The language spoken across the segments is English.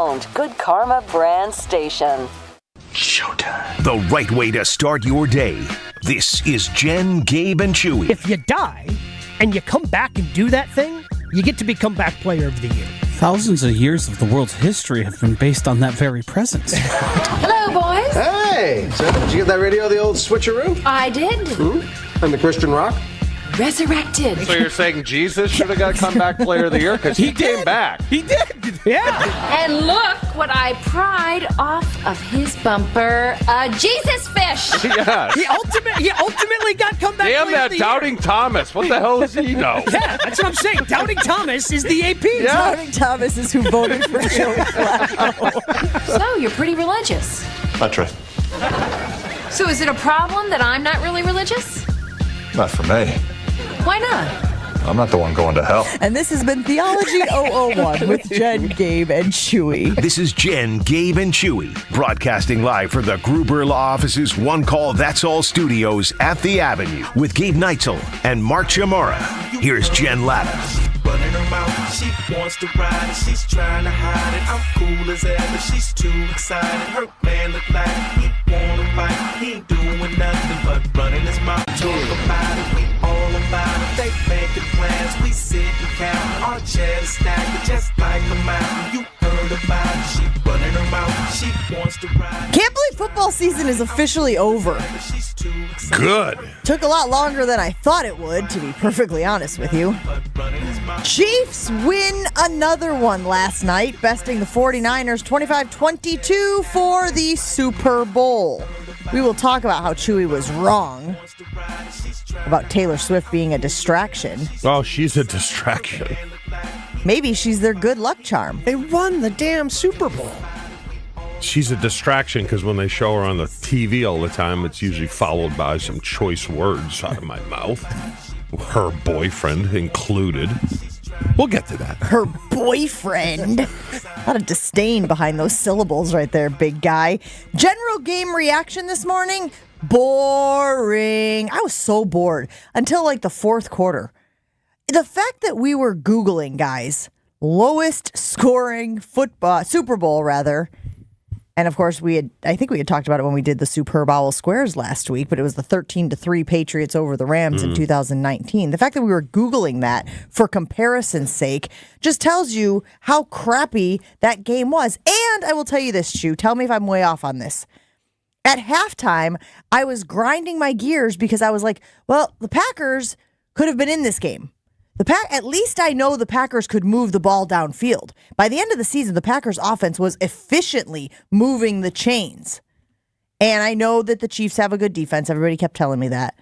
owned Good Karma brand station. Showtime. The right way to start your day. This is Jen, Gabe, and Chewy. If you die and you come back and do that thing, you get to be Comeback Player of the Year. Thousands of years of the world's history have been based on that very presence. Hello, boys. Hey! So, did you get that radio of the old switcheroo? I did. And the Christian rock? Resurrected. So you're saying Jesus should have got Comeback Player of the Year? Because he came back. He did! Yeah. And look what I pried off of his bumper. A Jesus fish. Yes. He ultimately got Comeback Damn Player of that the Year. Doubting Thomas. What the hell does he know? Yeah, that's what I'm saying. Doubting Thomas is the AP. Yeah. Doubting Thomas is who voted for Joey Flacco. So you're pretty religious. That's right. So is it a problem that I'm not really religious? Not for me. Why not? I'm not the one going to hell. And this has been Theology 001 with Jen, Gabe, and Chewy. This is Jen, Gabe, and Chewy, broadcasting live from the Gruber Law Office's One Call That's All studios at the Avenue with Gabe Neitzel and Mark Chamorro. Here's Jen Latta. Running her mouth, she wants to ride it, she's trying to hide it. I'm cool as ever, she's too excited. Her man look like he wanna fight, he ain't doing nothing but running his mouth. Talk about it, we all about it. They making plans, we sit and count. Our chairs stacked just like a mountain. You heard about it, she running her mouth, she wants to ride. Can't believe football season is officially over. She's too excited. Good. Took a lot longer than I thought it would, to be perfectly honest with you. Chiefs win another one last night, besting the 49ers 25-22 for the Super Bowl. We will talk about how Chewy was wrong about Taylor Swift being a distraction. Oh, she's a distraction. Maybe she's their good luck charm. They won the damn Super Bowl. She's a distraction because when they show her on the TV all the time, it's usually followed by some choice words out of my mouth. Her boyfriend included. We'll get to that. Her boyfriend. A lot of disdain behind those syllables right there, big guy. General game reaction this morning? Boring. I was so bored until like the fourth quarter. The fact that we were Googling, guys, lowest scoring football, Super Bowl rather. And of course, I think we had talked about it when we did the Superb Owl Squares last week, but it was the 13-3 Patriots over the Rams in 2019. The fact that we were Googling that for comparison's sake just tells you how crappy that game was. And I will tell you this, Chew, tell me if I'm way off on this. At halftime, I was grinding my gears because I was like, well, the Packers could have been in this game. At least I know the Packers could move the ball downfield. By the end of the season, the Packers offense was efficiently moving the chains. And I know that the Chiefs have a good defense. Everybody kept telling me that.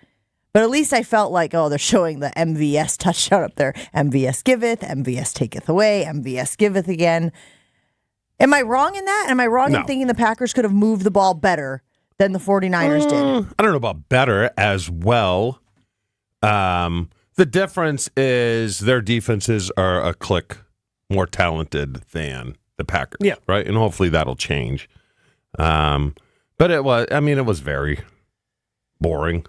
But at least I felt like, oh, they're showing the MVS touchdown up there. MVS giveth, MVS taketh away, MVS giveth again. Am I wrong in that? Am I wrong in thinking the Packers could have moved the ball better than the 49ers did? I don't know about better as well. The difference is their defenses are a click more talented than the Packers. Yeah. Right? And hopefully that'll change. But it was very boring.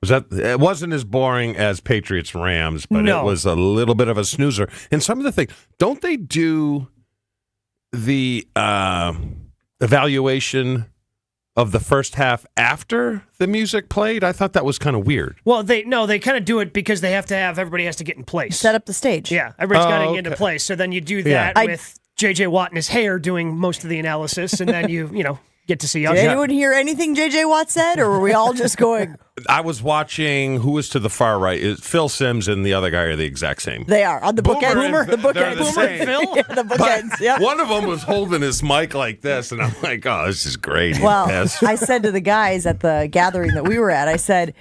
It wasn't as boring as Patriots Rams, but It was a little bit of a snoozer. And some of the things, don't they do the evaluation of the first half after the music played? I thought that was kind of weird. Well, they kind of do it because everybody has to get in place. Set up the stage. Yeah, everybody's got to get into place. So then you do that with J.J. Watt and his hair doing most of the analysis, and then you get to see us. Did anyone hear anything J.J. Watt said, or were we all just going... I was watching, who was to the far right? Phil Simms and the other guy are the exact same. They are, on the bookends. The Boomer and Phil? Yeah, the bookends, yep. One of them was holding his mic like this, and I'm like, oh, this is great. Well, I said to the guys at the gathering that we were at, I said,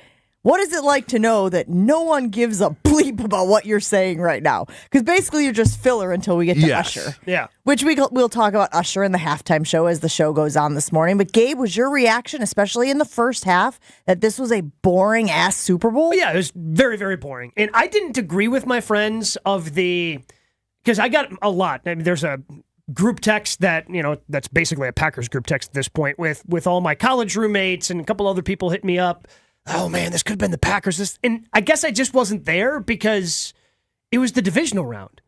what is it like to know that no one gives a bleep about what you're saying right now? Because basically you're just filler until we get to Usher. Yeah. Which we'll talk about Usher in the halftime show as the show goes on this morning. But Gabe, was your reaction, especially in the first half, that this was a boring-ass Super Bowl? Yeah, it was very, very boring. And I didn't agree with my friends because I got a lot. I mean, there's a group text that, that's basically a Packers group text at this point with all my college roommates, and a couple other people hit me up. Oh, man, this could have been the Packers. And I guess I just wasn't there because it was the divisional round.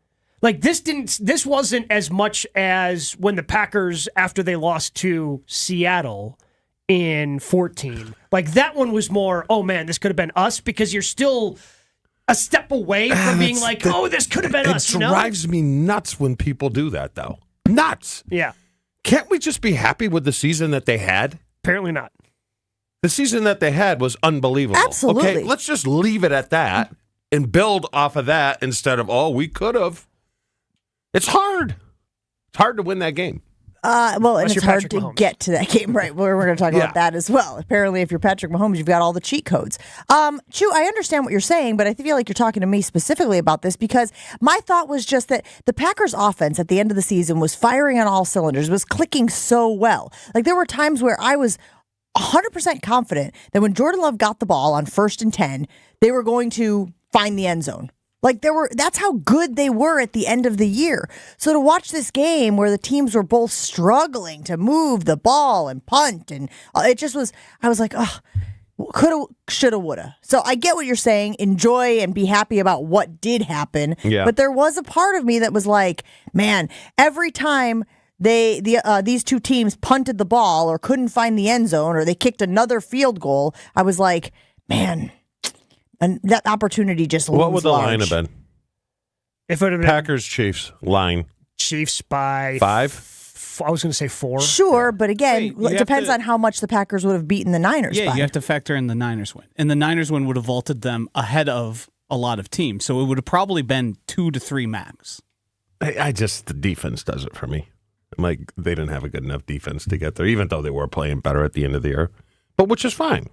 Like this wasn't as much as when the Packers, after they lost to Seattle in 14. Like that one was more, oh man, this could have been us, because you're still a step away from being like, oh, this could have been us. It drives me nuts when people do that, though. Nuts. Yeah. Can't we just be happy with the season that they had? Apparently not. The season that they had was unbelievable. Absolutely. Okay, let's just leave it at that and build off of that instead of, oh, we could have. It's hard. It's hard to win that game. Well, and Unless it's you're hard Patrick to Mahomes. get to that game, right? We're going to talk about that as well. Apparently, if you're Patrick Mahomes, you've got all the cheat codes. Chew, I understand what you're saying, but I feel like you're talking to me specifically about this, because my thought was just that the Packers' offense at the end of the season was firing on all cylinders, was clicking so well. Like, there were times where I was 100% confident that when Jordan Love got the ball on 1st and 10, they were going to find the end zone. Like that's how good they were at the end of the year. So to watch this game where the teams were both struggling to move the ball and punt, and it just was, I was like, oh, coulda, shoulda, woulda. So I get what you're saying. Enjoy and be happy about what did happen. Yeah. But there was a part of me that was like, man, every time these two teams punted the ball or couldn't find the end zone or they kicked another field goal, I was like, man. And that opportunity just looms What would the large. line have been? If it would have been Packers, Chiefs, line. Chiefs by 5? I was going to say 4. Sure, but again, Wait, it depends on how much the Packers would have beaten the Niners Yeah, by. you have to factor in the Niners win. And the Niners win would have vaulted them ahead of a lot of teams. So it would have probably been 2 to 3 max. I just, the defense does it for me. Like, they didn't have a good enough defense to get there, even though they were playing better at the end of the year. But which is fine.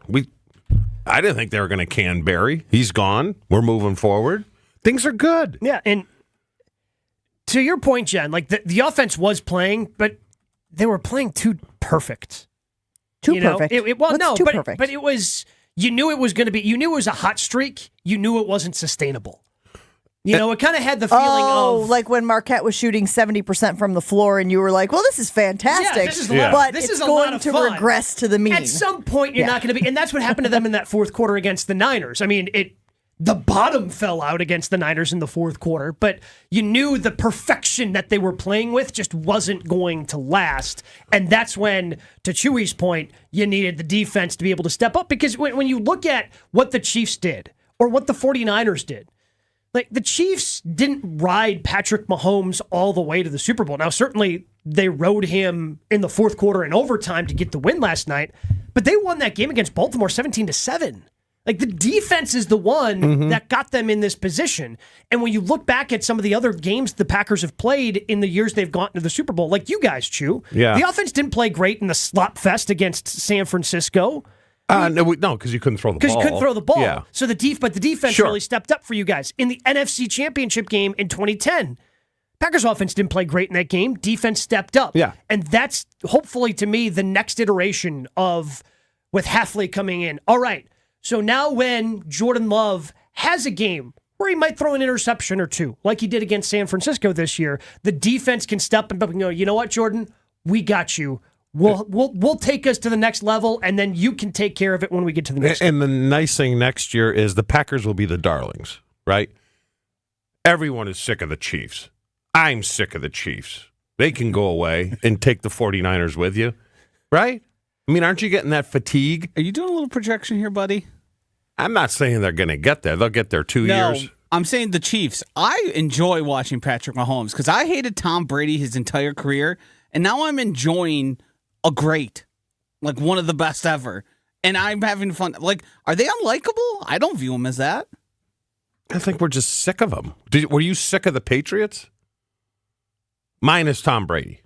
I didn't think they were going to can Barry. He's gone. We're moving forward. Things are good. Yeah, and to your point, Jen, like the offense was playing, but they were playing too perfect. Too You know? perfect. Well, What's no, too but perfect? but it was. You knew it was going to be. You knew it was a hot streak. You knew it wasn't sustainable. You know, it kind of had the feeling of like when Marquette was shooting 70% from the floor, and you were like, "Well, this is fantastic," Yeah, this is a lot- but this it's is a going lot of to fun. regress to the mean. At some point, you're not going to be, and that's what happened to them in that fourth quarter against the Niners. I mean, the bottom fell out against the Niners in the fourth quarter, but you knew the perfection that they were playing with just wasn't going to last, and that's when, to Chewy's point, you needed the defense to be able to step up, because when you look at what the Chiefs did or what the 49ers did, like, the Chiefs didn't ride Patrick Mahomes all the way to the Super Bowl. Now, certainly, they rode him in the fourth quarter and overtime to get the win last night, but they won that game against Baltimore 17-7. Like, the defense is the one that got them in this position. And when you look back at some of the other games the Packers have played in the years they've gotten to the Super Bowl, like you guys, Chew, the offense didn't play great in the slop fest against San Francisco. No, because you couldn't throw the ball. Because you couldn't throw the ball. Yeah. So the defense really stepped up for you guys. In the NFC Championship game in 2010, Packers offense didn't play great in that game. Defense stepped up. Yeah. And that's hopefully, to me, the next iteration of with Hafley coming in. All right. So now when Jordan Love has a game where he might throw an interception or two, like he did against San Francisco this year, the defense can step up and go, you know what, Jordan? We got you. We'll take us to the next level, and then you can take care of it when we get to the next. And the nice thing next year is the Packers will be the darlings, right? Everyone is sick of the Chiefs. I'm sick of the Chiefs. They can go away and take the 49ers with you, right? I mean, aren't you getting that fatigue? Are you doing a little projection here, buddy? I'm not saying they're going to get there. They'll get there 2 years. I'm saying the Chiefs. I enjoy watching Patrick Mahomes because I hated Tom Brady his entire career, and now I'm enjoying a great, like one of the best ever. And I'm having fun. Like, are they unlikable? I don't view them as that. I think we're just sick of them. Were you sick of the Patriots? Minus Tom Brady.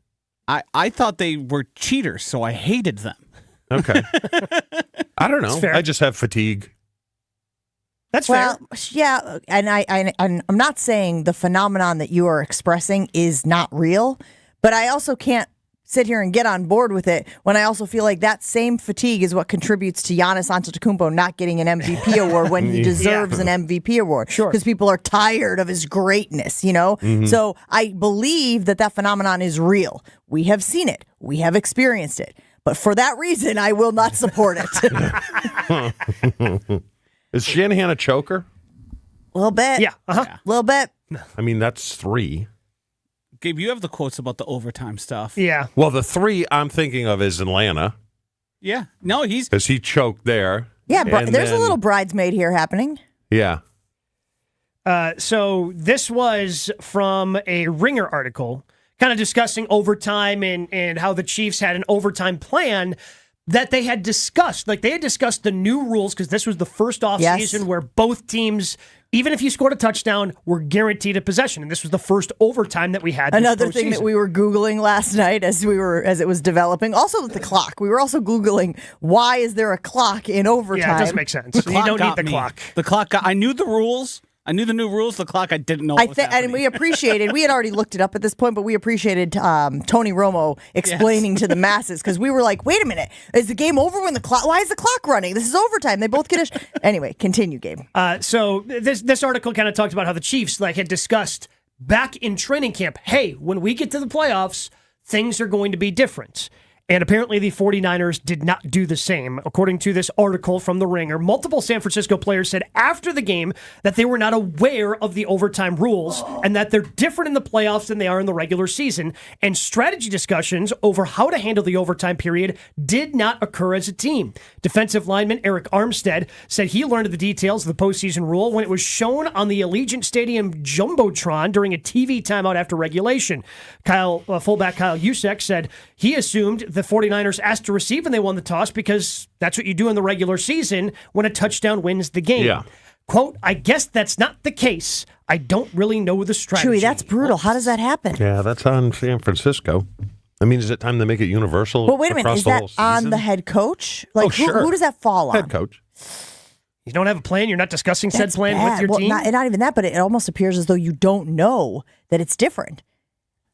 I thought they were cheaters, so I hated them. Okay. I don't know. Fair. I just have fatigue. That's fair. Yeah, and I'm not saying the phenomenon that you are expressing is not real, but I also can't sit here and get on board with it when I also feel like that same fatigue is what contributes to Giannis Antetokounmpo not getting an MVP award when he deserves an MVP award. Sure. Because people are tired of his greatness, you know? So I believe that phenomenon is real. We have seen it. We have experienced it. But for that reason, I will not support it. Is Shanahan a choker? A little bit. Yeah. A little bit. I mean, that's 3. Gabe, you have the quotes about the overtime stuff. Yeah. Well, the 3 I'm thinking of is Atlanta Yeah. No, he's because he choked there. Yeah, And there's a then- little bridesmaid here happening. Yeah. So this was from a Ringer article, kind of discussing overtime and how the Chiefs had an overtime plan that they had discussed. Like, they had discussed the new rules because this was the first offseason where both teams, even if you scored a touchdown, were guaranteed a possession. And this was the first overtime that we had this Another thing postseason. that we were Googling last night as it was developing. Also with the clock. We were also Googling, why is there a clock in overtime? Yeah, it doesn't make sense. the You clock don't got need the me. clock. The clock got, I knew the rules. I knew the new rules. The clock, I didn't know what was happening. And we appreciated, we had already looked it up at this point, but we appreciated Tony Romo explaining to the masses because we were like, wait a minute, is the game over when the clock, why is the clock running? This is overtime. They both get Anyway, continue, Gabe. So this article kind of talked about how the Chiefs had discussed back in training camp, hey, when we get to the playoffs, things are going to be different. And apparently the 49ers did not do the same. According to this article from The Ringer, multiple San Francisco players said after the game that they were not aware of the overtime rules and that they're different in the playoffs than they are in the regular season. And strategy discussions over how to handle the overtime period did not occur as a team. Defensive lineman Eric Armstead said he learned the details of the postseason rule when it was shown on the Allegiant Stadium Jumbotron during a TV timeout after regulation. Fullback Kyle Juszczyk said he assumed the 49ers asked to receive when they won the toss because that's what you do in the regular season when a touchdown wins the game. Yeah. Quote, I guess that's not the case. I don't really know the strategy. Chewy, that's brutal. How does that happen? Yeah, that's on San Francisco. I mean, is it time to make it universal? Well, wait a minute. across Is the that whole season? on the head coach? Like, sure. who does that fall on? Head coach. You don't have a plan? You're not discussing said That's plan bad. with your Well, team? Not even that, but it almost appears as though you don't know that it's different.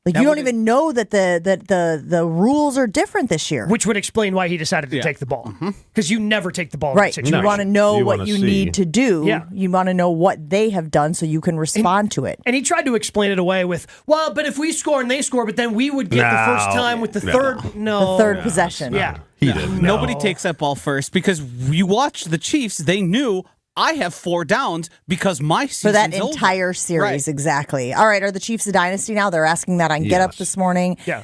Like, you don't even know that the rules are different this year. Which would explain why he decided to take the ball. Because you never take the ball. Right. In that You situation. want to know You what wanna you see. need to do. Yeah. You want to know what they have done so you can respond to it. And he tried to explain it away with, well, but if we score and they score, but then we would get the first time with the third. The third possession. Yeah. He didn't. Nobody takes that ball first because you watch the Chiefs. They knew I have 4 downs because my season's For that over. entire series, Right. exactly. All right, are the Chiefs a dynasty now? They're asking that on Get Up Yes. this morning. Yeah.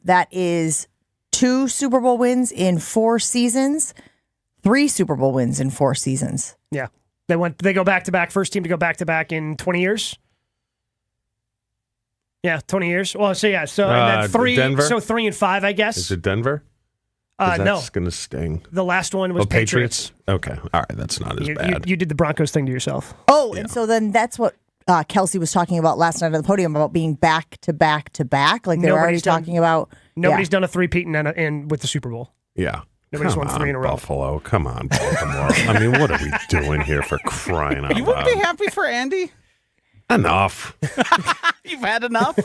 That is 2 Super Bowl wins in 4 seasons, 3 Super Bowl wins in 4 seasons. Yeah. They go back to back, first team to go back to back in 20 years. Yeah, 20 years. Well, so yeah, so and then 3 Denver? so 3 and 5, I guess. Is it Denver? 'Cause No. That's going to sting. The last one was Oh, Patriots. Okay. All right. That's not as You, bad. you did the Broncos thing to yourself. Oh, and so then that's what Kelce was talking about last night on the podium about being back to back to back. Like they were already Nobody's done- talking about. Nobody's done a three-peat in with the Super Bowl. Yeah. Nobody's Come won 3 in a on, row. Buffalo. Come on, Baltimore. I mean, what are we doing here for crying out You wouldn't be loud? happy for Andy? Enough. You've had enough?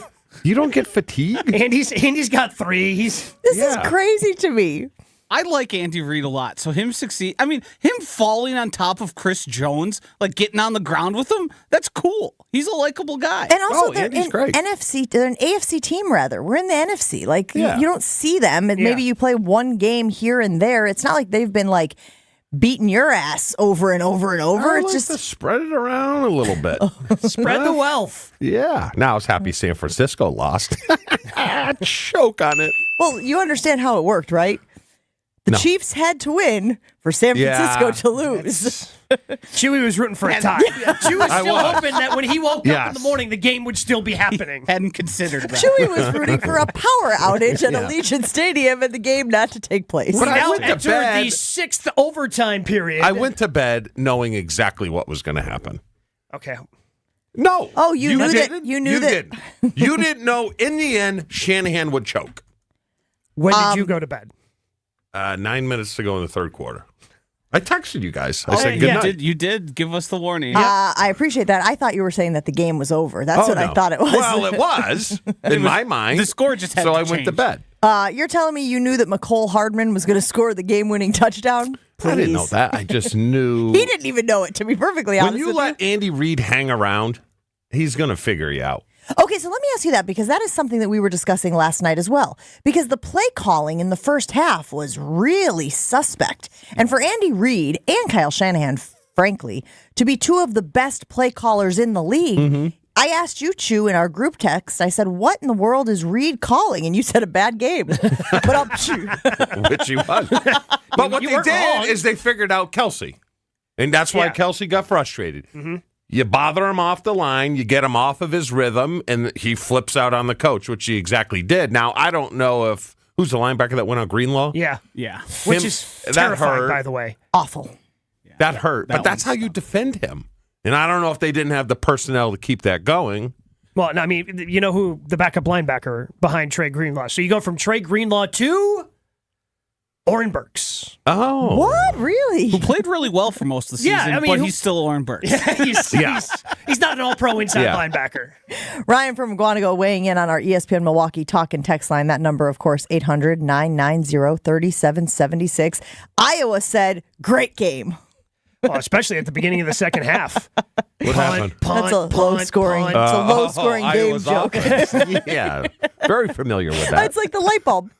You don't get fatigued? Andy's got 3. This is crazy to me. I like Andy Reid a lot. So him succeed. I mean, him falling on top of Chris Jones, like getting on the ground with him, that's cool. He's a likable guy. And also, they're Andy's in great. they're an AFC team, rather. We're in the NFC. Like, Yeah. you don't see them, and maybe you play one game here and there. It's not like they've been, like, beating your ass over and over and over. I It's like just to spread it around a little bit. Spread the wealth. Yeah. Now I was happy San Francisco lost. Choke on it. well, you understand how it worked, right? The No. Chiefs had to win for San Francisco Yeah. to lose. Chewy was rooting for a tie. Chewy was still was. hoping that when he woke up in Yes. the morning, the game would still be happening. Hadn't considered that. Chewy was rooting for a power outage at Allegiant Stadium and the game not to take place. But I Now went to enter bed. the 6th overtime period. I went to bed knowing exactly what was going to happen. Okay. No. Oh, you knew that- didn't? you knew that- didn't. You didn't know in the end Shanahan would choke. When did you go to bed? 9 minutes to go in the third quarter. I texted you guys. I Oh, said yeah. good You night. You did give us the warning. I appreciate that. I thought you were saying that the game was over. That's Oh, what I no. thought it was. Well, it was in my mind. the score just had so to I went to change. bed. You're telling me you knew that McCole Hardman was going to score the game-winning touchdown? I didn't know Please. that. I just knew. He didn't even know it, to be perfectly honest When you with let Andy Reid hang around, he's going to figure you out. Okay, so let me ask you that, because that is something that we were discussing last night as well. Because the play calling in the first half was really suspect. And for Andy Reid and Kyle Shanahan, frankly, to be 2 of the best play callers in the league, I asked you, Chew, in our group text, I said, what in the world is Reed calling? And you said a bad game. But I'll Chew. Which he was. But what they did is they figured out Kelce. And that's why Kelce got frustrated. Mm-hmm. You bother him off the line, you get him off of his rhythm, and he flips out on the coach, which he exactly did. Now, I don't know if, who's the linebacker that went on Greenlaw? Yeah. Which is terrifying, by the way. Awful. Yeah. That hurt. But that's how you defend him. And I don't know if they didn't have the personnel to keep that going. Well, no, I mean, you know who the backup linebacker behind Trey Greenlaw. So you go from Trey Greenlaw to Oren Burks. Oh. What? Really? Who played really well for most of the season, but he's still Oren Burks. He's not an all-pro inside linebacker. Ryan from Guanago weighing in on our ESPN Milwaukee talk and text line. That number, of course, 800-990-3776. Iowa said, great game. Well, especially at the beginning of the second half. What happened? That's a low-scoring game joke. Yeah, very familiar with that. It's like the light bulb.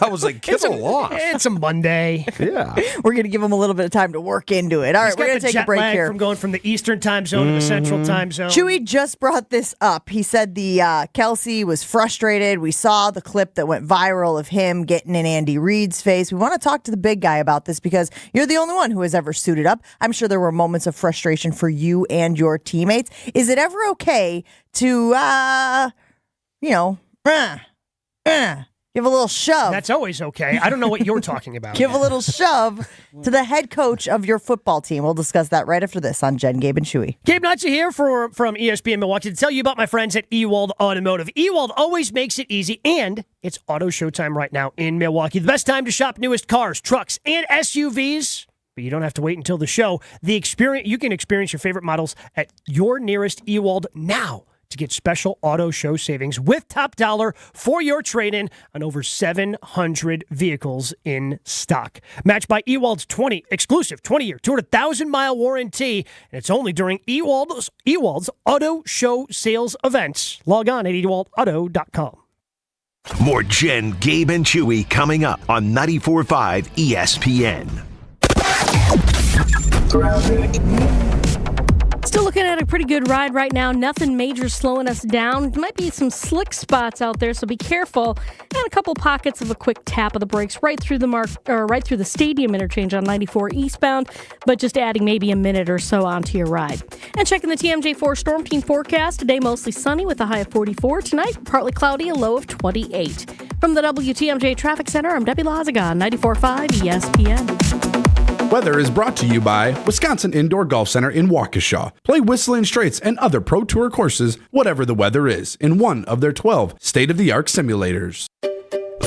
I was like, kids are lost. It's a Monday. Yeah. We're going to give them a little bit of time to work into it. All right, we're going to take a break here. From going from the Eastern time zone to the Central time zone. Chewy just brought this up. He said the Kelce was frustrated. We saw the clip that went viral of him getting in Andy Reid's face. We want to talk to the big guy about this because you're the only one who has ever suited up. I'm sure there were moments of frustration for you and your teammates. Is it ever okay to, give a little shove? That's always okay. I don't know what you're talking about. Give a little shove to the head coach of your football team. We'll discuss that right after this on Jen, Gabe, and Chewy. Gabe Knotzer here from ESPN Milwaukee to tell you about my friends at Ewald Automotive. Ewald always makes it easy, and it's auto showtime right now in Milwaukee. The best time to shop newest cars, trucks, and SUVs. But you don't have to wait until the show. You can experience your favorite models at your nearest Ewald now to get special auto show savings with top dollar for your trade-in on over 700 vehicles in stock. Matched by Ewald's exclusive 20-year, 200,000-mile warranty, and it's only during Ewald's auto show sales events. Log on at ewaldauto.com. More Jen, Gabe, and Chewy coming up on 94.5 ESPN. Still looking at a pretty good ride right now. Nothing major slowing us down. There might be some slick spots out there, so be careful. And a couple pockets of a quick tap of the brakes right through the stadium interchange on 94 eastbound, but just adding maybe a minute or so onto your ride. And checking the TMJ4 Storm Team forecast. Today mostly sunny with a high of 44. Tonight partly cloudy, a low of 28. From the WTMJ Traffic Center, I'm Debbie Lazaga on 94.5 ESPN. Weather is brought to you by Wisconsin Indoor Golf Center in Waukesha. Play Whistling Straits and other Pro Tour courses, whatever the weather is, in one of their 12 state-of-the-art simulators.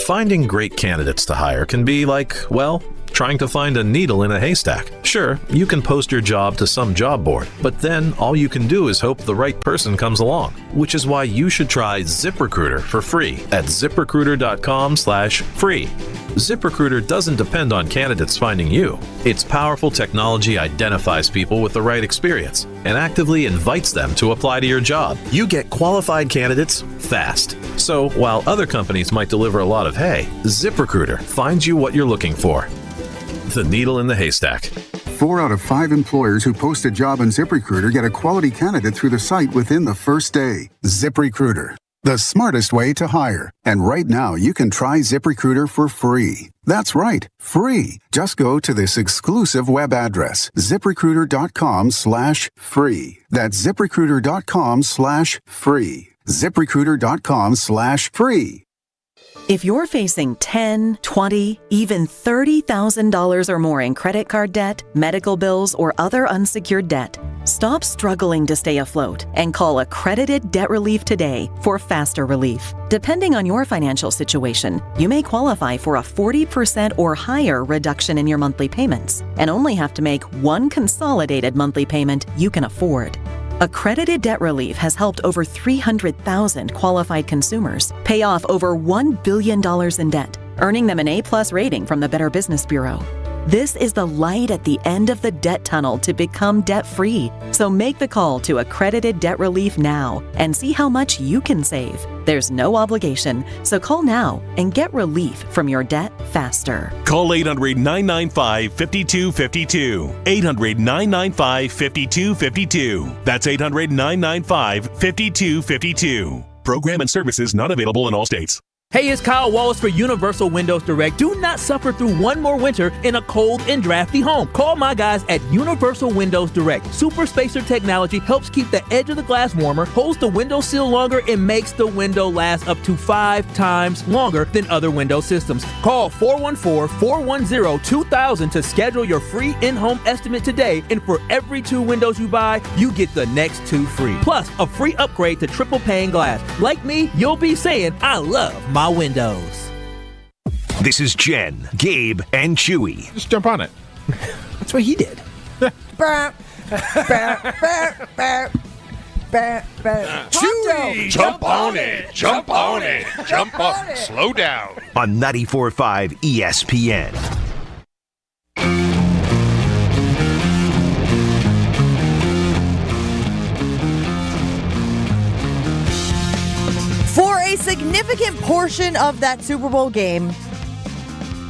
Finding great candidates to hire can be like, well, trying to find a needle in a haystack. Sure, you can post your job to some job board, but then all you can do is hope the right person comes along, which is why you should try ZipRecruiter for free at ZipRecruiter.com/free. ZipRecruiter doesn't depend on candidates finding you. Its powerful technology identifies people with the right experience and actively invites them to apply to your job. You get qualified candidates fast. So while other companies might deliver a lot of hay, ZipRecruiter finds you what you're looking for. The needle in the haystack. 4 out of 5 employers who post a job on ZipRecruiter get a quality candidate through the site within the first day. ZipRecruiter, the smartest way to hire. And right now, you can try ZipRecruiter for free. That's right, free. Just go to this exclusive web address, ZipRecruiter.com/free. That's ZipRecruiter.com/free. ZipRecruiter.com/free. If you're facing $10,000, $20,000, even $30,000 or more in credit card debt, medical bills, or other unsecured debt, stop struggling to stay afloat and call Accredited Debt Relief today for faster relief. Depending on your financial situation, you may qualify for a 40% or higher reduction in your monthly payments and only have to make one consolidated monthly payment you can afford. Accredited Debt Relief has helped over 300,000 qualified consumers pay off over $1 billion in debt, earning them an A+ rating from the Better Business Bureau. This is the light at the end of the debt tunnel to become debt-free. So make the call to Accredited Debt Relief now and see how much you can save. There's no obligation, so call now and get relief from your debt faster. Call 800-995-5252. 800-995-5252. That's 800-995-5252. Program and services not available in all states. Hey, it's Kyle Wallace for Universal Windows Direct. Do not suffer through one more winter in a cold and drafty home. Call my guys at Universal Windows Direct. Super Spacer technology helps keep the edge of the glass warmer, holds the window sill longer, and makes the window last up to 5 times longer than other window systems. Call 414-410-2000 to schedule your free in-home estimate today. And for every 2 windows you buy, you get the next 2 free. Plus, a free upgrade to triple pane glass. Like me, you'll be saying, I love my windows. This is Jen, Gabe, and Chewy. Just jump on it. That's what he did. Chewy, jump on it. Jump on it. Jump on it. Slow down. On 94.5 ESPN. For a significant portion of that Super Bowl game,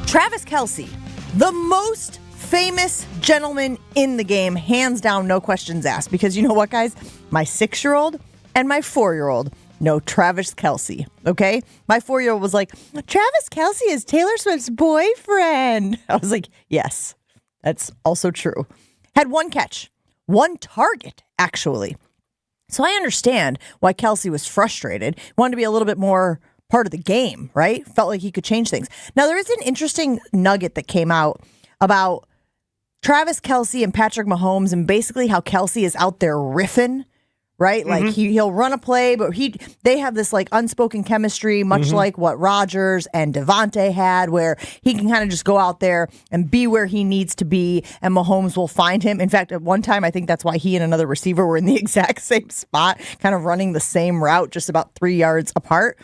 Travis Kelce, the most famous gentleman in the game, hands down, no questions asked. Because you know what, guys? My 6-year-old and my 4-year-old know Travis Kelce, okay? My 4-year-old was like, Travis Kelce is Taylor Swift's boyfriend. I was like, yes, that's also true. Had 1 catch, 1 target, actually. So I understand why Kelce was frustrated. Wanted to be a little bit more part of the game, right? Felt like he could change things. Now, there is an interesting nugget that came out about Travis Kelce and Patrick Mahomes and basically how Kelce is out there riffing, right? Mm-hmm. Like he'll run a play, but they have this like unspoken chemistry, much like what Rodgers and Devontae had, where he can kind of just go out there and be where he needs to be, and Mahomes will find him. In fact, at one time, I think that's why he and another receiver were in the exact same spot, kind of running the same route, just about 3 yards apart.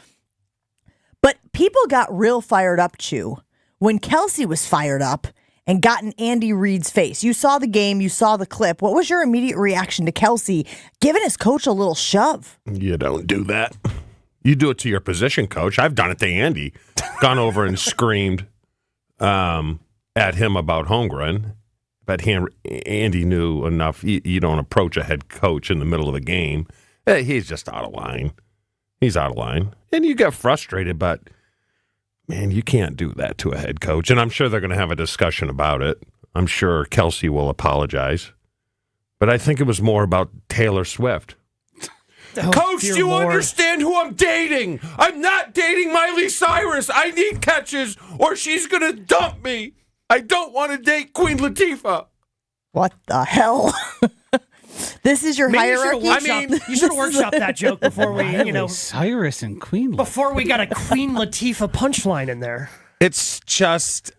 But people got real fired up, Chew, when Kelce was fired up and got in Andy Reid's face. You saw the game, you saw the clip. What was your immediate reaction to Kelce giving his coach a little shove? You don't do that. You do it to your position coach. I've done it to Andy. Gone over and screamed at him about Holmgren. But Andy knew enough. You don't approach a head coach in the middle of the game. He's just out of line. He's out of line. And you get frustrated, but man, you can't do that to a head coach. And I'm sure they're going to have a discussion about it. I'm sure Kelce will apologize. But I think it was more about Taylor Swift. Oh, Coach, do you understand who I'm dating? I'm not dating Miley Cyrus. I need catches or she's going to dump me. I don't want to date Queen Latifah. What the hell? This is your hierarchy. You should have workshopped that joke before we, Cyrus and Queen. Before we got a Queen Latifah punchline in there. It's just,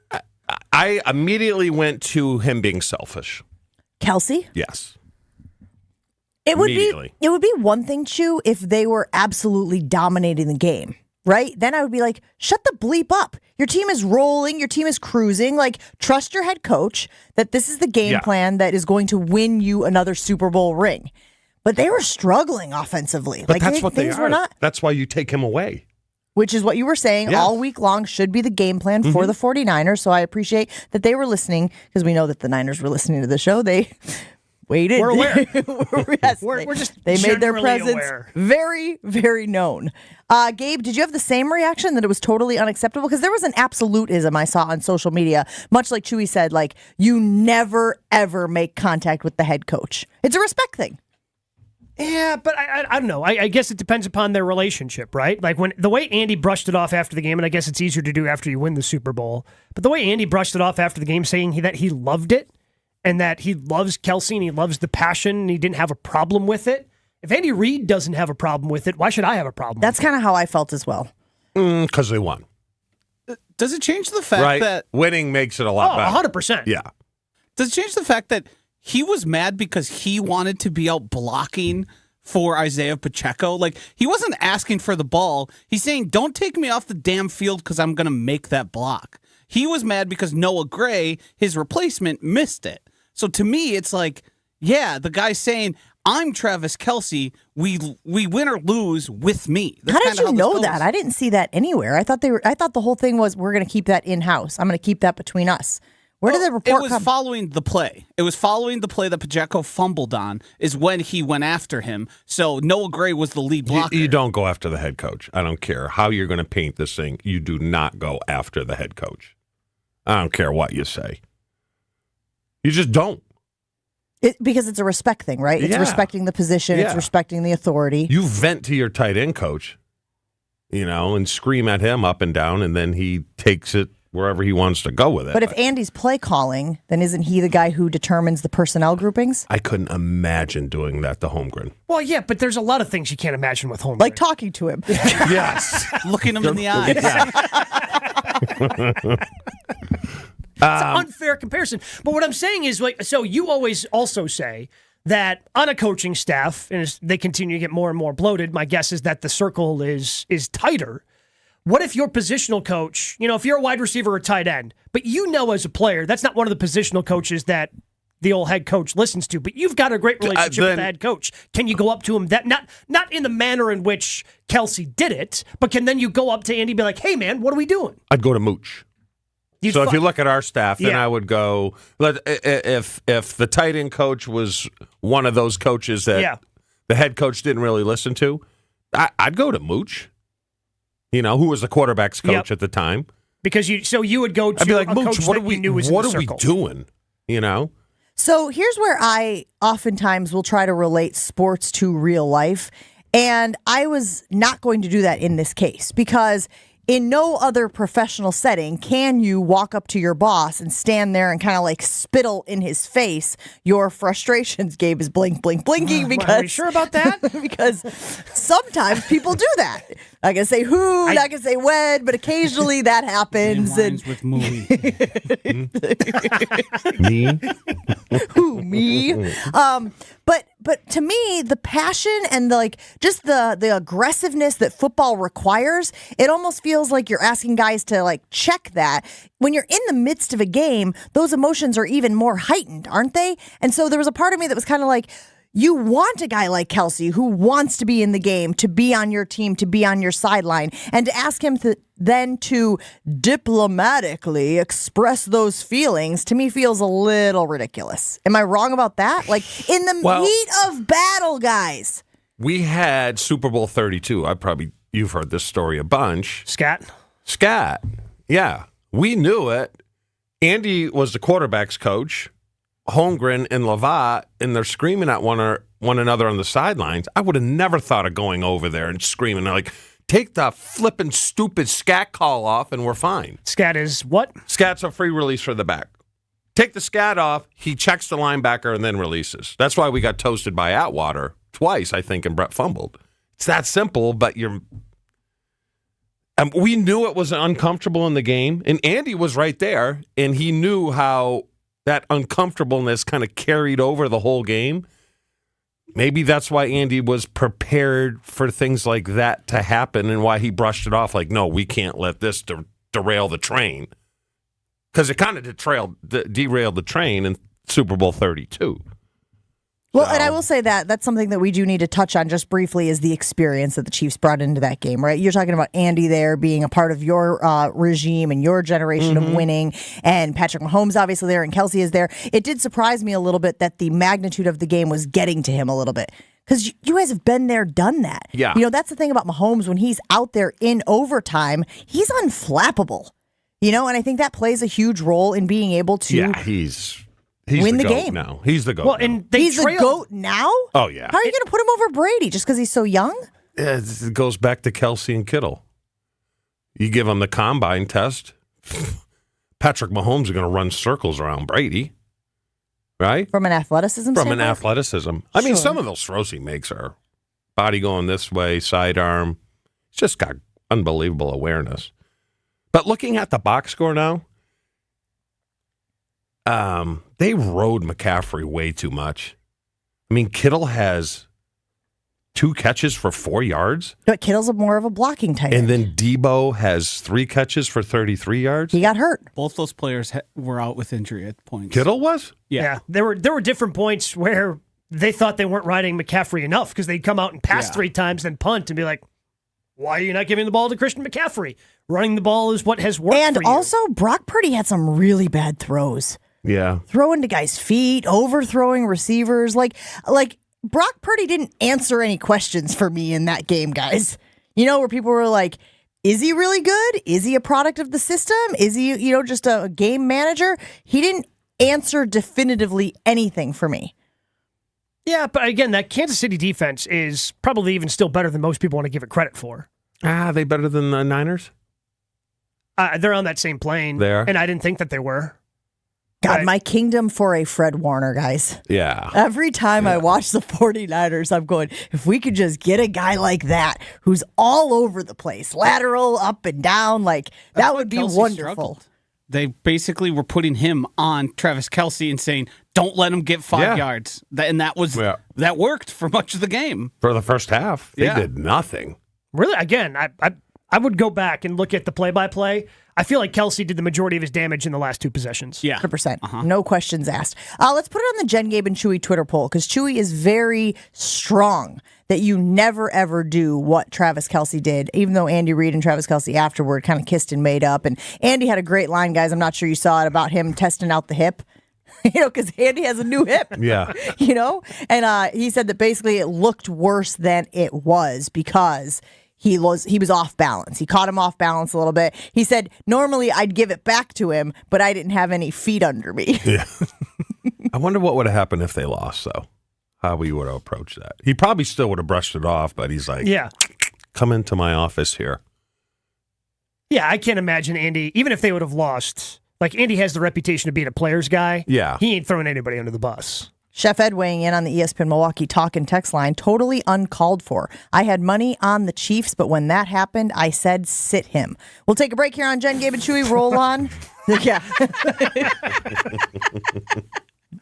I immediately went to him being selfish. Kelce? Yes. It would be one thing, Chew, if they were absolutely dominating the game, right? Then I would be like, shut the bleep up. Your team is rolling. Your team is cruising. Like, trust your head coach that this is the game plan that is going to win you another Super Bowl ring. But they were struggling offensively. But that's what they are. That's why you take him away. Which is what you were saying all week long should be the game plan for the 49ers. So I appreciate that they were listening, because we know that the Niners were listening to the show. They waited. We're aware. Yes, we're just they made their generally presence aware. very, very known. Gabe, did you have the same reaction that it was totally unacceptable? Because there was an absolutism I saw on social media, much like Chewy said, like, you never, ever make contact with the head coach. It's a respect thing. Yeah, but I don't know. I guess it depends upon their relationship, right? Like when the way Andy brushed it off after the game, and I guess it's easier to do after you win the Super Bowl, but the way Andy brushed it off after the game, saying that he loved it and that he loves Kelce and he loves the passion and he didn't have a problem with it. If Andy Reid doesn't have a problem with it, why should I have a problem? That's kind of how I felt as well. Because they won. Does it change the fact that winning makes it a lot better? 100%. Yeah. Does it change the fact that he was mad because he wanted to be out blocking for Isaiah Pacheco? Like, he wasn't asking for the ball. He's saying, don't take me off the damn field because I'm going to make that block. He was mad because Noah Gray, his replacement, missed it. So to me, it's like, yeah, the guy's saying, I'm Travis Kelce. We win or lose with me. That's How did you know this that? goes. I didn't see that anywhere. I thought the whole thing was we're going to keep that in house. I'm going to keep that between us. Where did the report It was come? following the play. It was following the play that Pacheco fumbled on is when he went after him. So Noah Gray was the lead blocker. You don't go after the head coach. I don't care how you're going to paint this thing. You do not go after the head coach. I don't care what you say. You just don't. Because it's a respect thing, right? It's Yeah. respecting the position. It's Yeah. respecting the authority. You vent to your tight end coach, and scream at him up and down, and then he takes it wherever he wants to go with it. But if Andy's play calling, then isn't he the guy who determines the personnel groupings? I couldn't imagine doing that to Holmgren. Well, yeah, but there's a lot of things you can't imagine with Holmgren. Like talking to him. Yes. Looking him in the eyes. It's an unfair comparison. But what I'm saying is, so you always also say that on a coaching staff, and as they continue to get more and more bloated, my guess is that the circle is tighter. What if your positional coach, if you're a wide receiver or tight end, but as a player, that's not one of the positional coaches that the old head coach listens to, but you've got a great relationship with the head coach. Can you go up to him not in the manner in which Kelce did it, but can then you go up to Andy and be like, hey man, what are we doing? I'd go to Mooch. So if you look at our staff, then I would go. If the tight end coach was one of those coaches that the head coach didn't really listen to, I'd go to Mooch. Who was the quarterback's coach at the time? Because you would go to I'd be like, a Mooch, coach what that are we you knew was in what the are we circle. doing? So here's where I oftentimes will try to relate sports to real life. And I was not going to do that in this case because in no other professional setting can you walk up to your boss and stand there and kind of like spittle in his face your frustrations. Gabe is blinking because Are you sure about that? because sometimes people do that. I can say who, I can say when, but occasionally that happens. And with movie. Me? Who, me? But to me, the passion and just the aggressiveness that football requires, it almost feels like you're asking guys to check that. When you're in the midst of a game, those emotions are even more heightened, aren't they? And so there was a part of me that was kind of like, you want a guy like Kelce who wants to be in the game, to be on your team, to be on your sideline, and to ask him then to diplomatically express those feelings, to me feels a little ridiculous. Am I wrong about that? In the heat of battle, guys. We had Super Bowl 32. You've heard this story a bunch. Scat. Yeah. We knew it. Andy was the quarterback's coach. Holmgren and Lovat, and they're screaming at one another on the sidelines. I would have never thought of going over there and screaming. They're like, take the flippin' stupid scat call off and we're fine. Scat is what? Scat's a free release for the back. Take the scat off, he checks the linebacker and then releases. That's why we got toasted by Atwater twice, I think, and Brett fumbled. It's that simple, but we knew it was uncomfortable in the game, and Andy was right there, and he knew how that uncomfortableness kind of carried over the whole game. Maybe that's why Andy was prepared for things like that to happen and why he brushed it off like, no, we can't let this derail the train. Because it kind of derailed the train in Super Bowl 32. Well, and I will say that's something that we do need to touch on just briefly is the experience that the Chiefs brought into that game, right? You're talking about Andy there being a part of your regime and your generation of winning, and Patrick Mahomes obviously there, and Kelce is there. It did surprise me a little bit that the magnitude of the game was getting to him a little bit. Because you guys have been there, done that. Yeah. That's the thing about Mahomes. When he's out there in overtime, he's unflappable. And I think that plays a huge role in being able to win the GOAT game now. He's the GOAT. Well, now. and he's the GOAT now? Oh, yeah. How are you going to put him over Brady just because he's so young? It goes back to Kelce and Kittle. You give him the combine test, Patrick Mahomes is going to run circles around Brady, right? From an athleticism standpoint? I mean, some of those throws he makes are body going this way, sidearm. He's just got unbelievable awareness. But looking at the box score now, they rode McCaffrey way too much. I mean, Kittle has 2 catches for 4 yards. But Kittle's more of a blocking type. And then Debo has 3 catches for 33 yards. He got hurt. Both those players were out with injury at points. Kittle was? Yeah. There were different points where they thought they weren't riding McCaffrey enough because they'd come out and pass 3 times, then punt and be like, why are you not giving the ball to Christian McCaffrey? Running the ball is what has worked And for you. also, Brock Purdy had some really bad throws. Yeah. Throwing to guys' feet, overthrowing receivers. Like Brock Purdy didn't answer any questions for me in that game, guys. You know, where people were like, is he really good? Is he a product of the system? Is he, just a game manager? He didn't answer definitively anything for me. Yeah, but again, that Kansas City defense is probably even still better than most people want to give it credit for. Are they better than the Niners? They're on that same plane. They are? And I didn't think that they were. God, my kingdom for a Fred Warner, guys. Yeah. Every time I watch the 49ers, I'm going, if we could just get a guy like that who's all over the place, lateral, up and down, that would be Kelce wonderful. struggled. They basically were putting him on Travis Kelce and saying, don't let him get 5 yards. That worked for much of the game. For the first half, they did nothing. Really? Again, I would go back and look at the play-by-play. I feel like Kelce did the majority of his damage in the last 2 possessions. Yeah. 100%. No questions asked. Let's put it on the Jen, Gabe, and Chewy Twitter poll because Chewy is very strong that you never, ever do what Travis Kelce did, even though Andy Reid and Travis Kelce afterward kind of kissed and made up. And Andy had a great line, guys. I'm not sure you saw it, about him testing out the hip. Because Andy has a new hip. Yeah. And he said that basically it looked worse than it was because he was off balance. He caught him off balance a little bit. He said, normally I'd give it back to him, but I didn't have any feet under me. Yeah. I wonder what would have happened if they lost, though. How we would have approached that. He probably still would have brushed it off, but he's like, come into my office here. Yeah, I can't imagine Andy, even if they would have lost, Andy has the reputation of being a player's guy. Yeah. He ain't throwing anybody under the bus. Chef Ed weighing in on the ESPN Milwaukee talk and text line, totally uncalled for. I had money on the Chiefs, but when that happened, I said sit him. We'll take a break here on Jen, Gabe, and Chewy. Roll on. Yeah.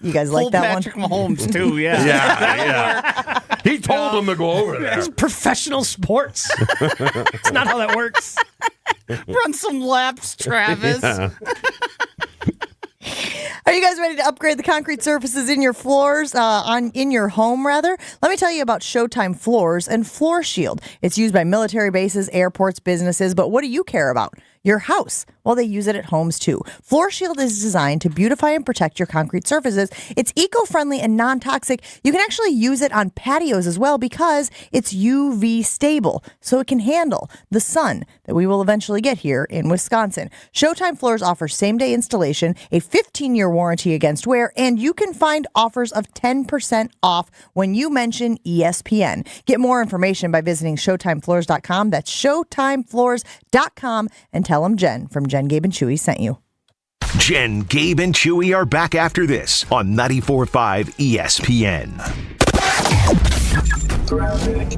You guys like that Patrick one? Mahomes, too, yeah. Yeah. He told him to go over there. It's professional sports. It's not how that works. Run some laps, Travis. Yeah. Are you guys ready to upgrade the concrete surfaces in your floors, in your home, rather? Let me tell you about Showtime Floors and Floor Shield. It's used by military bases, airports, businesses, but what do you care about? Your house. Well, they use it at homes too. Floor Shield is designed to beautify and protect your concrete surfaces. It's eco-friendly and non-toxic. You can actually use it on patios as well because it's UV stable, so it can handle the sun that we will eventually get here in Wisconsin. Showtime Floors offers same-day installation, a 15-year warranty against wear, and you can find offers of 10% off when you mention ESPN. Get more information by visiting ShowtimeFloors.com. That's ShowtimeFloors.com, and tell them Jen from Jen, Gabe, and Chewy sent you. Jen, Gabe, and Chewy are back after this on 94.5 ESPN.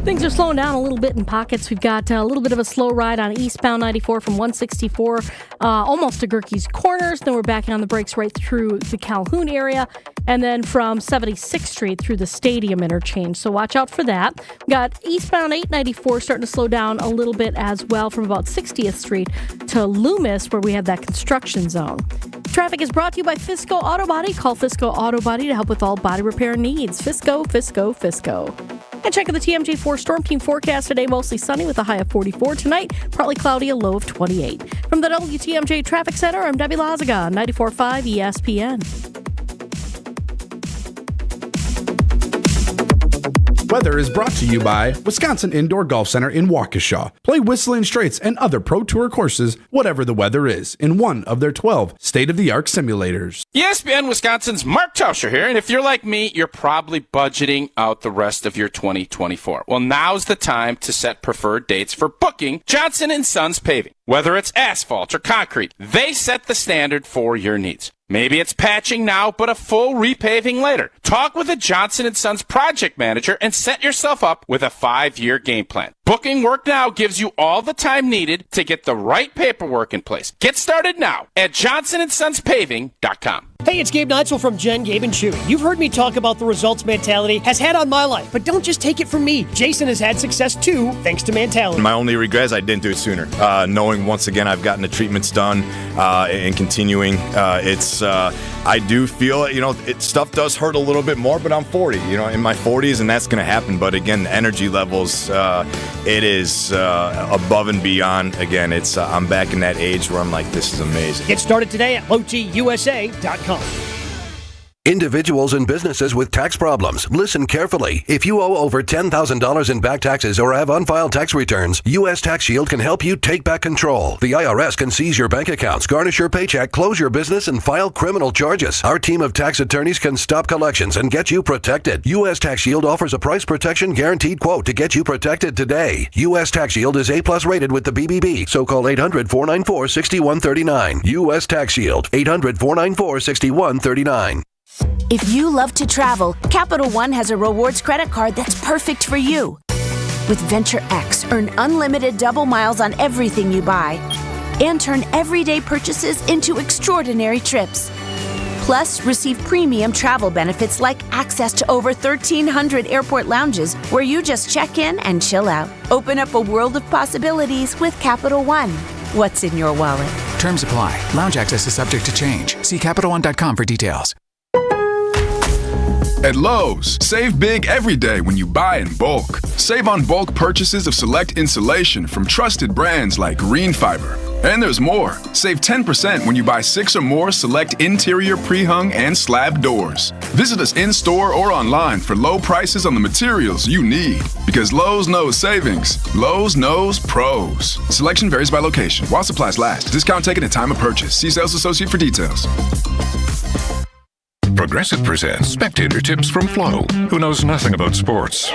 Things are slowing down a little bit in pockets. We've got a little bit of a slow ride on eastbound 94 from 164 almost to Gerke's Corners. Then we're backing on the brakes right through the Calhoun area. And then from 76th Street through the Stadium interchange. So watch out for that. We've got eastbound 894 starting to slow down a little bit as well from about 60th Street to Loomis, where we have that construction zone. Traffic is brought to you by Fisco Auto Body. Call Fisco Auto Body to help with all body repair needs. Fisco, Fisco, Fisco. And check out the TMJ4 Storm Team forecast today. Mostly sunny with a high of 44 tonight. Partly cloudy, a low of 28. From the WTMJ Traffic Center, I'm Debbie Lazaga, 94.5 ESPN. Weather is brought to you by Wisconsin Indoor Golf Center in Waukesha. Play Whistling Straits and other Pro Tour courses, whatever the weather is, in one of their 12 state-of-the-art simulators. ESPN Wisconsin's Mark Tauscher here, and if you're like me, you're probably budgeting out the rest of your 2024. Well, now's the time to set preferred dates for booking Johnson & Sons Paving. Whether it's asphalt or concrete, they set the standard for your needs. Maybe it's patching now, but a full repaving later. Talk with a Johnson & Sons project manager and set yourself up with a 5-year game plan. Booking Work Now gives you all the time needed to get the right paperwork in place. Get started now at johnsonsonspaving.com. Hey, it's Gabe Neitzel from Jen, Gabe, and Chewy. You've heard me talk about the results Mentality has had on my life, but don't just take it from me. Jason has had success too, thanks to Mentality. My only regret is I didn't do it sooner. Knowing once again I've gotten the treatments done and continuing, I do feel, stuff does hurt a little bit more, but I'm 40, in my 40s, and that's going to happen. But again, the energy levels, it is above and beyond. Again, I'm back in that age where I'm like, this is amazing. Get started today at lowtusa.com. Individuals and businesses with tax problems, listen carefully. If you owe over $10,000 in back taxes or have unfiled tax returns, U.S. Tax Shield can help you take back control. The IRS can seize your bank accounts, garnish your paycheck, close your business, and file criminal charges. Our team of tax attorneys can stop collections and get you protected. U.S. Tax Shield offers a price protection guaranteed quote to get you protected today. U.S. Tax Shield is A+ rated with the BBB, so call 800-494-6139. U.S. Tax Shield, 800-494-6139. If you love to travel, Capital One has a rewards credit card that's perfect for you. With Venture X, earn unlimited double miles on everything you buy and turn everyday purchases into extraordinary trips. Plus, receive premium travel benefits like access to over 1,300 airport lounges where you just check in and chill out. Open up a world of possibilities with Capital One. What's in your wallet? Terms apply. Lounge access is subject to change. See CapitalOne.com for details. At Lowe's, save big every day when you buy in bulk. Save on bulk purchases of select insulation from trusted brands like Green Fiber. And there's more. Save 10% when you buy 6 or more select interior pre-hung and slab doors. Visit us in-store or online for low prices on the materials you need. Because Lowe's knows savings. Lowe's knows pros. Selection varies by location. While supplies last. Discount taken at time of purchase. See sales associate for details. Progressive presents Spectator Tips from Flo, who knows nothing about sports.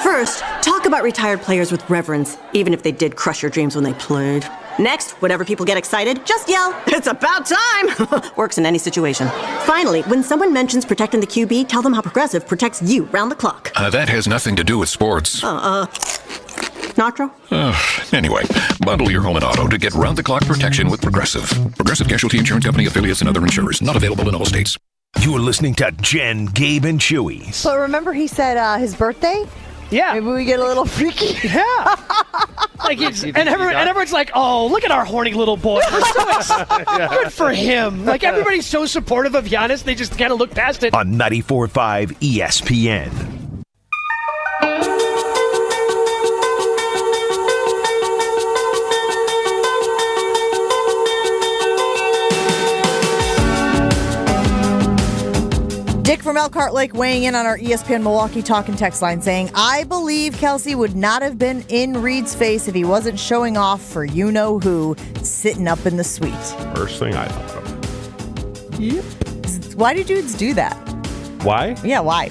First, talk about retired players with reverence, even if they did crush your dreams when they played. Next, whenever people get excited, just yell, "It's about time!" Works in any situation. Finally, when someone mentions protecting the QB, tell them how Progressive protects you round the clock. That has nothing to do with sports. Nitro? Anyway, bundle your home and auto to get round-the-clock protection with Progressive. Progressive Casualty Insurance Company affiliates and other insurers. Not available in all states. You're listening to Jen, Gabe, and Chewy. But remember he said his birthday? Yeah. Maybe we get a little freaky. Yeah. And everyone's like, oh, look at our horny little boy. Good for him. Like, everybody's so supportive of Giannis, they just kind of look past it. On 94.5 ESPN. Dick from Elkhart Lake weighing in on our ESPN Milwaukee talk and text line saying, I believe Kelce would not have been in Reed's face if he wasn't showing off for you-know-who sitting up in the suite. First thing I thought of. Yep. Why do dudes do that? Why? Yeah, why?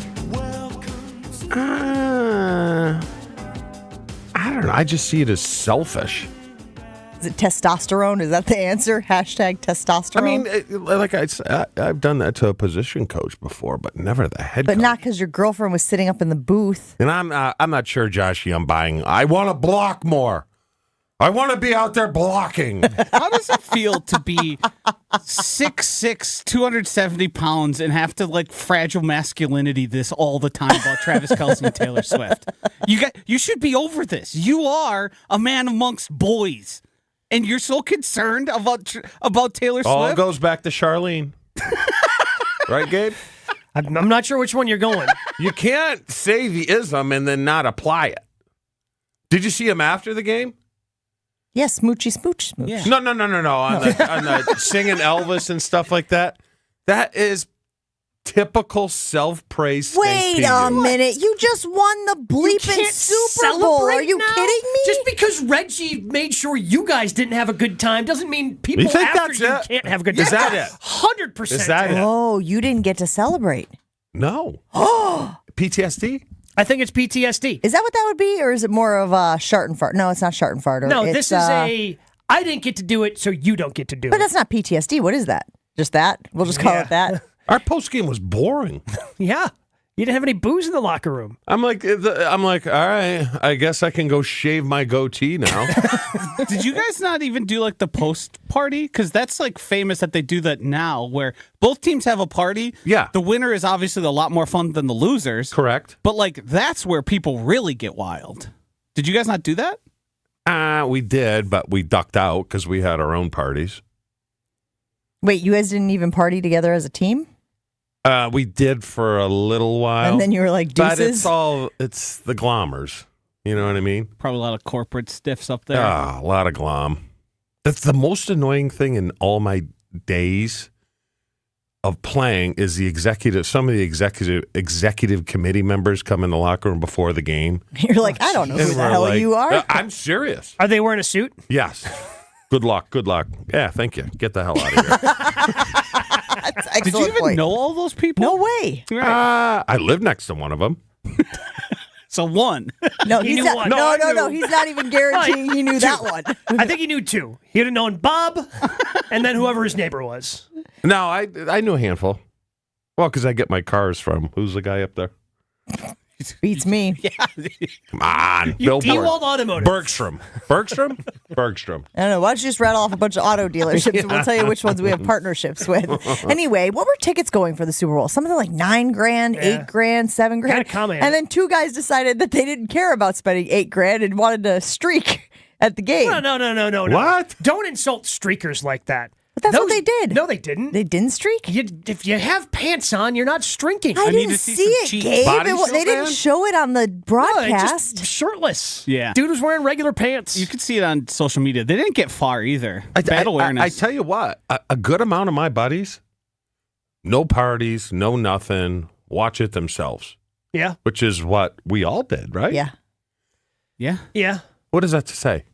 I don't know. I just see it as selfish. Is it testosterone? Is that the answer? Hashtag testosterone? I mean, like I said, I've done that to a position coach before, but never the head coach. But not because your girlfriend was sitting up in the booth. And I'm not sure, Joshy, I'm buying. I want to block more. I want to be out there blocking. How does it feel to be 6'6", 270 pounds and have to like fragile masculinity this all the time about Travis Kelce and Taylor Swift? You should be over this. You are a man amongst boys. And you're so concerned about Taylor Swift? All goes back to Charlene. Right, Gabe? I'm not sure which one you're going. You can't say the ism and then not apply it. Did you see him after the game? Yes, smoochy smooch. Yeah. No. On the singing Elvis and stuff like that. That is typical self-praise. Wait a minute. You just won the bleeping Super Bowl. Are you kidding me? Just because Reggie made sure you guys didn't have a good time doesn't mean people after you can't have a good time. Is that it? 100%. Is that it? Oh, you didn't get to celebrate. No. PTSD? I think it's PTSD. Is that what that would be? Or is it more of a shart and fart? No, it's not shart and fart. No, this is I didn't get to do it, so you don't get to do it. But that's not PTSD. What is that? Just that? We'll just call it that. Our post game was boring. Yeah. You didn't have any booze in the locker room. I'm like, all right, I guess I can go shave my goatee now. Did you guys not even do like the post party? Because that's like famous that they do that now, where both teams have a party. Yeah. The winner is obviously a lot more fun than the losers. Correct. But like that's where people really get wild. Did you guys not do that? We did, but we ducked out because we had our own parties. Wait, you guys didn't even party together as a team? We did for a little while. And then you were like, deuces? But it's the glommers. You know what I mean? Probably a lot of corporate stiffs up there. A lot of glom. That's the most annoying thing in all my days of playing is some of the executive committee members come in the locker room before the game. You're like, I don't know who the hell you are. I'm serious. Are they wearing a suit? Yes. Good luck. Yeah, thank you. Get the hell out of here. Did you even know all those people? No way. I live next to one of them. So one. No, He he's knew not, one. no. He's not even guaranteeing he knew that one. I think he knew two. He would have known Bob and then whoever his neighbor was. No, I knew a handful. Well, because I get my cars from. Who's the guy up there? Beats me. Yeah. Come on. You Ewald Automotive. Bergstrom. Bergstrom? Bergstrom. I don't know. Why don't you just rattle off a bunch of auto dealerships and we'll tell you which ones we have partnerships with. Anyway, what were tickets going for the Super Bowl? Something like $9,000, $8,000, $7,000. Kinda common. And then two guys decided that they didn't care about spending $8,000 and wanted to streak at the game. No. What? Don't insult streakers like that. But that's what they did. No, they didn't. They didn't streak? If you have pants on, you're not streaking. I didn't see it, Gabe. They didn't show it on the broadcast. Just shirtless. Yeah. Dude was wearing regular pants. You could see it on social media. They didn't get far either. Bad awareness. I tell you what, a good amount of my buddies, no parties, no nothing, watch it themselves. Yeah. Which is what we all did, right? Yeah. Yeah. Yeah. What does that say?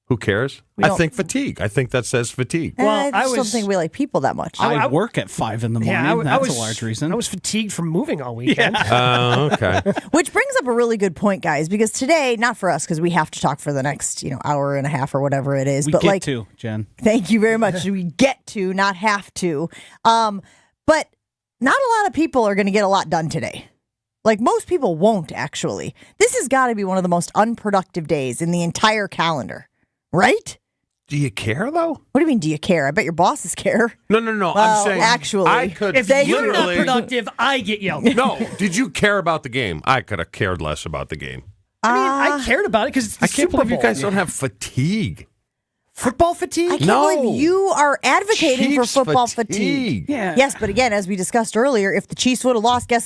Who cares? I think fatigue. I think that says fatigue. Well, I just don't think we like people that much. I work at 5 in the morning. Yeah, That's a large reason. I was fatigued from moving all weekend. Okay. Which brings up a really good point, guys, because today, not for us, because we have to talk for the next, hour and a half or whatever it is. We but get to, Jen. Thank you very much. We get to, not have to. But not a lot of people are going to get a lot done today. Like most people won't, actually. This has got to be one of the most unproductive days in the entire calendar, right? Do you care, though? What do you mean, do you care? I bet your bosses care. No. Well, I'm saying actually, I could if you're not productive, I get yelled at. No. Did you care about the game? I could have cared less about the game. I mean, I cared about it because it's the I can't Super believe you Bowl. guys don't have fatigue. Football fatigue? I can't believe you are advocating Chiefs for football fatigue. fatigue. Yeah. Yes, but again, as we discussed earlier, if the Chiefs would have lost, guess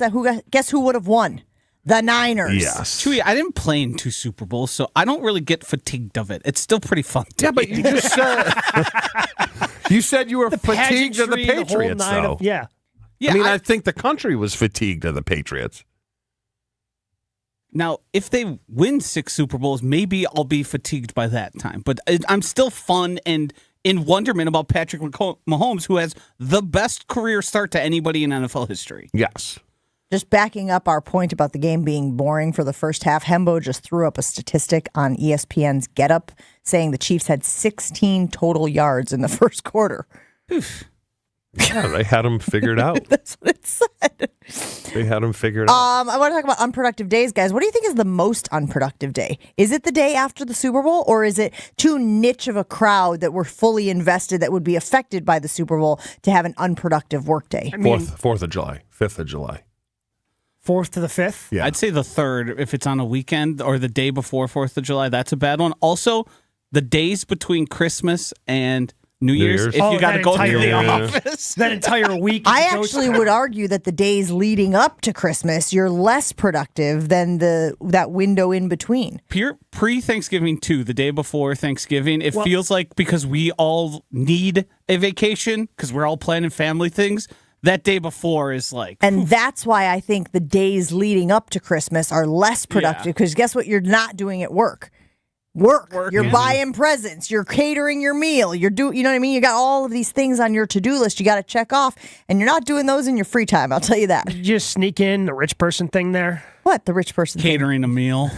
who would have won? The Niners. Yes. Chewy, I didn't play in 2 Super Bowls, so I don't really get fatigued of it. It's still pretty fun. Yeah, but you just said you said you were fatigued of the pageantry, the whole Patriots, nine though. of- yeah. Yeah, I mean, I think the country was fatigued of the Patriots. Now, if they win 6 Super Bowls, maybe I'll be fatigued by that time. But I'm still fun and in wonderment about Patrick Mahomes, who has the best career start to anybody in NFL history. Yes. Just backing up our point about the game being boring for the first half, Hembo just threw up a statistic on ESPN's Get Up saying the Chiefs had 16 total yards in the first quarter. Yeah, they had them figured out. That's what it said. They had them figured out. I want to talk about unproductive days, guys. What do you think is the most unproductive day? Is it the day after the Super Bowl, or is it too niche of a crowd that were fully invested that would be affected by the Super Bowl to have an unproductive work day? 4th of July, 5th of July. 4th to the 5th? Yeah. I'd say the 3rd if it's on a weekend or the day before 4th of July. That's a bad one. Also, the days between Christmas and New Year's. If you got to go to the office. That entire week. I actually would argue that the days leading up to Christmas, you're less productive than that window in between. Pre-Thanksgiving too, the day before Thanksgiving, it feels like because we all need a vacation because we're all planning family things, that day before is like... And that's why I think the days leading up to Christmas are less productive because guess what you're not doing at work? Work. You're buying presents. You're catering your meal. You know what I mean? You got all of these things on your to-do list you got to check off, and you're not doing those in your free time. I'll tell you that. Did you just sneak in the rich person thing there? What, the rich person catering thing? A meal?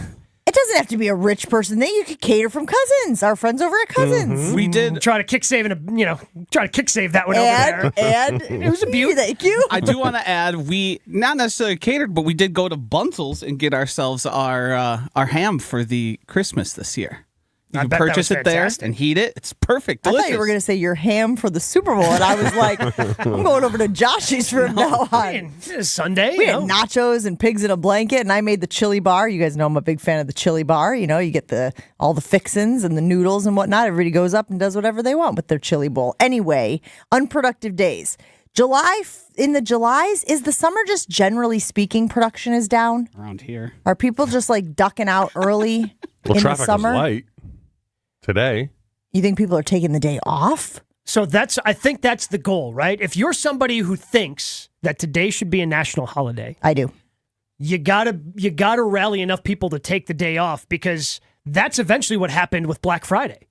It doesn't have to be a rich person thing. You could cater from Cousins, our friends over at Cousins. We did try to kick save that one over there. And it was a beauty. Thank you. I do want to add, we not necessarily catered, but we did go to Bunzel's and get ourselves our ham for the Christmas this year. You can purchase it there and heat it. It's perfect. Delicious. I thought you were going to say your ham for the Super Bowl, and I was like, I'm going over to Joshy's from now on. It's Sunday. We had nachos and pigs in a blanket, and I made the chili bar. You guys know I'm a big fan of the chili bar. You know, you get all the fixins and the noodles and whatnot. Everybody goes up and does whatever they want with their chili bowl. Anyway, unproductive days. In the Julys, is the summer just generally speaking production is down? Around here. Are people just like ducking out early in the summer? Was light today. You think people are taking the day off? So I think that's the goal, right? If you're somebody who thinks that today should be a national holiday, I do. You gotta rally enough people to take the day off, because that's eventually what happened with Black Friday.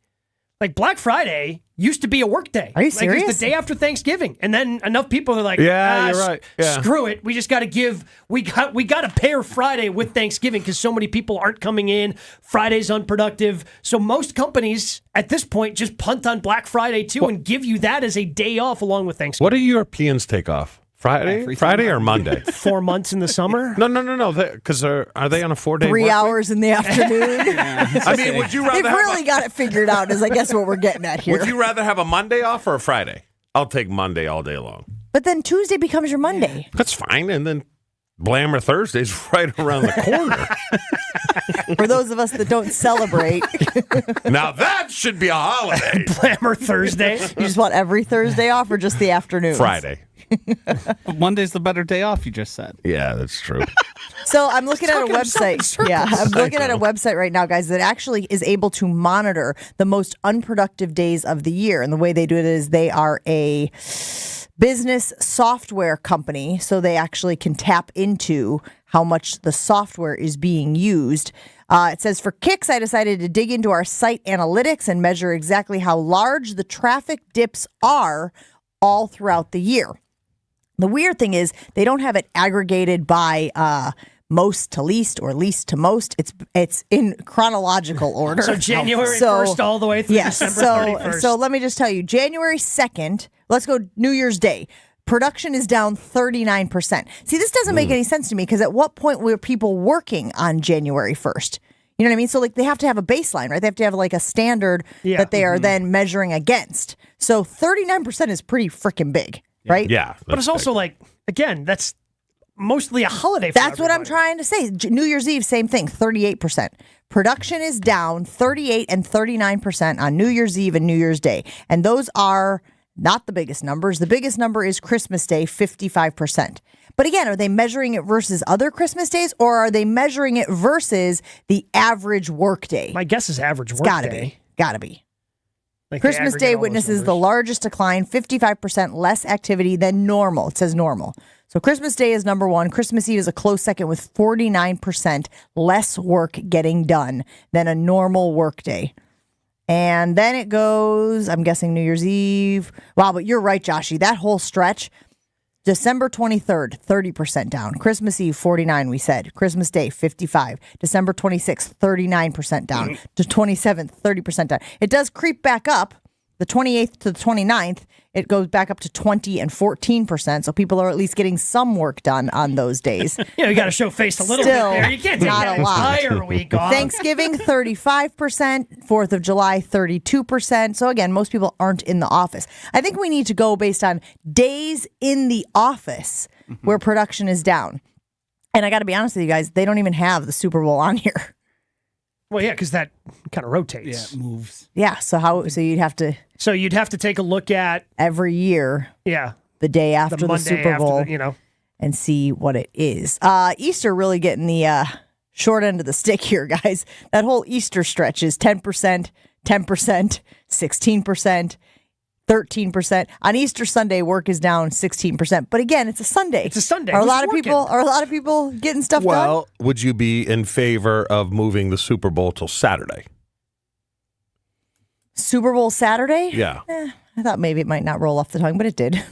Like, Black Friday used to be a work day. Are you It serious? was the day after Thanksgiving. And then enough people are like, you're right. Yeah. Screw it. We just got to we got to pair Friday with Thanksgiving because so many people aren't coming in. Friday's unproductive. So most companies at this point just punt on Black Friday too and give you that as a day off along with Thanksgiving. What do Europeans take off? Friday or Monday? 4 months in the summer? No. Because are they on a 4-day 3 hours in the afternoon? I mean, would you rather They've really got it figured out, is I guess what we're getting at here. Would you rather have a Monday off or a Friday? I'll take Monday all day long. But then Tuesday becomes your Monday. That's fine. And then Blammer Thursday's right around the corner. For those of us that don't celebrate. Now that should be a holiday. Blammer Thursday. You just want every Thursday off or just the afternoon? Friday. Monday's the better day off, you just said. Yeah, that's true. So I'm looking at a website. Yeah, I'm looking at a website right now, guys, that actually is able to monitor the most unproductive days of the year. And the way they do it is they are a business software company, so they actually can tap into how much the software is being used. It says, for kicks, I decided to dig into our site analytics and measure exactly how large the traffic dips are all throughout the year. The weird thing is they don't have it aggregated by most to least or least to most. It's in chronological order. So January 1st all the way through December 31st. So let me just tell you, January 2nd, let's go New Year's Day. Production is down 39%. See, this doesn't make any sense to me, because at what point were people working on January 1st? You know what I mean? So like they have to have a baseline, right? They have to have like a standard that they are then measuring against. So 39% is pretty freaking big, right? Yeah. But it's also like, again, that's mostly a holiday for That's what I'm trying to say. New Year's Eve, same thing, 38%. Production is down 38 and 39% on New Year's Eve and New Year's Day. And those are not the biggest numbers. The biggest number is Christmas Day, 55%. But again, are they measuring it versus other Christmas days, or are they measuring it versus the average work day? My guess is average work Gotta day. Gotta be. Like Christmas Day witnesses the largest decline, 55% less activity than normal. It says normal. So Christmas Day is number one. Christmas Eve is a close second with 49% less work getting done than a normal work day. And then it goes, I'm guessing New Year's Eve. Wow, but you're right, Joshy. That whole stretch, December 23rd, 30% down. Christmas Eve, 49, we said. Christmas Day, 55. December 26th, 39% down. The 27th, 30% down. It does creep back up. The 28th to the 29th, it goes back up to 20 and 14%. So people are at least getting some work done on those days. Yeah, you got to show face a little bit there. You can't take not that a lot. entire week off. Thanksgiving, 35%. 4th of July, 32%. So again, most people aren't in the office. I think we need to go based on days in the office where production is down. And I got to be honest with you guys, they don't even have the Super Bowl on here. Well, yeah, because that kind of rotates. Yeah, it moves. Yeah, so you'd have to... So you'd have to take a look at... Every year. Yeah. The day after the Monday Super Bowl. after and see what it is. Easter really getting the short end of the stick here, guys. That whole Easter stretch is 10%, 10%, 16%. 13%. On Easter Sunday, work is down 16%. But again, it's a Sunday. It's a Sunday. Are a Who's lot of working? people getting stuff done? Well, would you be in favor of moving the Super Bowl till Saturday? Super Bowl Saturday? Yeah. I thought maybe it might not roll off the tongue, but it did.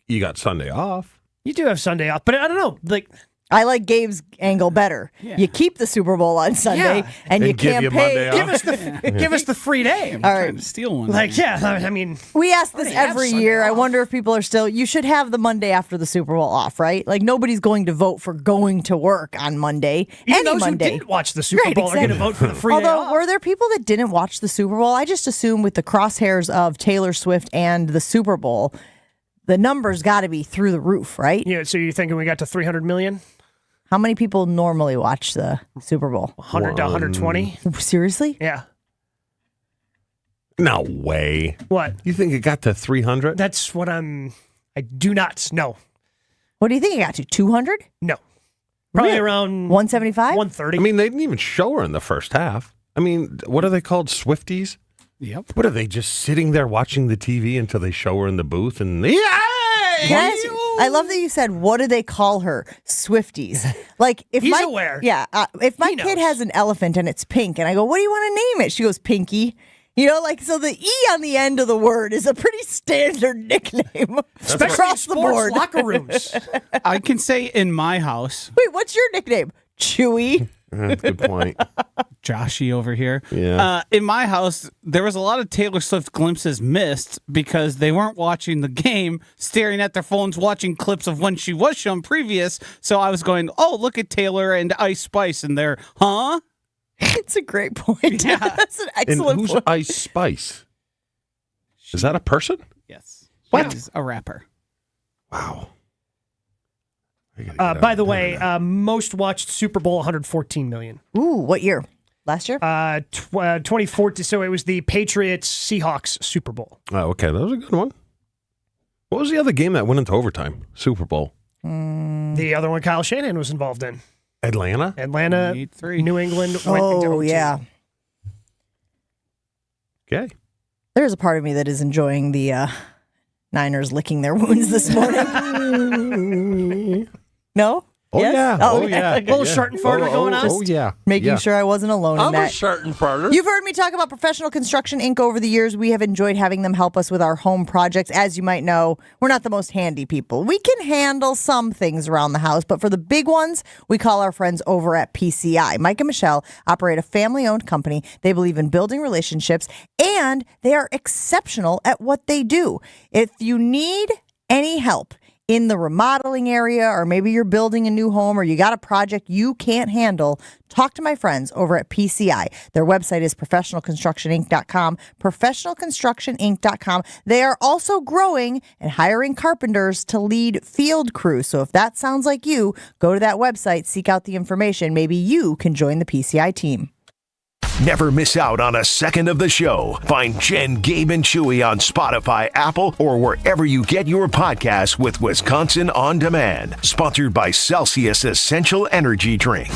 You got Sunday off. You do have Sunday off, but I don't know. Like, I like Gabe's angle better. Yeah. You keep the Super Bowl on Sunday, and you give can't you pay. Monday Give us the free day. All right. To steal one. Like, yeah, I mean, We ask this already have every Sunday year. I off. wonder if people are still. You should have the Monday after the Super Bowl off, right? Like nobody's going to vote for going to work on Monday. even Any those Monday. who didn't watch the Super Right, Bowl are going to exactly. vote for the free day Although, off. were there people that didn't watch the Super Bowl? I just assume with the crosshairs of Taylor Swift and the Super Bowl, the numbers got to be through the roof, right? Yeah, so you're thinking we got to 300 million? How many people normally watch the Super Bowl? 100 to 120? Seriously? Yeah. No way. What? You think it got to 300? That's what I do not know. What do you think it got to? 200? No. Probably Really? around 175? 130. I mean, they didn't even show her in the first half. I mean, what are they called? Swifties? Yep. What are they, just sitting there watching the TV until they show her in the booth? And Can I ask you- I love that you said, what do they call her? Swifties. Like, if He's my, aware. Yeah. If my He kid knows. has an elephant and it's pink, and I go, what do you want to name it? She goes, Pinky. You know, like, so the E on the end of the word is a pretty standard nickname. Especially across in the sports board. locker rooms. I can say in my house, Wait, what's your nickname? Chewy. That's a good point. Joshy over here. Yeah. In my house, there was a lot of Taylor Swift glimpses missed because they weren't watching the game, staring at their phones, watching clips of when she was shown previous. So I was going, oh, look at Taylor and Ice Spice, and they're, huh? It's a great point. Yeah. That's an And excellent who's point. Ice Spice? Is that a person? Yes. What? She's a rapper. Wow. By the way, most watched Super Bowl, 114 million. Ooh, what year? Last year? 2014. So it was the Patriots Seahawks Super Bowl. Oh, okay. That was a good one. What was the other game that went into overtime? Super Bowl. The other one Kyle Shanahan was involved in. Atlanta? Atlanta, 8-3. New England went into Oh, OT. yeah. Okay. There's a part of me that is enjoying the Niners licking their wounds this morning. No? Oh, Yes? yeah. Oh, Oh, yeah. Little shirt and farter going on. Oh, yeah. Making Yeah. sure I wasn't alone in I'm that. a certain farter. You've heard me talk about Professional Construction Inc. over the years. We have enjoyed having them help us with our home projects. As you might know, we're not the most handy people. We can handle some things around the house, but for the big ones, we call our friends over at PCI. Mike and Michelle operate a family-owned company. They believe in building relationships, and they are exceptional at what they do. If you need any help in the remodeling area, or maybe you're building a new home, or you got a project you can't handle, talk to my friends over at PCI. Their website is professionalconstructioninc.com, professionalconstructioninc.com. They are also growing and hiring carpenters to lead field crews. So if that sounds like you, go to that website, seek out the information. Maybe you can join the PCI team. Never miss out on a second of the show. Find Jen, Gabe, and Chewy on Spotify, Apple, or wherever you get your podcasts with Wisconsin On Demand. Sponsored by Celsius Essential Energy Drink.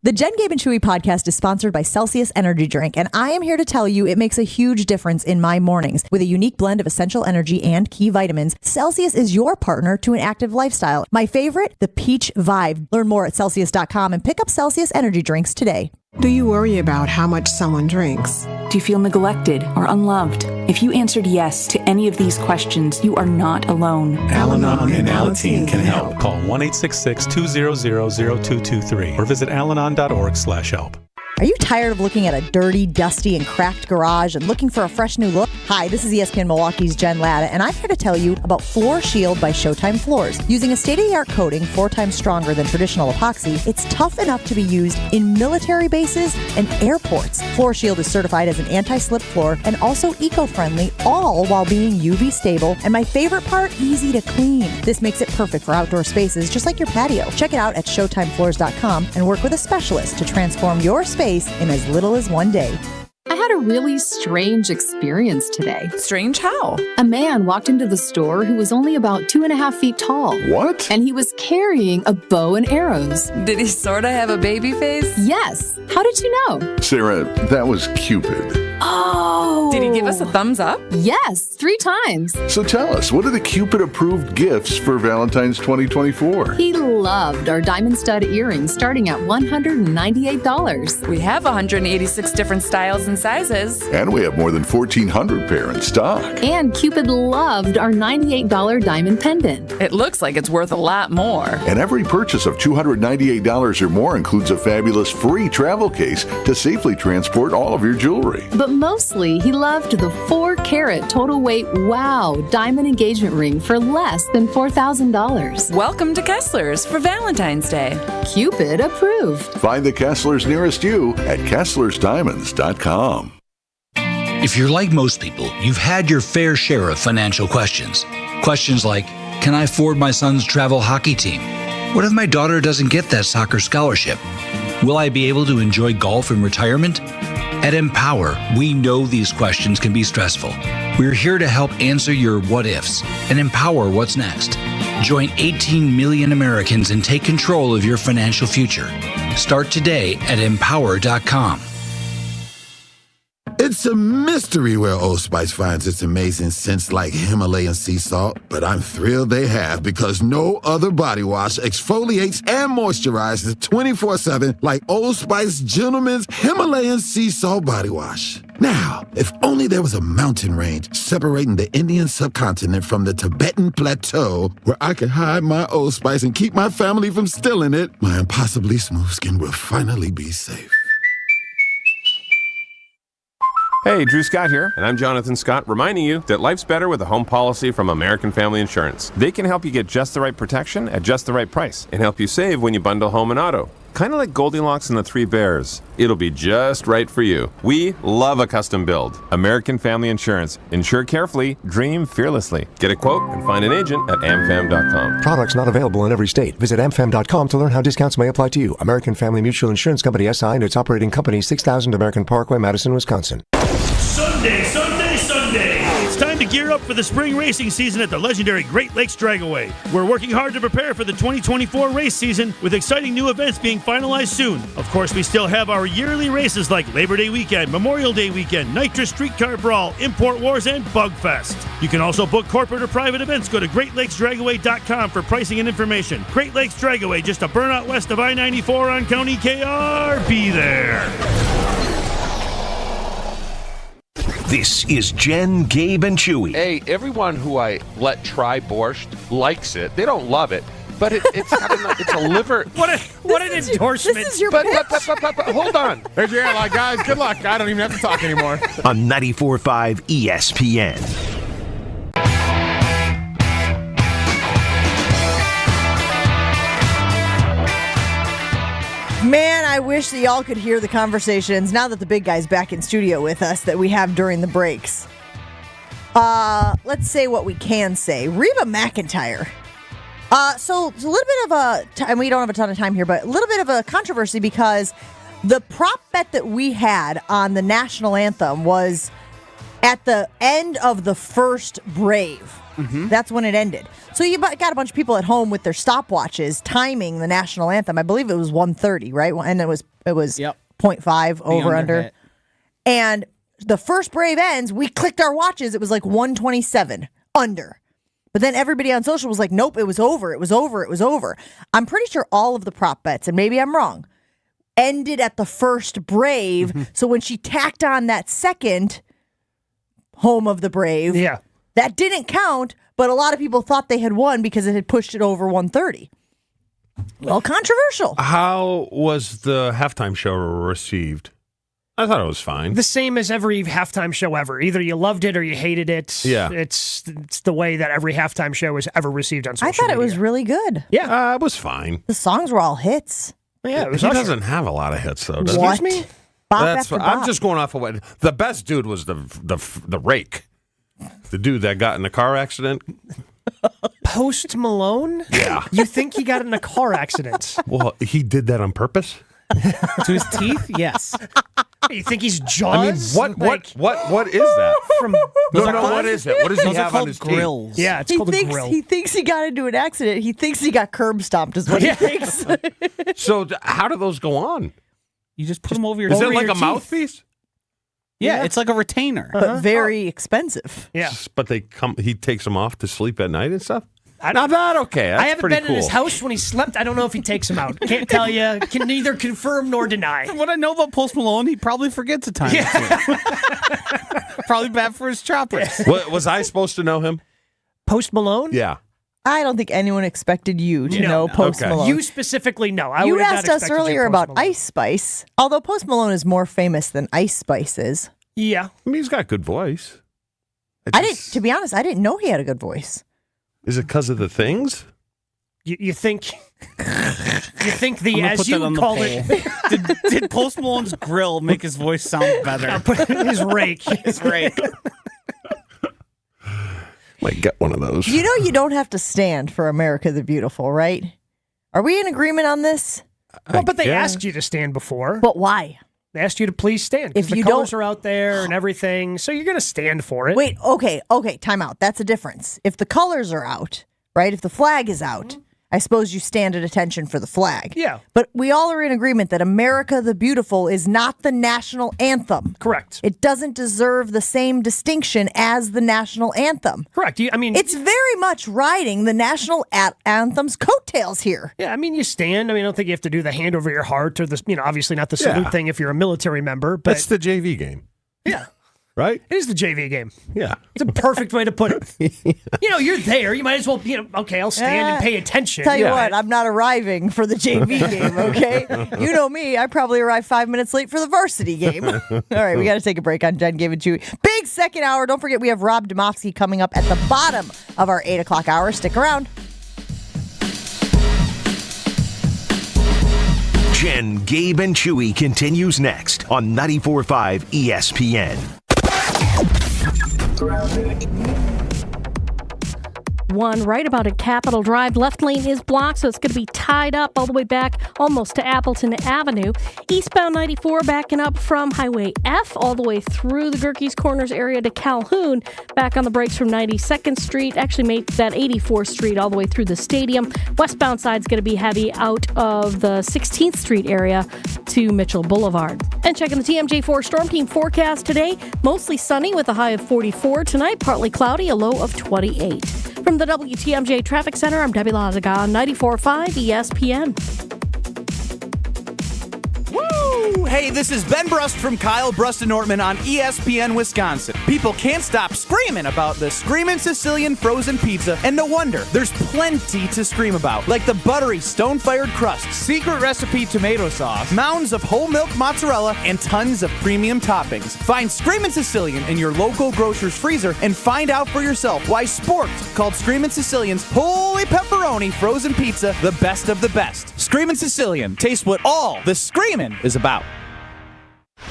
The Jen, Gabe, and Chewy podcast is sponsored by Celsius Energy Drink, and I am here to tell you it makes a huge difference in my mornings. With a unique blend of essential energy and key vitamins, Celsius is your partner to an active lifestyle. My favorite, the Peach Vibe. Learn more at Celsius.com and pick up Celsius Energy Drinks today. Do you worry about how much someone drinks? Do you feel neglected or unloved? If you answered yes to any of these questions, you are not alone. Al-Anon and Alateen can help. Call 1-866-200-0223 or visit alanon.org/help. Are you tired of looking at a dirty, dusty, and cracked garage and looking for a fresh new look? Hi, this is ESPN Milwaukee's Jen Latta, and I'm here to tell you about Floor Shield by Showtime Floors. Using a state-of-the-art coating 4 times stronger than traditional epoxy, it's tough enough to be used in military bases and airports. Floor Shield is certified as an anti-slip floor and also eco-friendly, all while being UV stable, and my favorite part, easy to clean. This makes it perfect for outdoor spaces, just like your patio. Check it out at showtimefloors.com and work with a specialist to transform your space in as little as 1 day. I had a really strange experience today. Strange how? A man walked into the store who was only about 2.5 feet tall. What? And he was carrying a bow and arrows. Did he sort of have a baby face? Yes. How did you know? Sarah, that was Cupid. Oh, Did he give us a thumbs up? Yes, 3 times. So tell us, what are the Cupid-approved gifts for Valentine's 2024? He loved our diamond stud earrings starting at $198. We have 186 different styles and sizes. And we have more than 1,400 pair in stock. And Cupid loved our $98 diamond pendant. It looks like it's worth a lot more. And every purchase of $298 or more includes a fabulous free travel case to safely transport all of your jewelry. But mostly, he loved the 4-carat total weight wow diamond engagement ring for less than $4,000. Welcome to Kessler's for Valentine's Day. Cupid approved. Find the Kesslers nearest you at KesslersDiamonds.com. If you're like most people, you've had your fair share of financial questions. Questions like, can I afford my son's travel hockey team? What if my daughter doesn't get that soccer scholarship? Will I be able to enjoy golf in retirement? At Empower, we know these questions can be stressful. We're here to help answer your what ifs and empower what's next. Join 18 million Americans and take control of your financial future. Start today at empower.com. It's a mystery where Old Spice finds its amazing scents like Himalayan sea salt, but I'm thrilled they have because no other body wash exfoliates and moisturizes 24/7 like Old Spice Gentleman's Himalayan sea salt body wash. Now, if only there was a mountain range separating the Indian subcontinent from the Tibetan plateau where I could hide my Old Spice and keep my family from stealing it, my impossibly smooth skin will finally be safe. Hey, Drew Scott here, and I'm Jonathan Scott, reminding you that life's better with a home policy from American Family Insurance. They can help you get just the right protection at just the right price and help you save when you bundle home and auto. Kind of like Goldilocks and the Three Bears. It'll be just right for you. We love a custom build. American Family Insurance. Insure carefully, dream fearlessly. Get a quote and find an agent at amfam.com. Products not available in every state. Visit amfam.com to learn how discounts may apply to you. American Family Mutual Insurance Company SI and its operating company 6000 American Parkway, Madison, Wisconsin. Sunday, Sunday, Sunday. It's time to gear up for the spring racing season at the legendary Great Lakes Dragaway. We're working hard to prepare for the 2024 race season with exciting new events being finalized soon. Of course, we still have our yearly races like Labor Day weekend, Memorial Day weekend, Nitrous Streetcar Brawl, Import Wars, and Bugfest. You can also book corporate or private events. Go to GreatLakesDragaway.com for pricing and information. Great Lakes Dragaway, just a burnout west of I-94 on County KR. Be there. This is Jen, Gabe, and Chewy. Hey, everyone who I let try borscht likes it. They don't love it, but it's a liver. What an endorsement! This is your but hold on. Hey, yeah, guys, good luck. I don't even have to talk anymore. On 94.5 ESPN. Man, I wish that y'all could hear the conversations now that the big guy's back in studio with us that we have during the breaks. Let's say what we can say. Reba McEntire. So it's a little bit of and we don't have a ton of time here, but a little bit of a controversy because the prop bet that we had on the national anthem was at the end of the first Brave. Mm-hmm. That's when it ended. So you got a bunch of people at home with their stopwatches timing the national anthem. I believe it was 1:30, right? And it was 0.5 over under. Hit. And the first Brave ends, we clicked our watches. It was like 1:27 under. But then everybody on social was like, nope, it was over. It was over. It was over. I'm pretty sure all of the prop bets, and maybe I'm wrong, ended at the first Brave. Mm-hmm. So when she tacked on that second home of the Brave, that didn't count, but a lot of people thought they had won because it had pushed it over 1:30. Well, controversial. How was the halftime show received? I thought it was fine. The same as every halftime show ever. Either you loved it or you hated it. Yeah. It's the way that every halftime show was ever received on social media. I thought it was really good. Yeah. It was fine. The songs were all hits. Yeah, it was He doesn't have a lot of hits, though, does what? he? Excuse me? I'm just going off of what the best dude was. The rake, the dude that got in a car accident. Post Malone? Yeah. You think he got in a car accident? Well, he did that on purpose. To his teeth? Yes. You think he's Jaws? I mean, what is that? From what is it? What does he have on his grills? teeth? Yeah, it's called a grill. He thinks he got into an accident. He thinks he got curb stomped is what he thinks. So how do those go on? You just put them over your Is teeth. it like a mouthpiece? Yeah, it's like a retainer. But very expensive. Yeah. But he takes them off to sleep at night and stuff? Not bad, okay. That's I haven't pretty been in his cool. house when he slept. I don't know if he takes them out. Can't tell you. Can neither confirm nor deny. What I know about Post Malone, he probably forgets a time or two. Probably bad for his choppers. Was I supposed to know him? Post Malone? Yeah. I don't think anyone expected you to know Post Malone. You specifically know. I You would have not asked us expected you, earlier Post about Malone. Ice Spice, although Post Malone is more famous than Ice Spice is. Yeah. I mean, he's got a good voice. To be honest, I didn't know he had a good voice. Is it because of the things? You think the, I'm gonna as put you that on the call poll. it, Did Post Malone's grill make his voice sound better? his rake. His rake. Might get one of those. You know you don't have to stand for America the Beautiful, right? Are we in agreement on this? Well, but they asked you to stand before. But why? They asked you to please stand. If The you colors don't- are out there and everything, so you're going to stand for it. Wait, okay, time out. That's a difference. If the colors are out, right? If the flag is out, I suppose you stand at attention for the flag. Yeah. But we all are in agreement that America the Beautiful is not the national anthem. Correct. It doesn't deserve the same distinction as the national anthem. Correct. I mean, it's very much riding the national anthem's coattails here. Yeah, I mean, you stand. I mean, I don't think you have to do the hand over your heart or the, obviously not the salute thing if you're a military member. But That's the JV game. Yeah. Right? It is the JV game. Yeah. It's a perfect way to put it. You're there. You might as well, okay, I'll stand and pay attention. Tell you what, I'm not arriving for the JV game, okay? You know me, I probably arrive 5 minutes late for the varsity game. All right, we got to take a break on Jen, Gabe, and Chewy. Big second hour. Don't forget, we have Rob Domofsky coming up at the bottom of our 8 o'clock hour. Stick around. Jen, Gabe, and Chewy continues next on 94.5 ESPN. One right about at Capitol Drive. Left lane is blocked, so it's going to be tied up all the way back almost to Appleton Avenue. Eastbound 94 backing up from Highway F all the way through the Gerkes Corners area to Calhoun. Back on the brakes from 92nd Street. Actually made that 84th Street all the way through the stadium. Westbound side's going to be heavy out of the 16th Street area to Mitchell Boulevard. And checking the TMJ4 Storm Team forecast today. Mostly sunny with a high of 44 tonight. Partly cloudy, a low of 28. From the WTMJ Traffic Center, I'm Debbie Lazaga on 94.5 ESPN. Woo! Hey, this is Ben Brust from Kyle Brust and Nortman on ESPN Wisconsin. People can't stop screaming about the Screamin' Sicilian frozen pizza, and no wonder. There's plenty to scream about, like the buttery stone-fired crust, secret recipe tomato sauce, mounds of whole milk mozzarella, and tons of premium toppings. Find Screamin' Sicilian in your local grocer's freezer and find out for yourself why Sport called Screamin' Sicilian's Holy Pepperoni frozen pizza the best of the best. Screamin' Sicilian, taste what all the screamin' is about.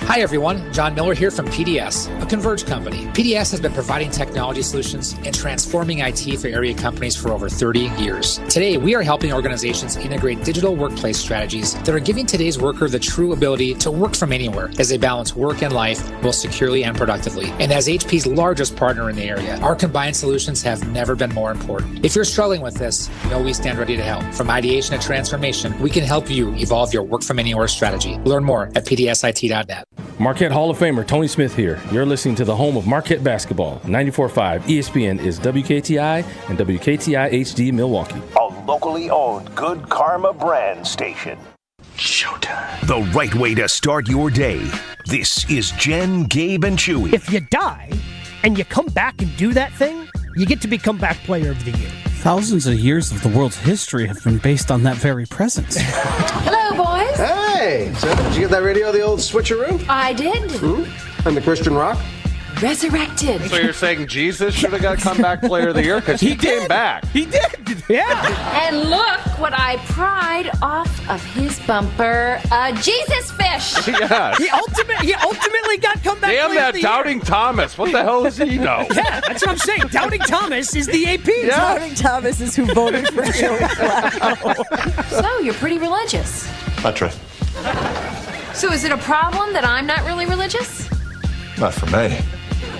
Hi everyone, John Miller here from PDS, a Converge company. PDS has been providing technology solutions and transforming IT for area companies for over 30 years. Today, we are helping organizations integrate digital workplace strategies that are giving today's worker the true ability to work from anywhere as they balance work and life both securely and productively. And as HP's largest partner in the area, our combined solutions have never been more important. If you're struggling with this, know we stand ready to help. From ideation to transformation, we can help you evolve your work from anywhere strategy. Learn more at pdsit.net. Marquette Hall of Famer Tony Smith here. You're listening to the home of Marquette basketball. 94.5 ESPN is WKTI and WKTI HD Milwaukee. A locally owned Good Karma brand station. Showtime. The right way to start your day. This is Jen, Gabe, and Chewy. If you die and you come back and do that thing, you get to be comeback player of the year. Thousands of years of the world's history have been based on that very presence. Hello, boys. Hey, so did you get that radio of the old switcheroo? I did. And the Christian rock? Resurrected. So you're saying Jesus should have got comeback player of the year? Because he came back. He did. Yeah. And look what I pried off of his bumper. A Jesus fish. Yeah. He ultimately got comeback Damn player that of the Doubting year. Thomas. What the hell does he know? Yeah, that's what I'm saying. Doubting Thomas is the AP. Yeah. Doubting Thomas is who voted for Joey Flacco. So you're pretty religious. Not true. So is it a problem that I'm not really religious? Not for me.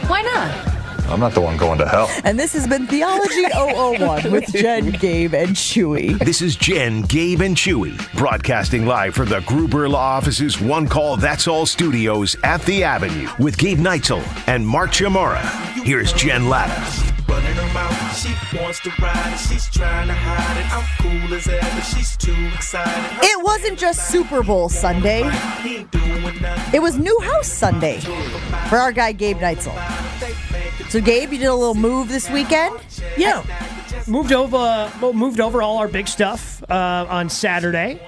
Why not? I'm not the one going to hell. And this has been Theology 001 with Jen, Gabe, and Chewy. This is Jen, Gabe, and Chewy, broadcasting live from the Gruber Law Office's One Call That's All studios at the Avenue with Gabe Neitzel and Mark Chamara. Here's Jen Latta. Running her mouth, she wants to ride it, she's trying to hide it. I'm cool as ever, she's too excited. It wasn't just Super Bowl Sunday. It was New House Sunday for our guy Gabe Neitzel. So Gabe, you did a little move this weekend? Yeah. Moved over all our big stuff on Saturday.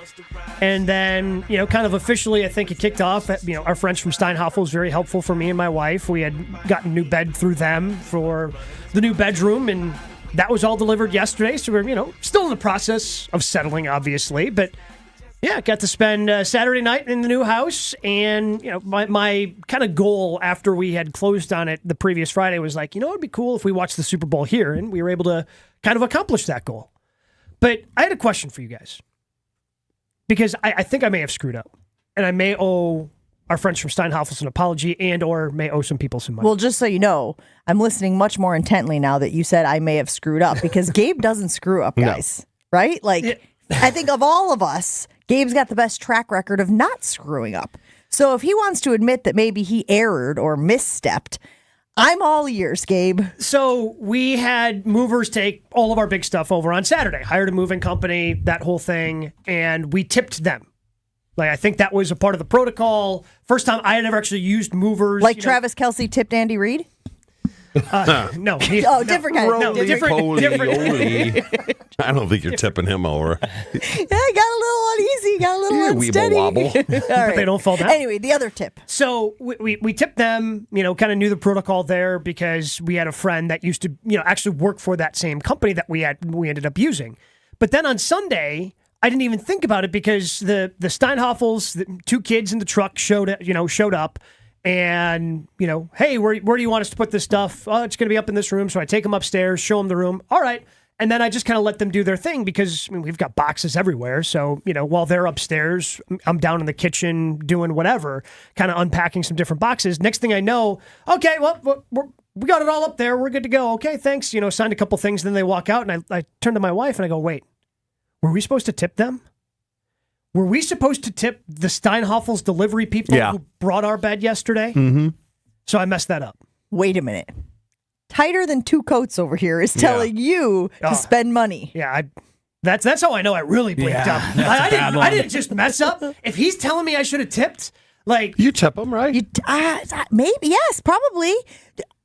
And then, kind of officially, I think it kicked off. Our friends from Steinhoffel was very helpful for me and my wife. We had gotten a new bed through them for the new bedroom, and that was all delivered yesterday. So we're, still in the process of settling, obviously. But, yeah, got to spend Saturday night in the new house. And, my kind of goal after we had closed on it the previous Friday was like, it'd be cool if we watched the Super Bowl here. And we were able to kind of accomplish that goal. But I had a question for you guys. Because I think I may have screwed up. And I may owe our friends from Steinhoffel an apology and or may owe some people some money. Well, just so you know, I'm listening much more intently now that you said I may have screwed up. Because Gabe doesn't screw up, guys. No. Right? I think of all of us, Gabe's got the best track record of not screwing up. So if he wants to admit that maybe he erred or misstepped, I'm all ears, Gabe. So we had movers take all of our big stuff over on Saturday, hired a moving company, that whole thing, and we tipped them. I think that was a part of the protocol. First time I had ever actually used movers. Travis Kelce tipped Andy Reid? No. Different kind. No, different. I don't think you're tipping him over. Yeah, got a little uneasy, got a little unsteady. Wobble. Right. They don't fall down. Anyway, the other tip. So we tipped them, kind of knew the protocol there because we had a friend that used to, actually work for that same company that we ended up using. But then on Sunday, I didn't even think about it because the Steinhoffels, the two kids in the truck showed up. And, hey, where do you want us to put this stuff? Oh, it's going to be up in this room. So I take them upstairs, show them the room. All right. And then I just kind of let them do their thing because we've got boxes everywhere. So, while they're upstairs, I'm down in the kitchen doing whatever, kind of unpacking some different boxes. Next thing I know, okay, well, we got it all up there. We're good to go. Okay, thanks. Signed a couple things. Then they walk out and I turn to my wife and I go, wait, were we supposed to tip them? Were we supposed to tip the Steinhoffel's delivery people who brought our bed yesterday? Mm-hmm. So I messed that up. Wait a minute. Tighter than two coats over here is telling you to spend money. Yeah, that's how I know I really blinked up. I didn't just mess up. If he's telling me I should have tipped, you tip him, right? Maybe, yes, probably.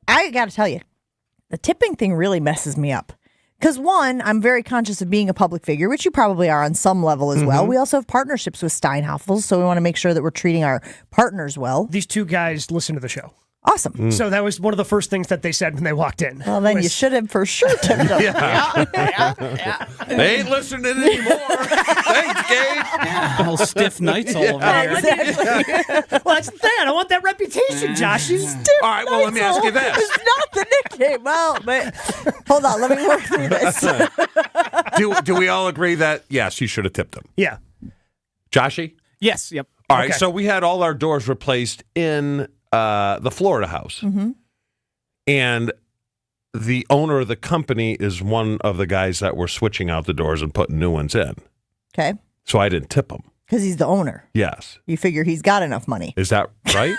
I got to tell you, the tipping thing really messes me up. Because one, I'm very conscious of being a public figure, which you probably are on some level as well. We also have partnerships with Steinhoffel, so we want to make sure that we're treating our partners well. These two guys listen to the show. Awesome. So that was one of the first things that they said when they walked in. Well, then you should have for sure tipped them. Yeah. They ain't listening anymore. Thanks, Gabe. Little stiff nights all over here. Exactly. Well, that's the thing. I don't want that reputation, Josh. You stiff All right, well, let me ask you this. It's not the nickname. Well, but hold on. Let me work through this. Do we all agree that, yes, you should have tipped them? Yeah. Joshy? Yes, yep. All right, so we had all our doors replaced in the Florida house. Mm-hmm. And the owner of the company is one of the guys that were switching out the doors and putting new ones in. Okay. So I didn't tip him. Because he's the owner. Yes. You figure he's got enough money. Is that right?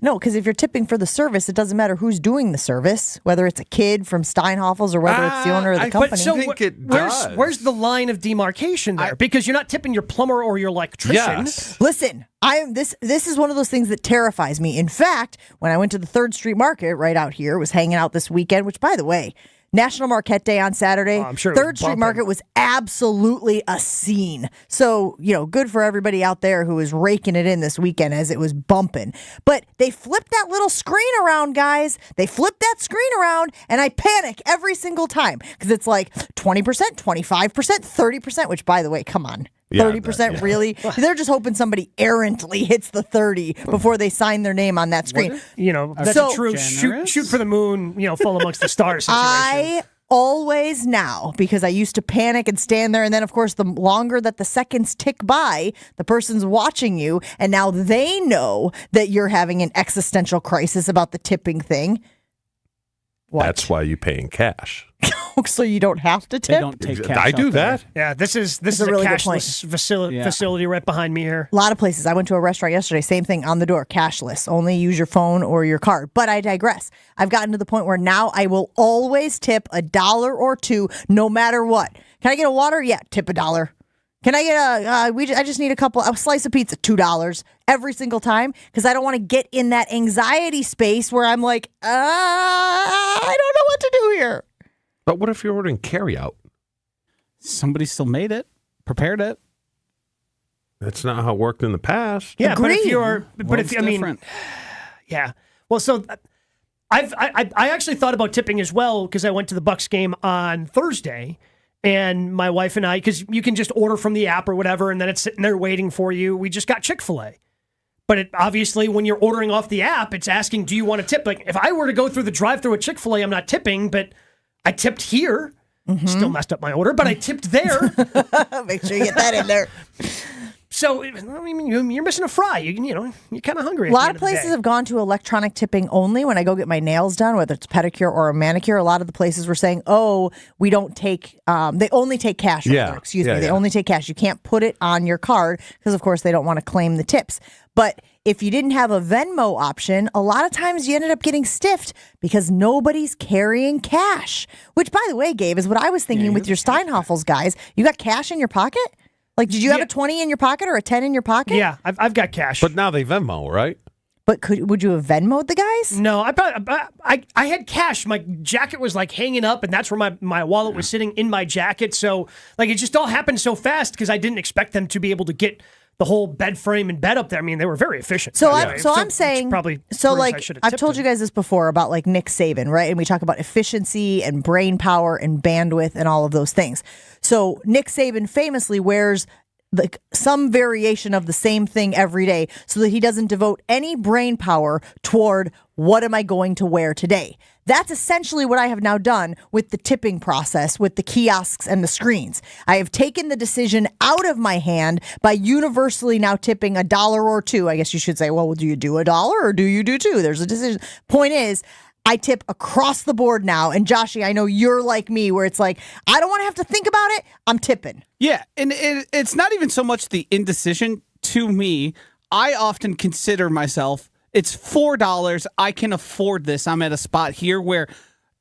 No, because if you're tipping for the service, it doesn't matter who's doing the service, whether it's a kid from Steinhoffel's or whether it's the owner of the company. But so think it does. Where's the line of demarcation there? Because you're not tipping your plumber or your electrician. Yes. Listen, this is one of those things that terrifies me. In fact, when I went to the 3rd Street Market right out here, was hanging out this weekend, which, by the way, National Marquette Day on Saturday. I'm sure 3rd Street Market was absolutely a scene. So, good for everybody out there who was raking it in this weekend as it was bumping. But they flipped that little screen around, guys. They flipped that screen around, and I panic every single time because it's like 20%, 25%, 30%, which, by the way, come on. 30% really? They're just hoping somebody errantly hits the 30 before they sign their name on that screen. That's a true shoot for the moon, fall amongst the stars situation. I always now, because I used to panic and stand there, and then, of course, the longer that the seconds tick by, the person's watching you, and now they know that you're having an existential crisis about the tipping thing. What? That's why you pay in cash. So you don't have to tip? They don't take cash. I do that. Yeah, this is a really good point. cashless facility right behind me here. A lot of places. I went to a restaurant yesterday, same thing on the door, cashless. Only use your phone or your card. But I digress. I've gotten to the point where now I will always tip $1 or $2 no matter what. Can I get a water? Yeah, tip $1. Can I get I just need a slice of pizza, $2 every single time, because I don't want to get in that anxiety space where I'm like, I don't know what to do here. But what if you're ordering carryout? Somebody still made it, prepared it. That's not how it worked in the past. Yeah, Agreed. but if I mean, yeah. Well, so I actually thought about tipping as well, because I went to the Bucks game on Thursday, and my wife and I, because you can just order from the app or whatever, and then it's sitting there waiting for you. We just got Chick-fil-A. But obviously, when you're ordering off the app, it's asking, do you want to tip? Like, if I were to go through the drive-thru at Chick-fil-A, I'm not tipping, but I tipped here. Still messed up my order, but I tipped there. Make sure you get that in there. So, I mean, you're missing a fry. You're kind of hungry. A lot of places have gone to electronic tipping only when I go get my nails done, whether it's pedicure or a manicure. A lot of the places were saying, we don't take, they only take cash. Excuse me. They only take cash. You can't put it on your card because, of course, they don't want to claim the tips. But if you didn't have a Venmo option, a lot of times you ended up getting stiffed because nobody's carrying cash. Which, by the way, Gabe, is what I was thinking with your Steinhoffels guys. You got cash in your pocket? Like, did you have a 20 in your pocket or a 10 in your pocket? Yeah, I've got cash. But now they Venmo, right? But would you have Venmo'd the guys? No, I had cash. My jacket was like hanging up, and that's where my wallet was sitting in my jacket. So like it just all happened so fast because I didn't expect them to be able to get the whole bed frame and bed up there. I mean, they were very efficient. So I'm saying, probably I've told you guys this before about like Nick Saban, right? And we talk about efficiency and brain power and bandwidth and all of those things. So Nick Saban famously wears some variation of the same thing every day so that he doesn't devote any brain power toward what am I going to wear today. That's essentially what I have now done with the tipping process, with the kiosks and the screens. I have taken the decision out of my hand by universally now tipping $1 or $2. I guess you should say, well, do you do $1 or do you do $2? There's a decision. Point is, I tip across the board now. And Joshy, I know you're like me where it's like, I don't want to have to think about it. I'm tipping. Yeah, and it's not even so much the indecision to me. I often consider myself, it's $4. I can afford this. I'm at a spot here where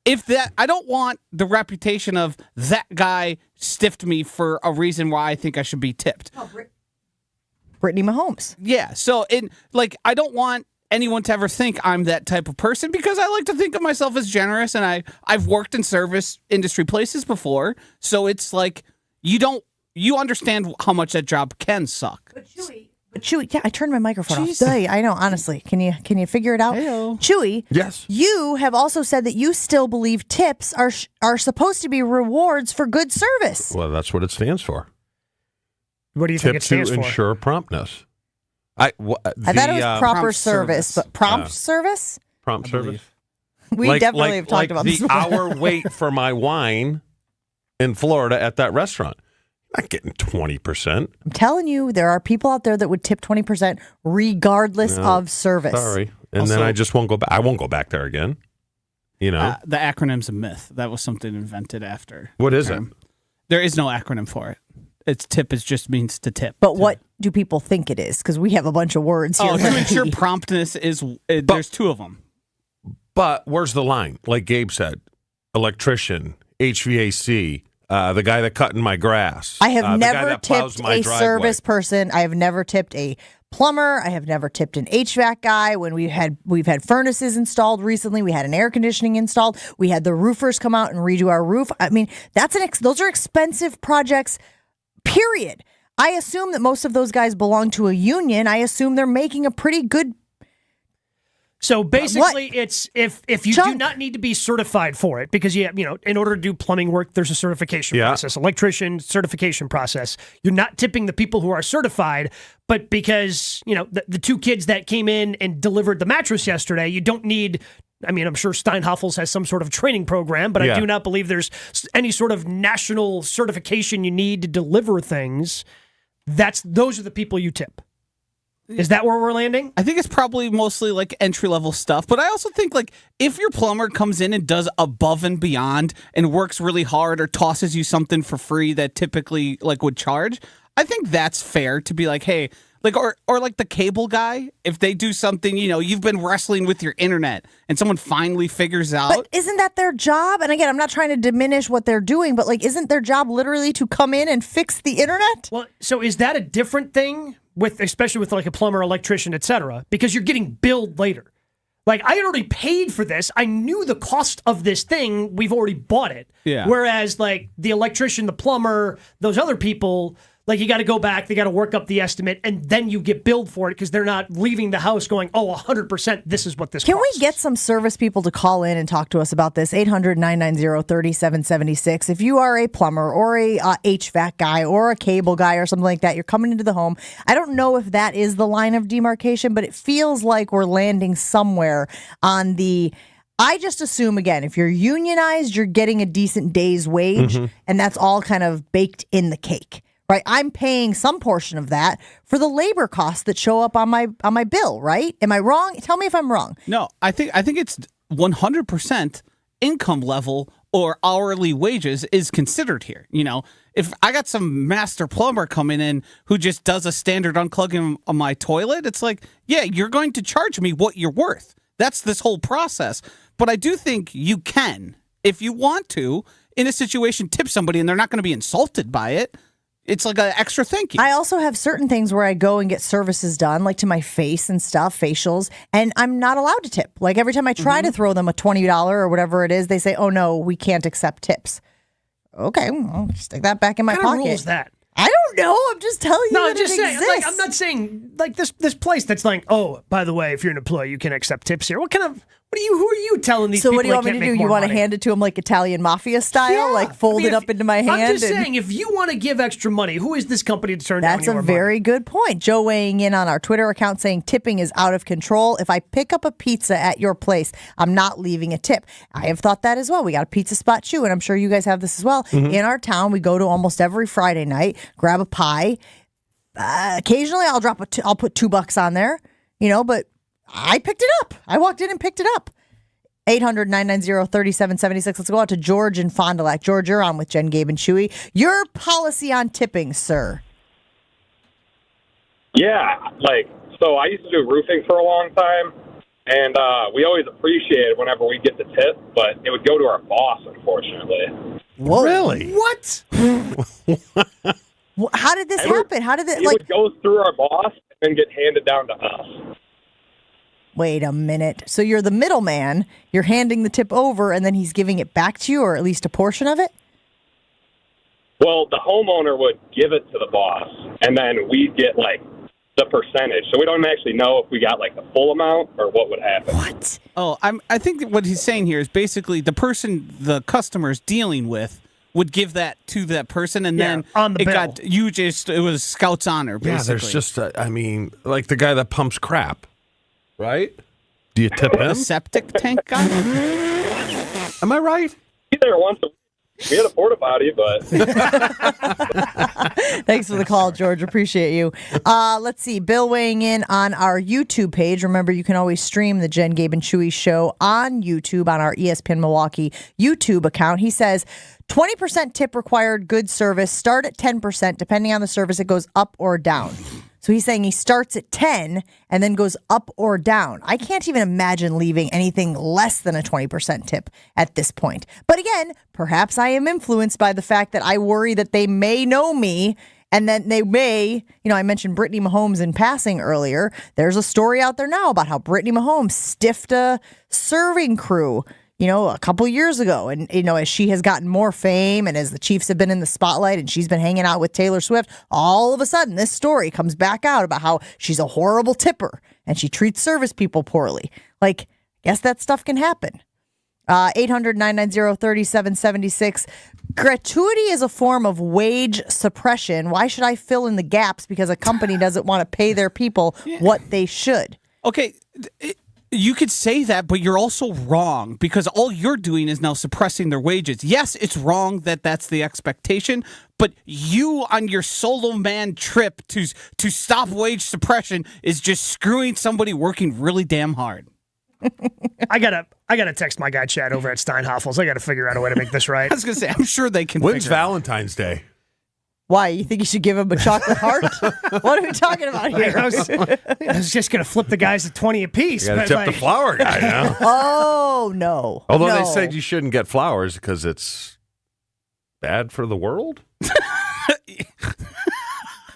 I don't want the reputation of that guy stiffed me for a reason why I think I should be tipped. Brittany Mahomes. Yeah, so I don't want anyone to ever think I'm that type of person because I like to think of myself as generous, and I've worked in service industry places before, so it's like you understand how much that job can suck. But Chewy, yeah, I turned my microphone off. I know, honestly. Can you figure it out? Hey-o. Chewy, yes. You have also said that you still believe tips are supposed to be rewards for good service. Well, that's what it stands for. What do you think it stands for? Tip to ensure promptness. I thought it was proper service, but prompt service? Prompt service. We definitely have talked about this the before. hour wait for my wine in Florida at that restaurant. I'm not getting 20%. I'm telling you, there are people out there that would tip 20% regardless of service. Sorry. And then I just won't go back. I won't go back there again. You know? The acronym's a myth. That was something invented after. What is it? There is no acronym for it. It's tip. It just means to tip. But what do people think it is? Because we have a bunch of words here. To ensure promptness is, there's two of them. But where's the line? Like Gabe said, electrician, HVAC, the guy that cut in my grass. I have never tipped a service person. I have never tipped a plumber. I have never tipped an HVAC guy. When we've had furnaces installed recently, we had an air conditioning installed. We had the roofers come out and redo our roof. I mean, those are expensive projects. Period. I assume that most of those guys belong to a union. I assume they're making a pretty good. So basically, it's if you do not need to be certified for it, because in order to do plumbing work, there's a certification process, electrician certification process. You're not tipping the people who are certified, but because the two kids that came in and delivered the mattress yesterday, you don't need. I mean, I'm sure Steinhoffels has some sort of training program, but I do not believe there's any sort of national certification you need to deliver things. Those are the people you tip. Is that where we're landing? I think it's probably mostly like entry-level stuff, but I also think like if your plumber comes in and does above and beyond and works really hard or tosses you something for free that typically like would charge, I think that's fair to be like, hey, like or like the cable guy, if they do something, you've been wrestling with your internet and someone finally figures out. But isn't that their job? And again, I'm not trying to diminish what they're doing, but like, isn't their job literally to come in and fix the internet? Well, so is that a different thing especially with like a plumber, electrician, etc.? Because you're getting billed later. Like, I had already paid for this. I knew the cost of this thing. We've already bought it. Yeah. Whereas like the electrician, the plumber, those other people, like, you got to go back, they got to work up the estimate, and then you get billed for it because they're not leaving the house going, 100%, this is what this Can costs. we get some service people to call in and talk to us about this? 800-990-3776. If you are a plumber or a HVAC guy or a cable guy or something like that, you're coming into the home. I don't know if that is the line of demarcation, but it feels like we're landing somewhere on the... I just assume, again, if you're unionized, you're getting a decent day's wage, and that's all kind of baked in the cake. Right, I'm paying some portion of that for the labor costs that show up on my bill. Right? Am I wrong? Tell me if I'm wrong. No, I think it's 100% income level or hourly wages is considered here. If I got some master plumber coming in who just does a standard unclogging of my toilet, it's like, yeah, you're going to charge me what you're worth. That's this whole process. But I do think you can, if you want to, in a situation, tip somebody and they're not going to be insulted by it. It's like an extra thank you. I also have certain things where I go and get services done, like to my face and stuff, facials, and I'm not allowed to tip. Like every time I try to throw them a $20 or whatever it is, they say, oh, no, we can't accept tips. Okay, well, stick that back in my What pocket. kind of rule is that? I don't know. I'm just telling you that I'm just it saying. exists. Like, I'm not saying like this place that's like, oh, by the way, if you're an employee, you can accept tips here. Who are you telling these So people? what do you want me to do? You want to hand it to them like Italian mafia style, like fold it up into my hand? I'm just saying, if you want to give extra money, who is this company to turn down That's your a very good point. Joe weighing in on our Twitter account saying tipping is out of control. If I pick up a pizza at your place, I'm not leaving a tip. I have thought that as well. We got a pizza spot, Chewy, and I'm sure you guys have this as well. In our town, we go to almost every Friday night, grab a pie. Occasionally, I'll put $2 on there, but I picked it up. I walked in and picked it up. 800-990-3776. Let's go out to George in Fond du Lac. George, you're on with Jen, Gabe, and Chewy. Your policy on tipping, sir. Yeah, so I used to do roofing for a long time, and we always appreciated whenever we get the tip, but it would go to our boss, unfortunately. Whoa. Really? What? How did this happen? How did it, It would go through our boss and get handed down to us. Wait a minute. So you're the middleman, you're handing the tip over, and then he's giving it back to you, or at least a portion of it? Well, the homeowner would give it to the boss, and then we'd get, the percentage. So we don't actually know if we got, the full amount or what would happen. What? Oh, I think that what he's saying here is basically the person the customer's dealing with would give that to that person, and then on the bill. It was Scout's honor, basically. Yeah, there's just, like the guy that pumps crap, right? Do you tip him? The septic tank guy? Am I right? He's there once a week. We had a porta potty, but... Thanks for the call, George. Appreciate you. Let's see. Bill weighing in on our YouTube page. Remember, you can always stream the Jen, Gabe, and Chewy show on YouTube on our ESPN Milwaukee YouTube account. He says, 20% tip required, good service. Start at 10%. Depending on the service, it goes up or down. So he's saying he starts at 10 and then goes up or down. I can't even imagine leaving anything less than a 20% tip at this point. But again, perhaps I am influenced by the fact that I worry that they may know me and that they may, I mentioned Brittany Mahomes in passing earlier. There's a story out there now about how Brittany Mahomes stiffed a serving crew a couple years ago. And, as she has gotten more fame and as the Chiefs have been in the spotlight and she's been hanging out with Taylor Swift, all of a sudden this story comes back out about how she's a horrible tipper and she treats service people poorly. Guess that stuff can happen. 800-990-3776. Gratuity is a form of wage suppression. Why should I fill in the gaps because a company doesn't want to pay their people what they should? Okay, You could say that, but you're also wrong because all you're doing is now suppressing their wages. Yes, it's wrong that that's the expectation, but you on your solo man trip to stop wage suppression is just screwing somebody working really damn hard. I gotta text my guy Chad over at Steinhoffel's. I gotta figure out a way to make this right. I was gonna say, I'm sure they can. When's Valentine's Day? Why? You think you should give him a chocolate heart? What are we talking about here? I was just going to flip the guys at 20 apiece. You got to tip the flower guy now. Oh, no. Although no. they said you shouldn't get flowers because it's bad for the world.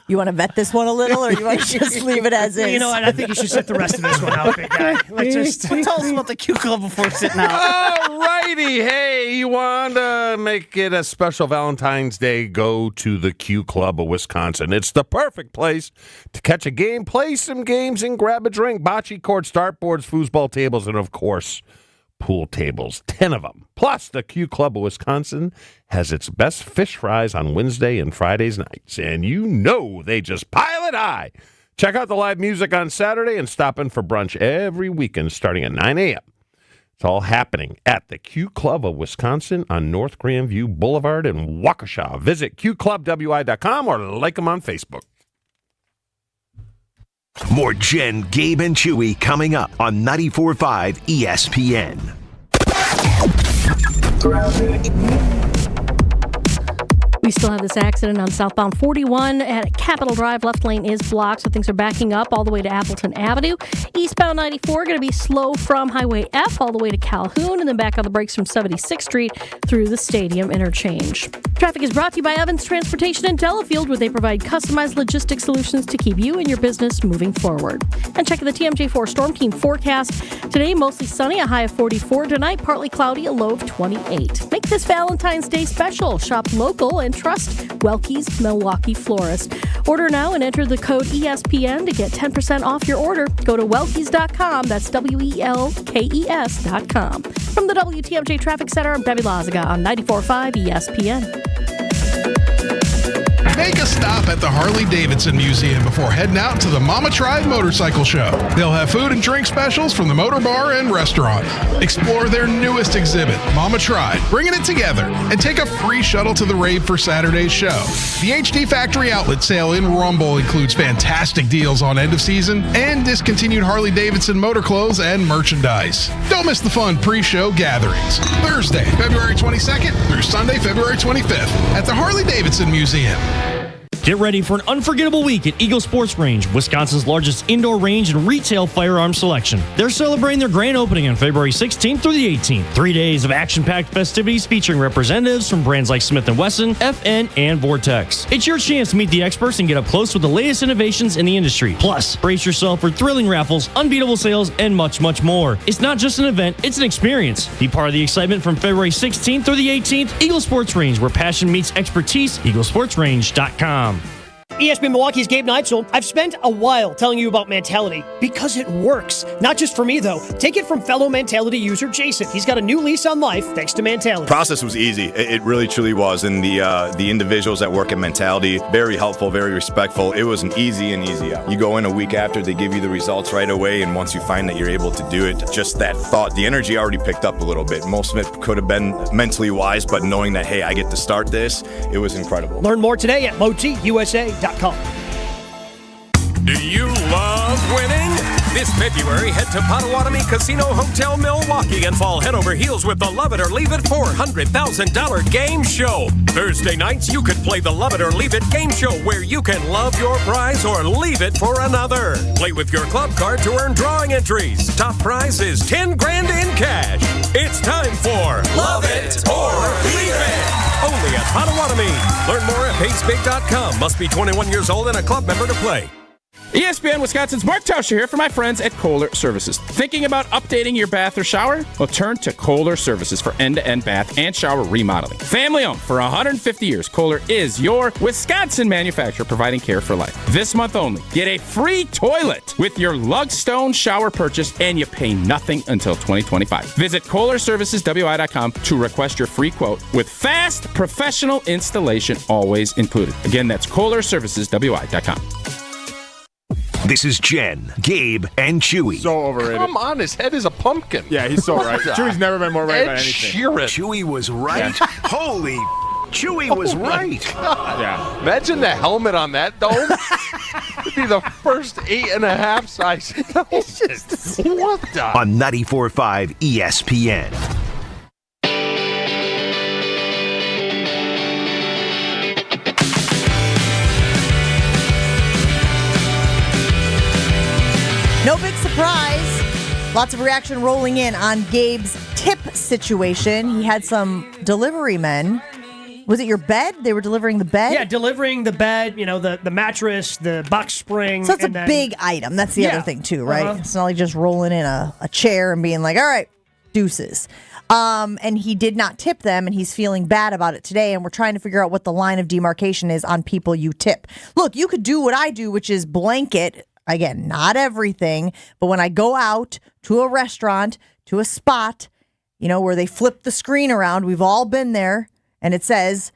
You want to vet this one a little, or you want to just leave it as is? You know what? I think you should set the rest of this one out, big guy. Let's just tell us about the Q Club before sitting out. All righty. Hey, you want to make it a special Valentine's Day? Go to the Q Club of Wisconsin. It's the perfect place to catch a game, play some games, and grab a drink. Bocce courts, dartboards, foosball tables, and, of course, pool tables, 10 of them. Plus, the Q Club of Wisconsin has its best fish fries on Wednesday and Fridays nights, and you know they just pile it high. Check out the live music on Saturday and stop in for brunch every weekend starting at 9 a.m. It's all happening at the Q Club of Wisconsin on North Grandview Boulevard in Waukesha. Visit qclubwi.com or like them on Facebook. More Jen, Gabe, and Chewy coming up on 94.5 ESPN. We still have this accident on southbound 41 at Capitol Drive. Left lane is blocked, so things are backing up all the way to Appleton Avenue. Eastbound 94 going to be slow from Highway F all the way to Calhoun, and then back on the brakes from 76th Street through the Stadium interchange. Traffic is brought to you by Evans Transportation in Delafield, where they provide customized logistics solutions to keep you and your business moving forward. And check the TMJ4 Storm Team forecast. Today, mostly sunny, a high of 44. Tonight, partly cloudy, a low of 28. Make this Valentine's Day special. Shop local and trust Welke's Milwaukee Florist. Order now and enter the code ESPN to get 10% off your order. Go to Welkes.com. That's WELKES.com. From the WTMJ Traffic Center, I'm Debbie Lazaga on 94.5 ESPN. Make a stop at the Harley-Davidson Museum before heading out to the Mama Tried Motorcycle Show. They'll have food and drink specials from the motor bar and restaurant. Explore their newest exhibit, Mama Tried, bringing it together, and take a free shuttle to the rave for Saturday's show. The HD Factory Outlet Sale in Rumble includes fantastic deals on end of season and discontinued Harley-Davidson motor clothes and merchandise. Don't miss the fun pre-show gatherings. Thursday, February 22nd through Sunday, February 25th at the Harley-Davidson Museum. Get ready for an unforgettable week at Eagle Sports Range, Wisconsin's largest indoor range and retail firearm selection. They're celebrating their grand opening on February 16th through the 18th. 3 days of action-packed festivities featuring representatives from brands like Smith & Wesson, FN, and Vortex. It's your chance to meet the experts and get up close with the latest innovations in the industry. Plus, brace yourself for thrilling raffles, unbeatable sales, and much, much more. It's not just an event, it's an experience. Be part of the excitement from February 16th through the 18th. Eagle Sports Range, where passion meets expertise. EagleSportsRange.com. ESPN Milwaukee's Gabe Neitzel. I've spent a while telling you about Mentality because it works. Not just for me, though. Take it from fellow Mentality user Jason. He's got a new lease on life thanks to Mentality. The process was easy. It really, truly was. And the individuals that work at Mentality, very helpful, very respectful. It was an easy out. You go in a week after, they give you the results right away. And once you find that you're able to do it, just that thought, the energy already picked up a little bit. Most of it could have been mentally wise, but knowing that, hey, I get to start this, it was incredible. Learn more today at MoTUSA.com. Do you love winning? This February, head to Potawatomi Casino Hotel Milwaukee and fall head over heels with the Love It or Leave It $400,000 game show. Thursday nights, you could play the Love It or Leave It game show where you can love your prize or leave it for another. Play with your club card to earn drawing entries. Top prize is $10,000 in cash. It's time for Love It or Leave It. Only at Potawatomi. Learn more at PaceBig.com. Must be 21 years old and a club member to play. ESPN Wisconsin's Mark Tauscher here for my friends at Kohler Services. Thinking about updating your bath or shower? Well, turn to Kohler Services for end-to-end bath and shower remodeling. Family owned for 150 years, Kohler is your Wisconsin manufacturer providing care for life. This month only, get a free toilet with your Lugstone shower purchase, and you pay nothing until 2025. Visit KohlerServicesWI.com to request your free quote with fast, professional installation always included. Again, that's KohlerServicesWI.com. This is Jen, Gabe, and Chewy. So overrated. Come on, his head is a pumpkin. Yeah, he's so right. Chewy's never been more right Ed about anything. Sheeran. Chewy was right. Holy, Chewy was right. Yeah. Imagine the helmet on that dome. It'd be the first 8.5 size. What the? On 94.5 ESPN. No big surprise. Lots of reaction rolling in on Gabe's tip situation. He had some delivery men. Was it your bed? They were delivering the bed? Yeah, delivering the bed, the mattress, the box spring. So it's a big item. That's the other thing, too, right? Uh-huh. It's not like just rolling in a chair and being like, all right, deuces. And he did not tip them, and he's feeling bad about it today, and we're trying to figure out what the line of demarcation is on people you tip. Look, you could do what I do, which is blanket. Again, not everything, but when I go out to a restaurant, to a spot, where they flip the screen around, we've all been there, and it says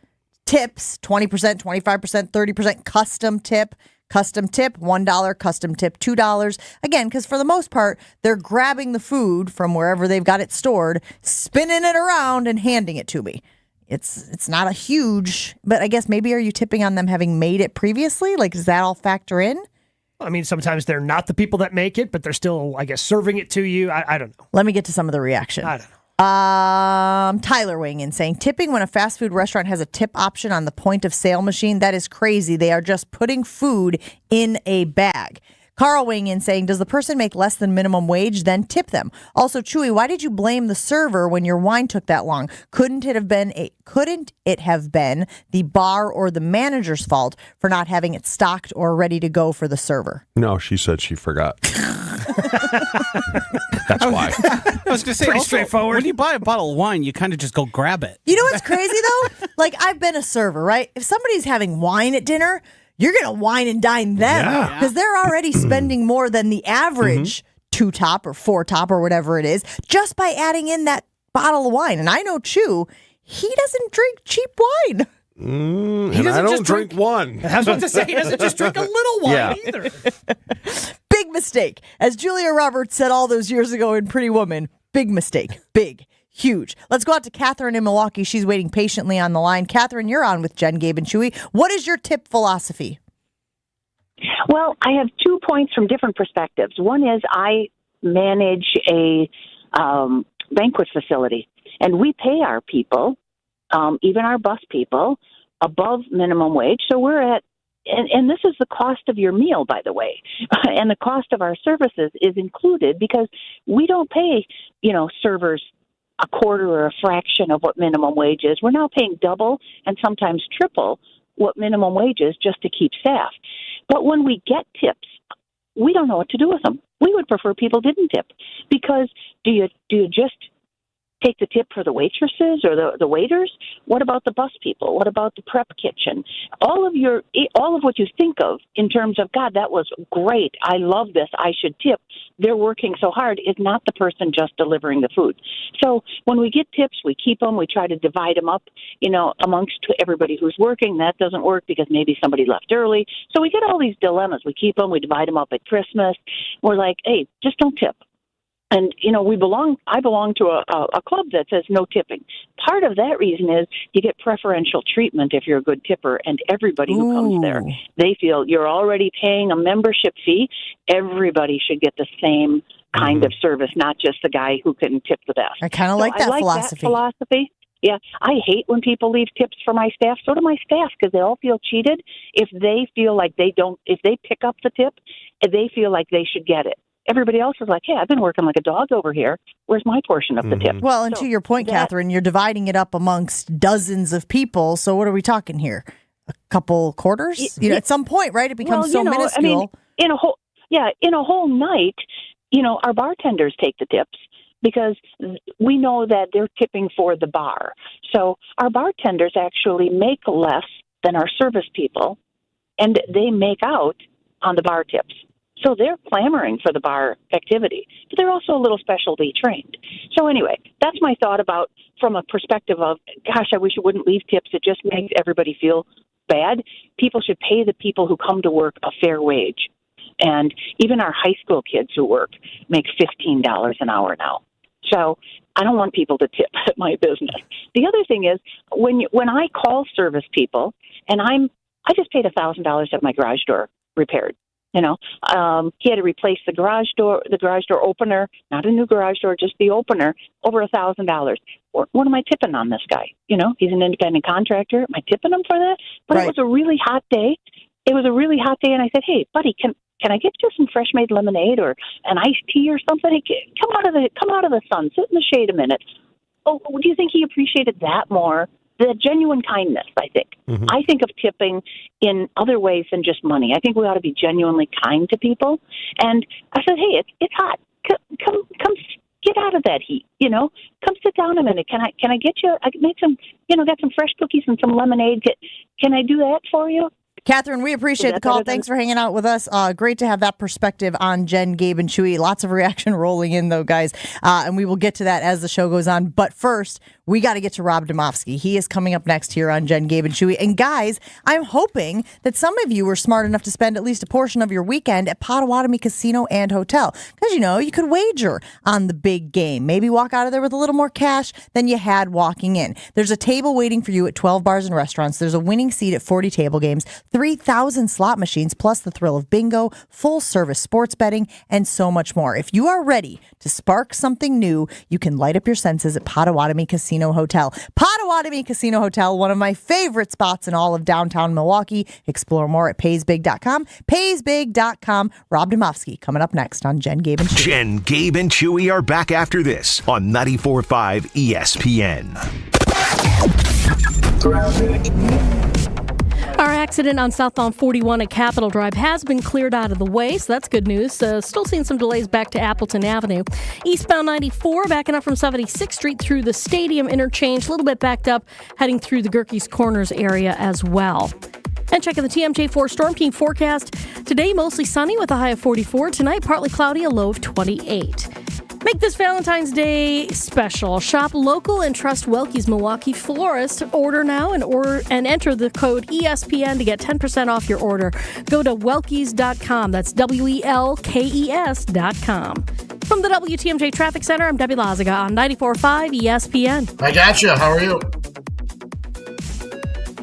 tips, 20%, 25%, 30%, custom tip, $1, custom tip, $2. Again, because for the most part, they're grabbing the food from wherever they've got it stored, spinning it around and handing it to me. It's not a huge, but I guess maybe are you tipping on them having made it previously? Like, does that all factor in? I mean, sometimes they're not the people that make it, but they're still, I guess, serving it to you. I don't know. Let me get to some of the reaction. I don't know. Tyler weighing in saying, tipping when a fast food restaurant has a tip option on the point of sale machine, that is crazy. They are just putting food in a bag. Carl weighing in saying, does the person make less than minimum wage? Then tip them. Also, Chewy, why did you blame the server when your wine took that long? Couldn't it have been the bar or the manager's fault for not having it stocked or ready to go for the server? No, she said she forgot. That's why. I was going to say, Pretty also, straightforward. when you buy a bottle of wine, you kind of just go grab it. You know what's crazy, though? Like, I've been a server, right? If somebody's having wine at dinner, you're going to wine and dine them because they're already spending more than the average 2-top or 4-top or whatever it is just by adding in that bottle of wine. And I know Chew, he doesn't drink cheap wine. And I don't drink one. I was about to say, he doesn't just drink a little wine either. Big mistake. As Julia Roberts said all those years ago in Pretty Woman, big mistake. Big. Huge. Let's go out to Catherine in Milwaukee. She's waiting patiently on the line. Catherine, you're on with Jen, Gabe, and Chewy. What is your tip philosophy? Well, I have 2 points from different perspectives. One is I manage a banquet facility, and we pay our people, even our bus people, above minimum wage. So we're at, and this is the cost of your meal, by the way, and the cost of our services is included because we don't pay, servers a quarter or a fraction of what minimum wage is. We're now paying double and sometimes triple what minimum wage is just to keep staff. But when we get tips, we don't know what to do with them. We would prefer people didn't tip because do you just take the tip for the waitresses or the waiters? What about the bus people? What about the prep kitchen? All of what you think of in terms of, God, that was great. I love this. I should tip. They're working so hard is not the person just delivering the food. So when we get tips, we keep them. We try to divide them up, amongst everybody who's working. That doesn't work because maybe somebody left early. So we get all these dilemmas. We keep them. We divide them up at Christmas. We're like, hey, just don't tip. And, I belong to a club that says no tipping. Part of that reason is you get preferential treatment if you're a good tipper, and everybody who comes there, they feel you're already paying a membership fee. Everybody should get the same kind of service, not just the guy who can tip the best. I kind of like that philosophy. Yeah, I hate when people leave tips for my staff. So do my staff because they all feel cheated. If they feel like if they pick up the tip, they feel like they should get it. Everybody else is like, hey, I've been working like a dog over here. Where's my portion of the tip? Well, and to your point, Catherine, you're dividing it up amongst dozens of people. So what are we talking here? A couple quarters? At some point, right? It becomes minuscule. I mean, in a whole night, our bartenders take the tips because we know that they're tipping for the bar. So our bartenders actually make less than our service people, and they make out on the bar tips. So they're clamoring for the bar activity, but they're also a little specialty trained. So anyway, that's my thought about from a perspective of, gosh, I wish you wouldn't leave tips. It just makes everybody feel bad. People should pay the people who come to work a fair wage. And even our high school kids who work make $15 an hour now. So I don't want people to tip at my business. The other thing is when I call service people, and I just paid $1,000 to have my garage door repaired. You know, he had to replace the garage door opener, not a new garage door, just the opener, over $1,000. What am I tipping on this guy? You know, he's an independent contractor. Am I tipping him for that? But It was a really hot day. And I said, "Hey, buddy, can I get you some fresh made lemonade or an iced tea or something? Hey, come out of the sun, sit in the shade a minute." Oh, do you think he appreciated that more? The genuine kindness, I think. Mm-hmm. I think of tipping in other ways than just money. I think we ought to be genuinely kind to people. And I said, "Hey, it's hot. Come, get out of that heat. You know, come sit down a minute. Can I get you? I made some, got some fresh cookies and some lemonade. Can I do that for you?" Catherine, we appreciate the call. Thanks for hanging out with us. Great to have that perspective on Jen, Gabe, and Chewy. Lots of reaction rolling in, though, guys. And we will get to that as the show goes on. But first, we got to get to Rob Domofsky. He is coming up next here on Jen, Gabe, and Chewy. And guys, I'm hoping that some of you were smart enough to spend at least a portion of your weekend at Potawatomi Casino and Hotel. Because, you could wager on the big game. Maybe walk out of there with a little more cash than you had walking in. There's a table waiting for you at 12 bars and restaurants. There's a winning seat at 40 table games, 3,000 slot machines, plus the thrill of bingo, full-service sports betting, and so much more. If you are ready to spark something new, you can light up your senses at Potawatomi Casino Hotel. Potawatomi Casino Hotel, one of my favorite spots in all of downtown Milwaukee. Explore more at paysbig.com. Paysbig.com. Rob Domofsky coming up next on Jen, Gabe, and Chewy. Jen, Gabe, and Chewy are back after this on 94.5 ESPN. Our accident on southbound 41 at Capitol Drive has been cleared out of the way, so that's good news. Still seeing some delays back to Appleton Avenue. Eastbound 94 backing up from 76th Street through the Stadium interchange, a little bit backed up heading through the Gerkes Corners area as well. And checking the TMJ4 Storm Team forecast. Today, mostly sunny with a high of 44. Tonight, partly cloudy, a low of 28. Make this Valentine's Day special. Shop local and trust Welke's Milwaukee Florist. Order now and enter the code ESPN to get 10% off your order. Go to welkes.com. That's WELKES.com. From the WTMJ Traffic Center, I'm Debbie Lazaga on 94.5 ESPN. I gotcha. How are you?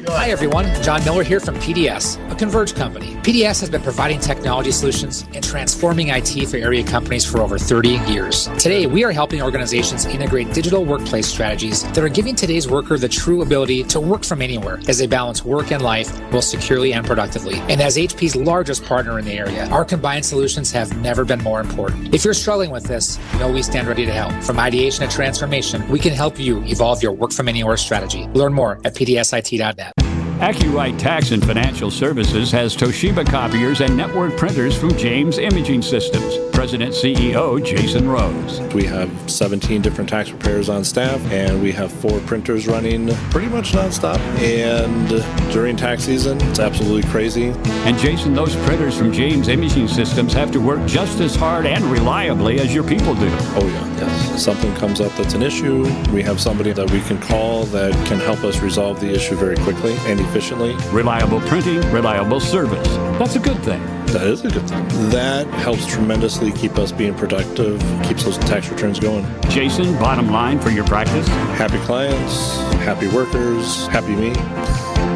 Hi, everyone. John Miller here from PDS, a Converge company. PDS has been providing technology solutions and transforming IT for area companies for over 30 years. Today, we are helping organizations integrate digital workplace strategies that are giving today's worker the true ability to work from anywhere as they balance work and life both securely and productively. And as HP's largest partner in the area, our combined solutions have never been more important. If you're struggling with this, know we stand ready to help. From ideation to transformation, we can help you evolve your work from anywhere strategy. Learn more at pdsit.net. AccuRite Tax and Financial Services has Toshiba copiers and network printers from James Imaging Systems. President CEO Jason Rose. We have 17 different tax preparers on staff, and we have 4 printers running pretty much nonstop. And during tax season, it's absolutely crazy. And Jason, those printers from James Imaging Systems have to work just as hard and reliably as your people do. Oh yeah, yes. If something comes up that's an issue, we have somebody that we can call that can help us resolve the issue very quickly and efficiently. Reliable printing, reliable service. That's a good thing. That is a good thing. That helps tremendously keep us being productive, keeps those tax returns going. Jason, bottom line for your practice? Happy clients, happy workers, happy me.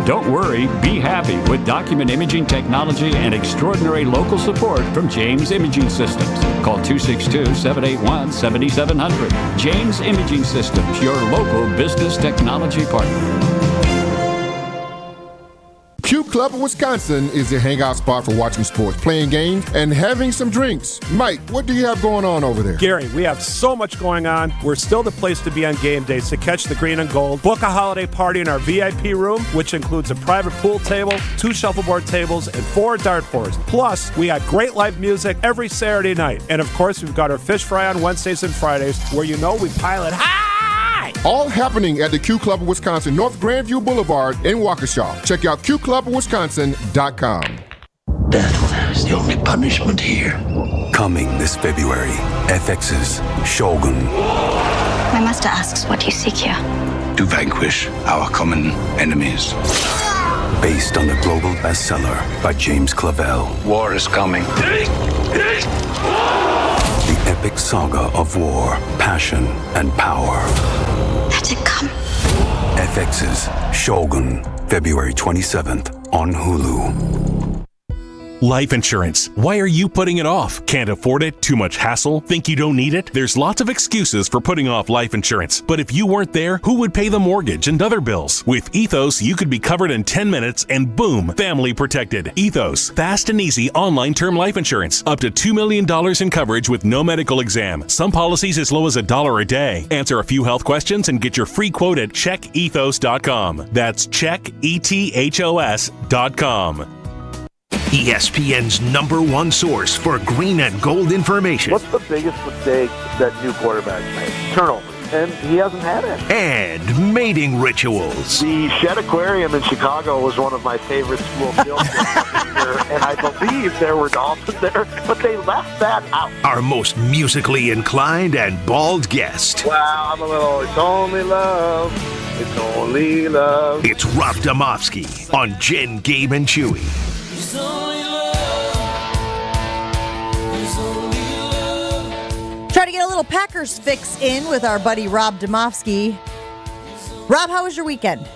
Don't worry, be happy with document imaging technology and extraordinary local support from James Imaging Systems. Call 262-781-7700. James Imaging Systems, your local business technology partner. Q Club of Wisconsin is the hangout spot for watching sports, playing games, and having some drinks. Mike, what do you have going on over there? Gary, we have so much going on. We're still the place to be on game days to catch the green and gold. Book a holiday party in our VIP room, which includes a private pool table, 2 shuffleboard tables, and 4 dartboards. Plus, we got great live music every Saturday night. And of course, we've got our fish fry on Wednesdays and Fridays, where we pile it high. All happening at the Q Club of Wisconsin, North Grandview Boulevard in Waukesha. Check out qclubofwisconsin.com. Death is the only punishment here. Coming this February, FX's Shogun. My master asks what you seek here. To vanquish our common enemies. based on the global bestseller by James Clavell. War is coming. The epic saga of war, passion, and power. Let it come. FX's Shogun, February 27th on Hulu. Life insurance. Why are you putting it off? Can't afford it? Too much hassle? Think you don't need it? There's lots of excuses for putting off life insurance. But if you weren't there, who would pay the mortgage and other bills? With Ethos, you could be covered in 10 minutes and boom, family protected. Ethos, fast and easy online term life insurance. Up to $2 million in coverage with no medical exam. Some policies as low as $1 a day. Answer a few health questions and get your free quote at checkethos.com. That's checkethos.com. ESPN's #1 source for green and gold information. What's the biggest mistake that new quarterbacks make? Turnovers. And he hasn't had it. And mating rituals. The Shed Aquarium in Chicago was one of my favorite school field trips, and I believe there were dolphins there, but they left that out. Our most musically inclined and bald guest. Wow, I'm a little, it's only love. It's only love. It's Rob Domofsky on Jen, Gabe, and Chewy. Try to get a little Packers fix in with our buddy Rob Domofsky. Rob, how was your weekend?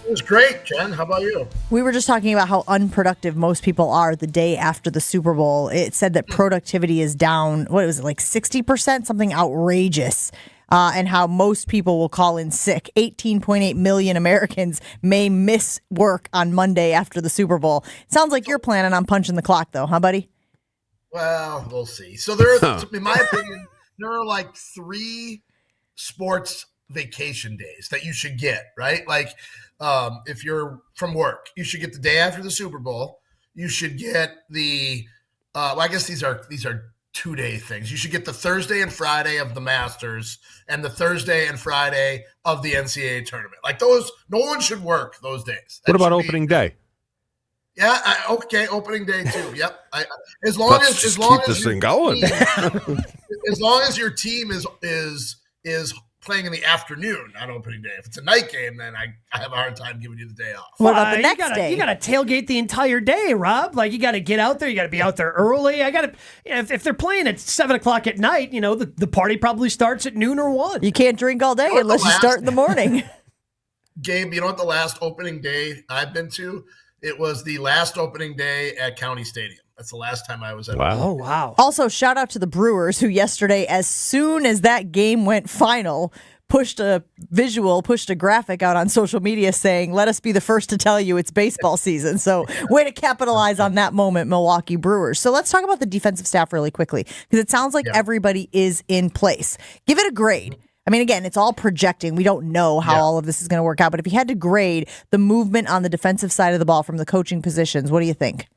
It was great, Jen. How about you? We were just talking about how unproductive most people are the day after the Super Bowl. It said that productivity is down, what was it, like 60%? Something outrageous. And how most people will call in sick. 18.8 million Americans may miss work on Monday after the Super Bowl. Sounds like you're planning on punching the clock, though, huh, buddy? Well, we'll see. So there are, in my opinion, there are like 3 sports vacation days that you should get, right? Like if you're from work, you should get the day after the Super Bowl. You should get the, well, I guess these are 2-day things. You should get the Thursday and Friday of the Masters and the Thursday and Friday of the NCAA tournament. Like those, no one should work those days. What about opening day? Yeah, okay, opening day too. Yep. As long as this thing going. As long as your team is playing in the afternoon on opening day. If it's a night game, then I have a hard time giving you the day off. What about the next day? You got to tailgate the entire day, Rob. Like you got to get out there. You got to be out there early. If they're playing at 7:00 at night, you know the party probably starts at noon or 1. You can't drink all day unless you start in the morning. Gabe, you know what the last opening day I've been to? It was the last opening day at County Stadium. That's the last time I was at. Wow. Oh, wow. Also, shout out to the Brewers who yesterday, as soon as that game went final, pushed a graphic out on social media saying, let us be the first to tell you it's baseball season. So way to capitalize on that moment, Milwaukee Brewers. So let's talk about the defensive staff really quickly, because it sounds like everybody is in place. Give it a grade. I mean, again, it's all projecting. We don't know how all of this is going to work out. But if you had to grade the movement on the defensive side of the ball from the coaching positions, what do you think?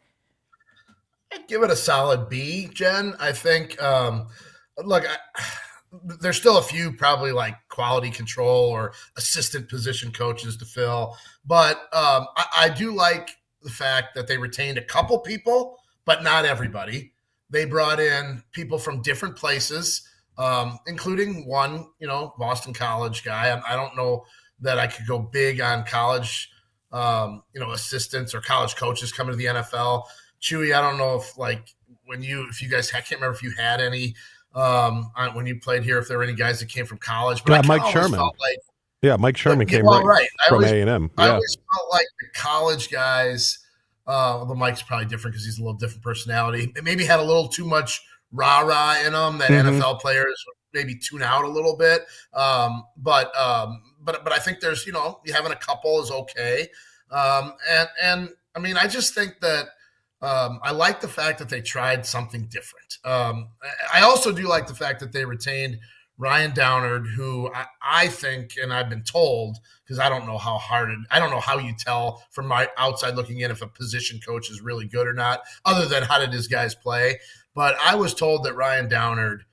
I'd give it a solid B, Jen. I think, look, there's still a few probably like quality control or assistant position coaches to fill. But I do like the fact that they retained a couple people, but not everybody. They brought in people from different places. Including one, Boston College guy. I don't know that I could go big on college, assistants or college coaches coming to the NFL. Chewy, I don't know if if you guys, I can't remember if you had any when you played here, if there were any guys that came from college. But Mike Sherman. Mike Sherman came from A&M. I always felt like the college guys, although Mike's probably different because he's a little different personality. They maybe had a little too much rah-rah in them that NFL players would maybe tune out a little bit. But I think there's, you having a couple is okay. And I mean, I just think that I like the fact that they tried something different. I also do like the fact that they retained Ryan Downard, who I think, and I've been told, because I don't know how you tell from my outside looking in if a position coach is really good or not, other than how did his guys play. But I was told that Ryan Downard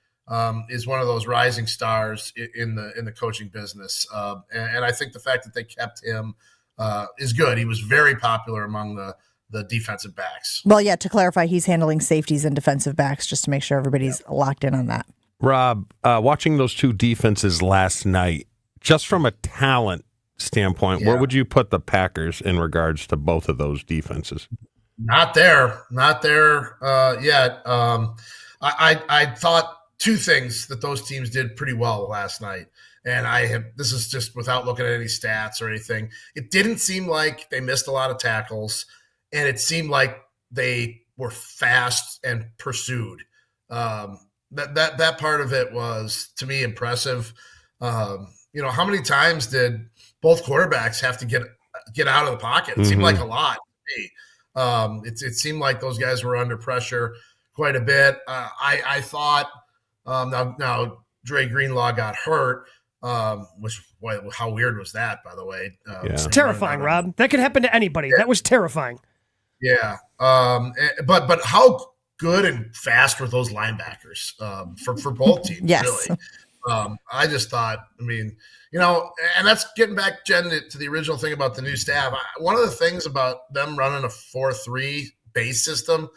is one of those rising stars in the coaching business, and I think the fact that they kept him is good. He was very popular among the defensive backs. Well, yeah, to clarify, he's handling safeties and defensive backs just to make sure everybody's locked in on that. Rob, watching those two defenses last night, just from a talent standpoint, where would you put the Packers in regards to both of those defenses? Not there yet. I thought two things that those teams did pretty well last night. And this is just without looking at any stats or anything. It didn't seem like they missed a lot of tackles, and it seemed like they were fast and pursued. That part of it was, to me, impressive. How many times did both quarterbacks have to get out of the pocket? It seemed like a lot to me. It seemed like those guys were under pressure quite a bit. I thought now Dre Greenlaw got hurt. How weird was that, by the way? It's terrifying, Rob. That could happen to anybody. That was terrifying. Yeah. But how good and fast were those linebackers for both teams? Yes. Really. I just thought, and that's getting back, Jen, to the original thing about the new staff. One of the things about them running a 4-3 base system.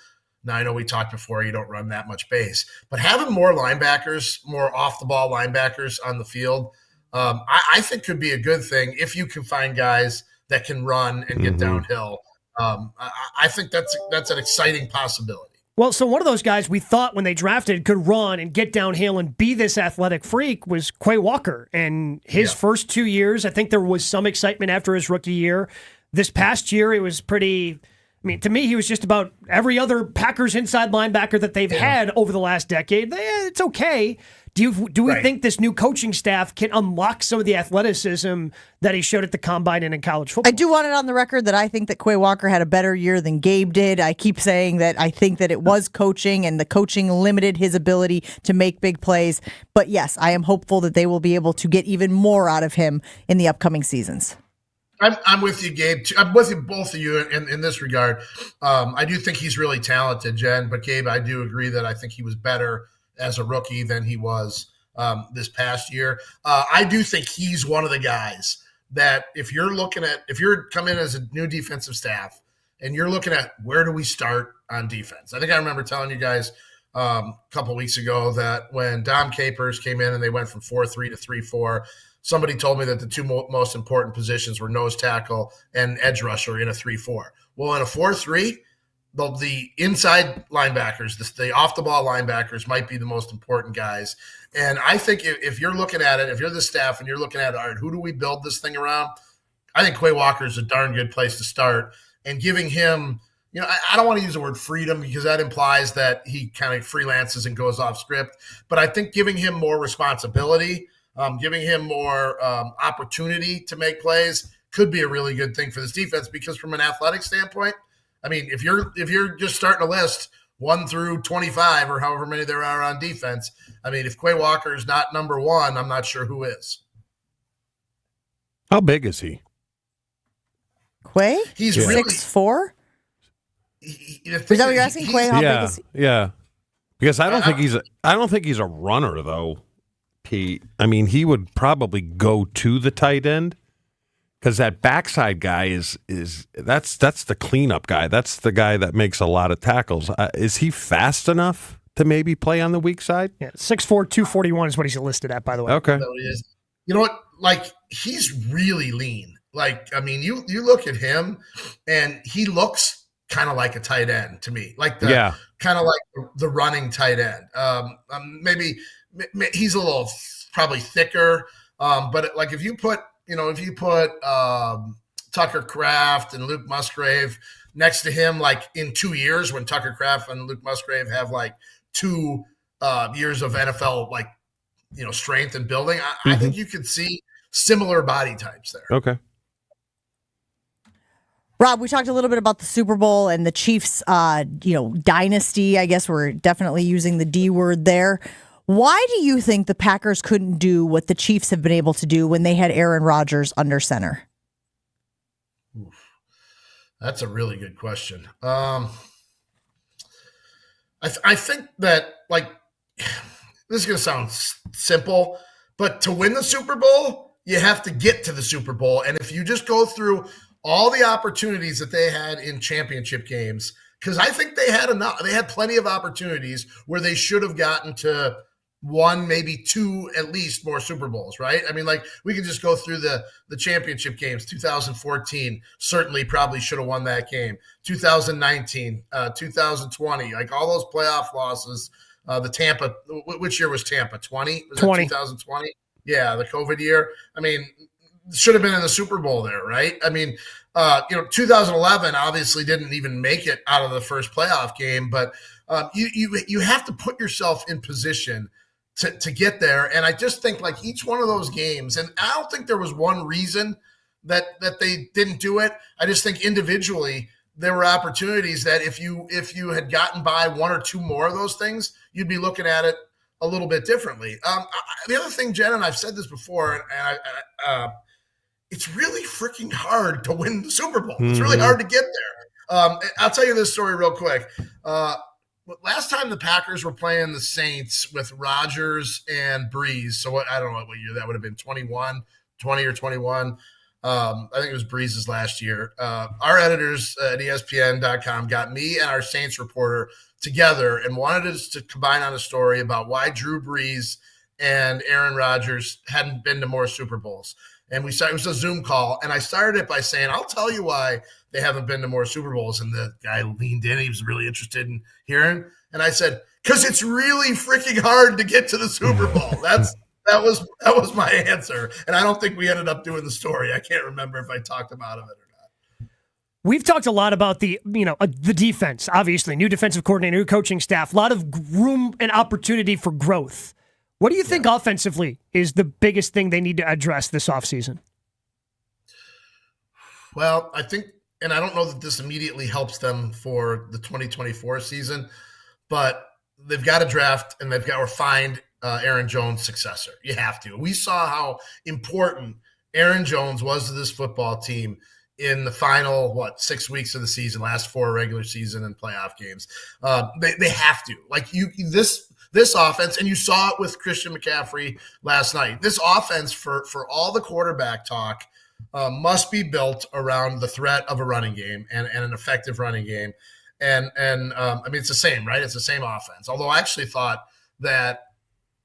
Now, I know we talked before, you don't run that much base, but having more linebackers, more off-the-ball linebackers on the field, I think could be a good thing if you can find guys that can run and get downhill. I think that's an exciting possibility. Well, so one of those guys we thought when they drafted could run and get downhill and be this athletic freak was Quay Walker. And his first 2 years, I think there was some excitement after his rookie year. This past year, it was pretty... to me, he was just about every other Packers inside linebacker that they've had over the last decade. It's okay. Do we think this new coaching staff can unlock some of the athleticism that he showed at the combine and in college football? I do want it on the record that I think that Quay Walker had a better year than Gabe did. I keep saying that I think that it was coaching, and the coaching limited his ability to make big plays. But yes, I am hopeful that they will be able to get even more out of him in the upcoming seasons. I'm with you, Gabe. I'm with you, both of you, in this regard. I do think he's really talented, Jen. But Gabe, I do agree that I think he was better as a rookie than he was this past year. I do think he's one of the guys that if you're coming in as a new defensive staff and you're looking at where do we start on defense. I think I remember telling you guys a couple weeks ago that when Dom Capers came in and they went from 4-3 to 3-4. Somebody told me that the two most important positions were nose tackle and edge rusher in a 3-4. Well, in a 4-3, the inside linebackers, the off-the-ball linebackers might be the most important guys. And I think if you're looking at it, if you're the staff and you're looking at, all right, who do we build this thing around? I think Quay Walker is a darn good place to start. And giving him, I don't want to use the word freedom because that implies that he kind of freelances and goes off script. But I think giving him more responsibility, giving him more opportunity to make plays could be a really good thing for this defense because from an athletic standpoint, if you're just starting a list 1 through 25 or however many there are on defense, if Quay Walker is not number one, I'm not sure who is. How big is he? Quay? He's really 6'4". Is that what you're asking, Quay? How big is he? Yeah. Because I don't think he's a runner though. Pete. He would probably go to the tight end because that backside guy is that's the cleanup guy. That's the guy that makes a lot of tackles. Is he fast enough to maybe play on the weak side? Yeah, 6'4", 241 is what he's listed at, by the way. Okay. You know what? He's really lean. You look at him and he looks kind of like a tight end to me. Kind of like the running tight end. Maybe he's a little probably thicker, but if you put Tucker Kraft and Luke Musgrave next to him, in 2 years when Tucker Kraft and Luke Musgrave have 2 years of NFL strength and building, I think you could see similar body types there. Okay. Rob, we talked a little bit about the Super Bowl and the Chiefs, dynasty. I guess we're definitely using the D word there. Why do you think the Packers couldn't do what the Chiefs have been able to do when they had Aaron Rodgers under center? That's a really good question. I think that this is going to sound simple, but to win the Super Bowl, you have to get to the Super Bowl. And if you just go through all the opportunities that they had in championship games, because I think they had plenty of opportunities where they should have gotten to one, maybe two, at least more Super Bowls, right? I mean, like we could just go through the championship games. 2014 certainly probably should have won that game. 2019, 2020, like all those playoff losses. The Tampa, which year was Tampa? 20? Was 20. It 2020? Yeah, the COVID year. I mean, should have been in the Super Bowl there, right? I mean, 2011 obviously didn't even make it out of the first playoff game, but you have to put yourself in position to get there. And I just think like each one of those games, and I don't think there was one reason that they didn't do it. I just think individually there were opportunities that if you had gotten by one or two more of those things, you'd be looking at it a little bit differently. The other thing, Jen, and I've said this before, and it's really freaking hard to win the Super Bowl. It's really hard to get there. I'll tell you this story real quick. Last time the Packers were playing the Saints with Rodgers and Breeze, so I don't know what year that would have been, 20 or 21. I think it was Breeze's last year. Our editors at ESPN.com got me and our Saints reporter together and wanted us to combine on a story about why Drew Brees and Aaron Rodgers hadn't been to more Super Bowls. And it was a Zoom call, and I started it by saying, I'll tell you why they haven't been to more Super Bowls. And the guy leaned in. He was really interested in hearing. And I said, because it's really freaking hard to get to the Super Bowl. That was my answer. And I don't think we ended up doing the story. I can't remember if I talked about it or not. We've talked a lot about the defense, obviously, new defensive coordinator, new coaching staff, a lot of room and opportunity for growth. What do you think offensively is the biggest thing they need to address this offseason? Well, I think, and I don't know that this immediately helps them for the 2024 season, but they've got to draft and they've got to find Aaron Jones' successor. You have to. We saw how important Aaron Jones was to this football team in the final, 6 weeks of the season, last 4 regular season and playoff games. They have to. Like this offense, and you saw it with Christian McCaffrey last night. This offense, for all the quarterback talk, must be built around the threat of a running game and an effective running game. And I mean, it's the same, right? It's the same offense. Although I actually thought that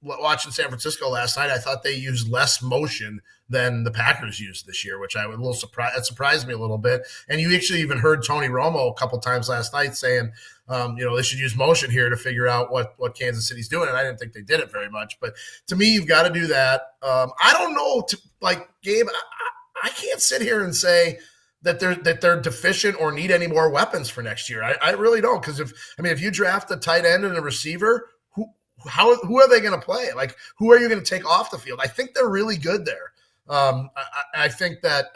watching San Francisco last night, I thought they used less motion than the Packers used this year, which I was a little surprised. It surprised me a little bit. And you actually even heard Tony Romo a couple times last night saying, they should use motion here to figure out what Kansas City's doing. And I didn't think they did it very much. But to me, you've got to do that. I don't know, Gabe, I can't sit here and say that they're deficient or need any more weapons for next year. I really don't, because if you draft a tight end and a receiver, who are they going to play? Like, who are you going to take off the field? I think they're really good there. I think that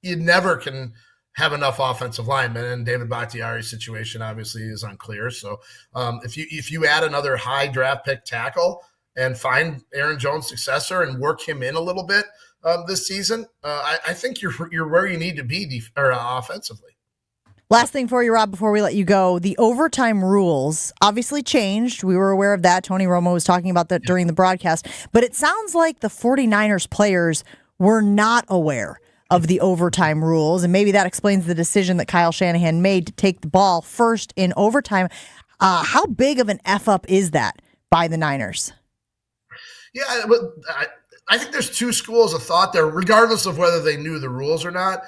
you never can have enough offensive linemen, and David Bakhtiari's situation obviously is unclear. So if you add another high draft pick tackle and find Aaron Jones' successor and work him in a little bit this season, I think you're where you need to be offensively. Last thing for you, Rob, before we let you go, the overtime rules obviously changed. We were aware of that. Tony Romo was talking about that during the broadcast. But it sounds like the 49ers players were not aware of the overtime rules, and maybe that explains the decision that Kyle Shanahan made to take the ball first in overtime. How big of an F-up is that by the Niners? Yeah, I think there's two schools of thought there, regardless of whether they knew the rules or not.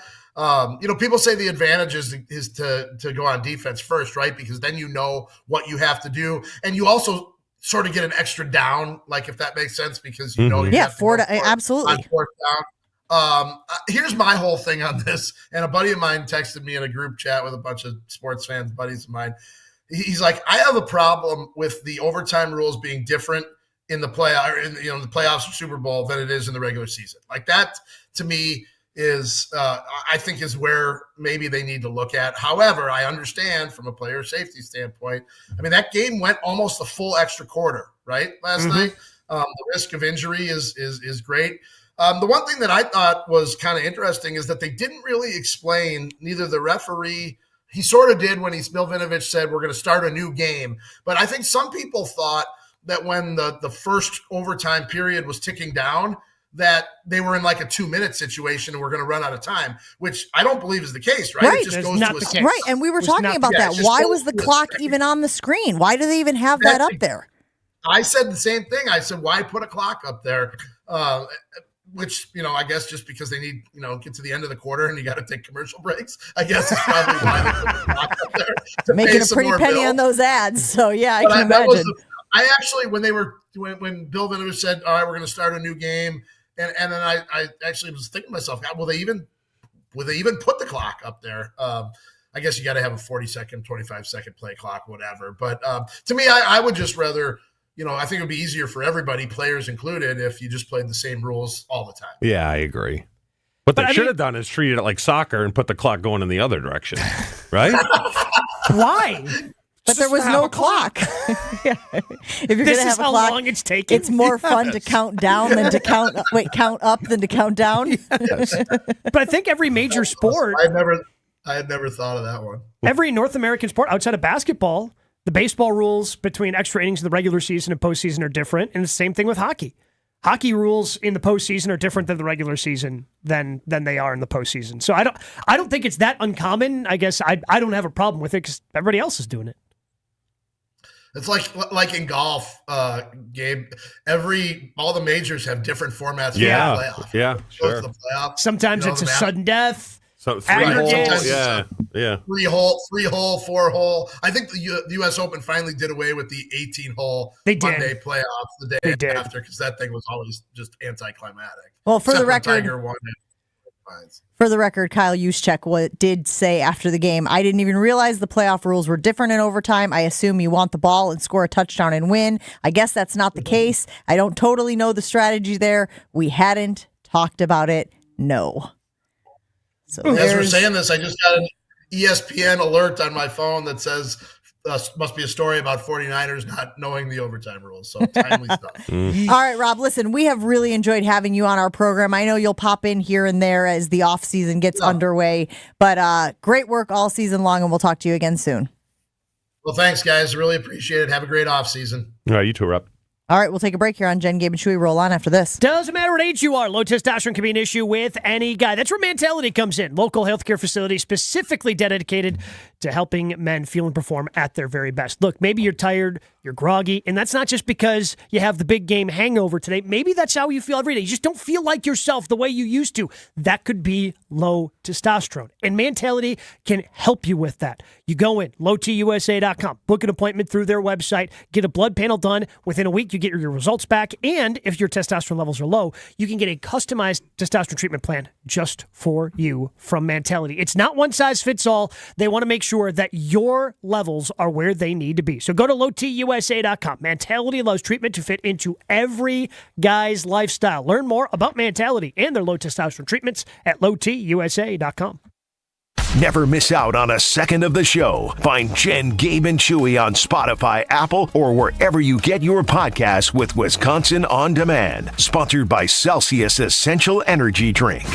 People say the advantage is to go on defense first, right? Because then you know what you have to do. And you also sort of get an extra down, like if that makes sense, because you know you have to go absolutely on fourth down. Here's my whole thing on this. And a buddy of mine texted me in a group chat with a bunch of sports fans, buddies of mine. He's like, I have a problem with the overtime rules being different in the the playoffs or Super Bowl than it is in the regular season. Like that, to me, is I think is where maybe they need to look at. However, I understand from a player safety standpoint. I mean, that game went almost a full extra quarter, right? Last night. The risk of injury is great. The one thing that I thought was kind of interesting is that they didn't really explain, neither the referee, he sort of did when Bill Vinovich said we're going to start a new game. But I think some people thought that when the first overtime period was ticking down, that they were in like a 2-minute situation and we're going to run out of time, which I don't believe is the case, right? Right. It just goes to right. And we were talking about that. Why was the clock even on the screen? Why do they even have that up there? I said the same thing. I said, why put a clock up there? Which, I guess just because they need, get to the end of the quarter and you got to take commercial breaks. I guess is probably why they put the clock up there. To Making a pretty penny on those ads. So, yeah, I can imagine. I actually, when Bill Vinovich said, all right, we're going to start a new game. And then I actually was thinking to myself, God, will they even put the clock up there? I guess you got to have a 40-second, 25-second play clock, whatever. But to me, I would just rather, I think it would be easier for everybody, players included, if you just played the same rules all the time. Yeah, I agree. What they should have done is treated it like soccer and put the clock going in the other direction, right? Why? But there was no clock. If you're going to have a clock, long it's taking. It's more fun to count down than to count up than to count down. Yes. But I think every major sport. I had never thought of that one. Every North American sport outside of basketball, the baseball rules between extra innings of the regular season and postseason are different, and the same thing with hockey. Hockey rules in the postseason are different than the regular season than they are in the postseason. So I don't think it's that uncommon. I guess I don't have a problem with it because everybody else is doing it. It's like in golf, Gabe. All the majors have different formats for the playoff. Yeah, sure. The playoff, sometimes it's a sudden death. So 3 holes, yeah. 3-hole, 4-hole. I think the U.S. Open finally did away with the 18-hole Monday playoffs the day after, because that thing was always just anticlimactic. Well, for the record, Tiger won it. For the record, Kyle Juszczyk did say after the game, I didn't even realize the playoff rules were different in overtime. I assume you want the ball and score a touchdown and win. I guess that's not the case. I don't totally know the strategy there. We hadn't talked about it. No. So as we're saying this, I just got an ESPN alert on my phone that says must be a story about 49ers not knowing the overtime rules. So timely stuff. All right, Rob, listen, we have really enjoyed having you on our program. I know you'll pop in here and there as the off season gets underway, but great work all season long, and we'll talk to you again soon. Well, thanks, guys. Really appreciate it. Have a great off season. All right, you too, Rob. All right, we'll take a break here on Jen, Gabe, and Chewy. Roll on after this. Doesn't matter what age you are, low testosterone can be an issue with any guy. That's where Mentality comes in. Local healthcare facility specifically dedicated to helping men feel and perform at their very best. Look, maybe you're tired, you're groggy, and that's not just because you have the big game hangover today. Maybe that's how you feel every day. You just don't feel like yourself the way you used to. That could be low testosterone. And Mentality can help you with that. You go in, lowtusa.com, book an appointment through their website, get a blood panel done. Within a week, you get your results back. And if your testosterone levels are low, you can get a customized testosterone treatment plan just for you from Mentality. It's not one size fits all. They want to make sure that your levels are where they need to be. So go to lowtusa.com. Mentality allows treatment to fit into every guy's lifestyle. Learn more about Mentality and their low testosterone treatments at lowtusa.com. Never miss out on a second of the show. Find Jen, Gabe, and Chewy on Spotify, Apple, or wherever you get your podcasts with Wisconsin On Demand. Sponsored by Celsius Essential Energy Drink.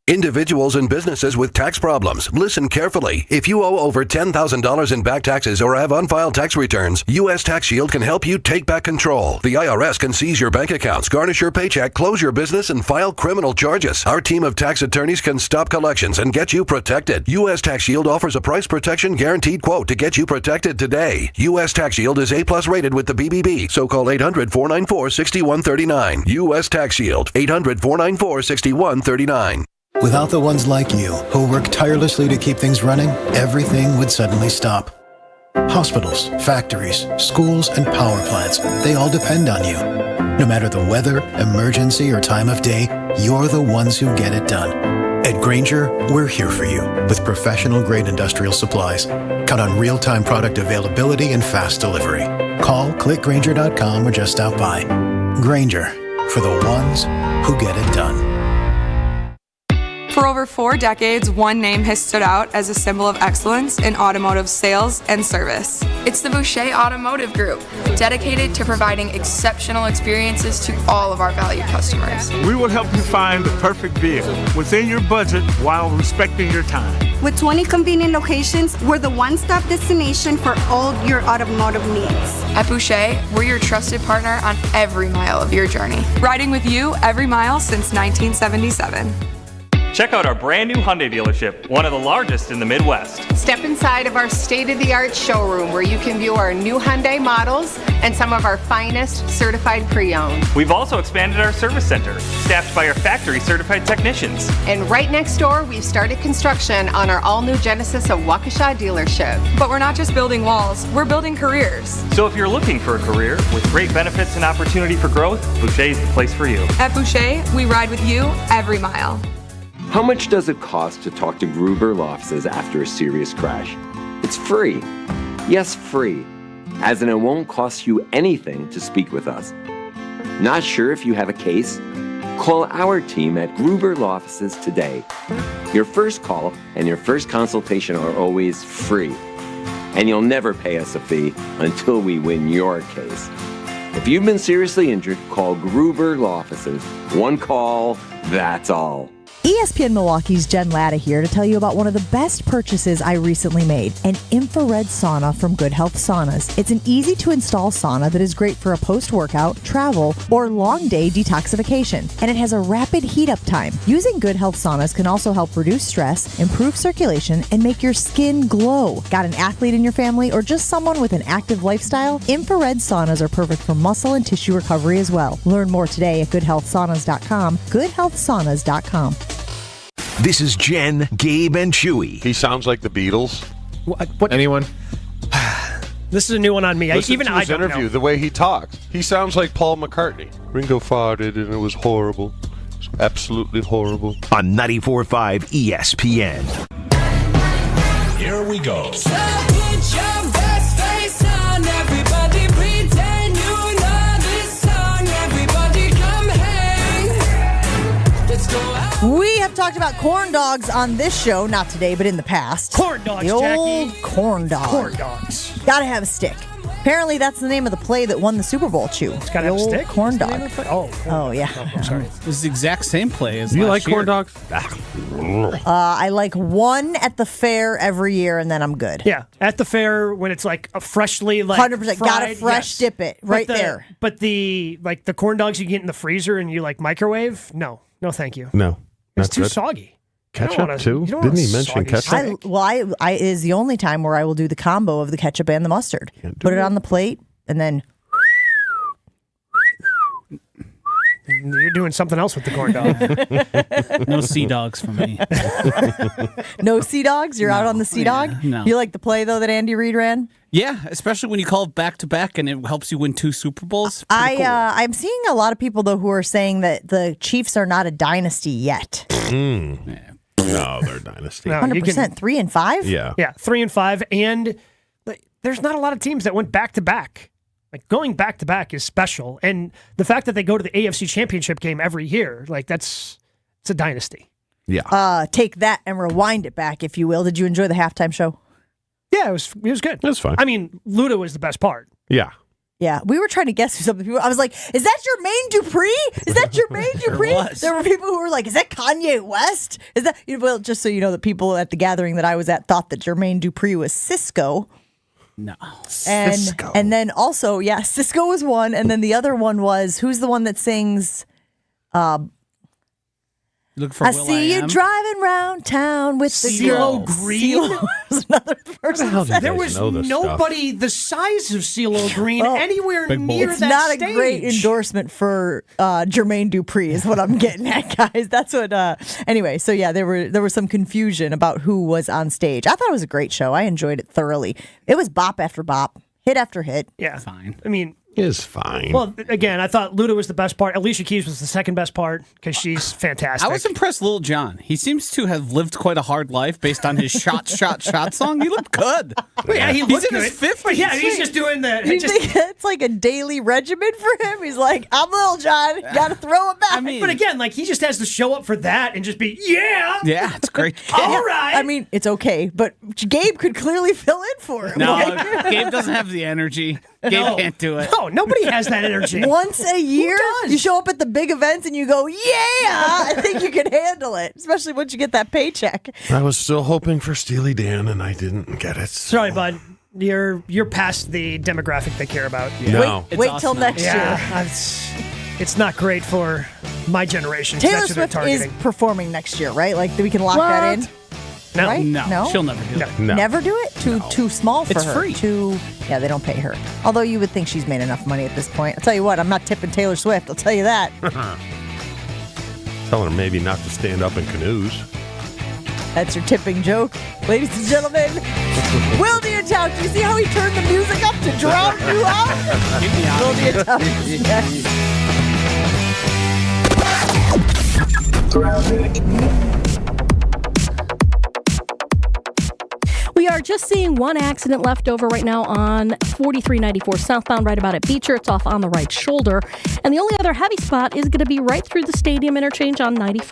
Individuals and businesses with tax problems, listen carefully. If you owe over $10,000 in back taxes or have unfiled tax returns, U.S. Tax Shield can help you take back control. The IRS can seize your bank accounts, garnish your paycheck, close your business, and file criminal charges. Our team of tax attorneys can stop collections and get you protected. U.S. Tax Shield offers a price protection guaranteed quote to get you protected today. U.S. Tax Shield is A+ rated with the BBB, so call 800-494-6139. U.S. Tax Shield, 800-494-6139. Without the ones like you, who work tirelessly to keep things running, everything would suddenly stop. Hospitals, factories, schools, and power plants, they all depend on you. No matter the weather, emergency, or time of day, you're the ones who get it done. At Grainger, we're here for you with professional-grade industrial supplies. Count on real-time product availability and fast delivery. Call, clickgrainger.com, or just stop by. Grainger, for the ones who get it done. For over 4 decades, one name has stood out as a symbol of excellence in automotive sales and service. It's the Boucher Automotive Group, dedicated to providing exceptional experiences to all of our valued customers. We will help you find the perfect vehicle within your budget while respecting your time. With 20 convenient locations, we're the one-stop destination for all your automotive needs. At Boucher, we're your trusted partner on every mile of your journey, riding with you every mile since 1977. Check out our brand new Hyundai dealership, one of the largest in the Midwest. Step inside of our state-of-the-art showroom where you can view our new Hyundai models and some of our finest certified pre-owned. We've also expanded our service center, staffed by our factory-certified technicians. And right next door, we've started construction on our all-new Genesis of Waukesha dealership. But we're not just building walls, we're building careers. So if you're looking for a career with great benefits and opportunity for growth, Boucher is the place for you. At Boucher, we ride with you every mile. How much does it cost to talk to Gruber Law Offices after a serious crash? It's free. Yes, free. As in, it won't cost you anything to speak with us. Not sure if you have a case? Call our team at Gruber Law Offices today. Your first call and your first consultation are always free. And you'll never pay us a fee until we win your case. If you've been seriously injured, call Gruber Law Offices. One call, that's all. ESPN Milwaukee's Jen Latta here to tell you about one of the best purchases I recently made, an infrared sauna from Good Health Saunas. It's an easy-to-install sauna that is great for a post-workout, travel, or long-day detoxification, and it has a rapid heat-up time. Using Good Health Saunas can also help reduce stress, improve circulation, and make your skin glow. Got an athlete in your family or just someone with an active lifestyle? Infrared saunas are perfect for muscle and tissue recovery as well. Learn more today at goodhealthsaunas.com, goodhealthsaunas.com. This is Jen, Gabe, and Chewy. He sounds like the Beatles. What? Anyone? This is a new one on me. Listen I to his don't interview, know. the way he talks. He sounds like Paul McCartney. Ringo farted and it was horrible. It was absolutely horrible. On 94.5 ESPN. Here we go. So put your best face on, everybody pretend you know this song. Everybody come hang. Let's go out. We have talked about corn dogs on this show, not today, but in the past. Corn dogs, the old Jackie. corn dog. Corn dogs. Gotta have a stick. Apparently, that's the name of the play that won the Super Bowl, Chew. It's gotta have a old stick? corn That's the dog. name of the play? Oh, corn Oh, yeah. dog. I'm sorry. It was the exact same play as Do you last like year. corn dogs? I like one at the fair every year, and then I'm good. Yeah, at the fair when it's like a freshly 100%. Gotta fried, fresh yes. dip it right there. But the corn dogs you get in the freezer and you like microwave, no, thank you. No. It's not too good. soggy. Ketchup, too? Didn't he mention ketchup? I is the only time where I will do the combo of the ketchup and the mustard. Put it on the plate, and then You're doing something else with the corn dog. No sea dogs for me. no sea dogs. You're out on the sea dog. no. You like the play though that Andy Reid ran? Yeah, especially when you call it back to back and it helps you win 2 Super Bowls. Pretty cool. I'm seeing a lot of people though who are saying that the Chiefs are not a dynasty yet. No, they're a dynasty. No, 100%. 3-5. Yeah. Yeah, 3-5, and there's not a lot of teams that went back to back. Like going back to back is special, and the fact that they go to the AFC Championship game every year, it's a dynasty. Yeah. Take that and rewind it back, if you will. Did you enjoy the halftime show? Yeah, it was good. It was fine. I mean, Luda was the best part. Yeah. Yeah, we were trying to guess who some of the people. I was like, "Is that Jermaine Dupri? Is that Jermaine Dupri?" There were people who were like, "Is that Kanye West? Is that?" Well, just so you know, the people at the gathering that I was at thought that Jermaine Dupri was Cisco. No, Cisco. And then also, yeah, Cisco was one, and then the other one was who's the one that sings? Look for I Will see I you Am. driving around town with the CeeLo girl. Green? CeeLo was another person. hell do you There guys was know this nobody the size of CeeLo Green anywhere Big boy. near It's that not stage. a great endorsement for Jermaine Dupri, is what I'm getting at, guys. That's what. Anyway, so yeah, there was some confusion about who was on stage. I thought it was a great show. I enjoyed it thoroughly. It was bop after bop, hit after hit. Yeah, fine. I mean, Is fine. well, again, I thought Luda was the best part. Alicia Keys was the second best part because she's fantastic. I was impressed, Lil Jon. He seems to have lived quite a hard life based on his shot song. He looked good. Well, yeah, he He's looked in good. his 50s. But yeah, he's just doing the. You think it's like a daily regimen for him? He's like, I'm Lil Jon, gotta throw it back. I mean, But again, he just has to show up for that and just be, yeah. yeah, it's great. All right. I mean, it's okay, but Gabe could clearly fill in for him. No, Gabe doesn't have the energy. Gabe No. can't do it. No, nobody has that energy. Once a year, does? you show up at the big events and you go, yeah, I think you can handle it, especially once you get that paycheck. I was still hoping for Steely Dan, and I didn't get it. Sorry, bud. You're past the demographic they care about. No. Wait till next year. Yeah. it's not great for my generation. Taylor That's who they're Swift is targeting. performing next year, right? Like we can lock that in. No. Right? No, she'll never do it. No. Never do it? Too small for It's her. free. Yeah, they don't pay her. Although you would think she's made enough money at this point. I'll tell you what, I'm not tipping Taylor Swift. I'll tell you that. Telling her maybe not to stand up in canoes. That's your tipping joke. Ladies and gentlemen, Will Diatow, do you see how he turned the music up to drown you out? Will Diatow is next. We are just seeing one accident left over right now on 4394 southbound, right about at Beecher. It's off on the right shoulder. And the only other heavy spot is going to be right through the stadium interchange on 94.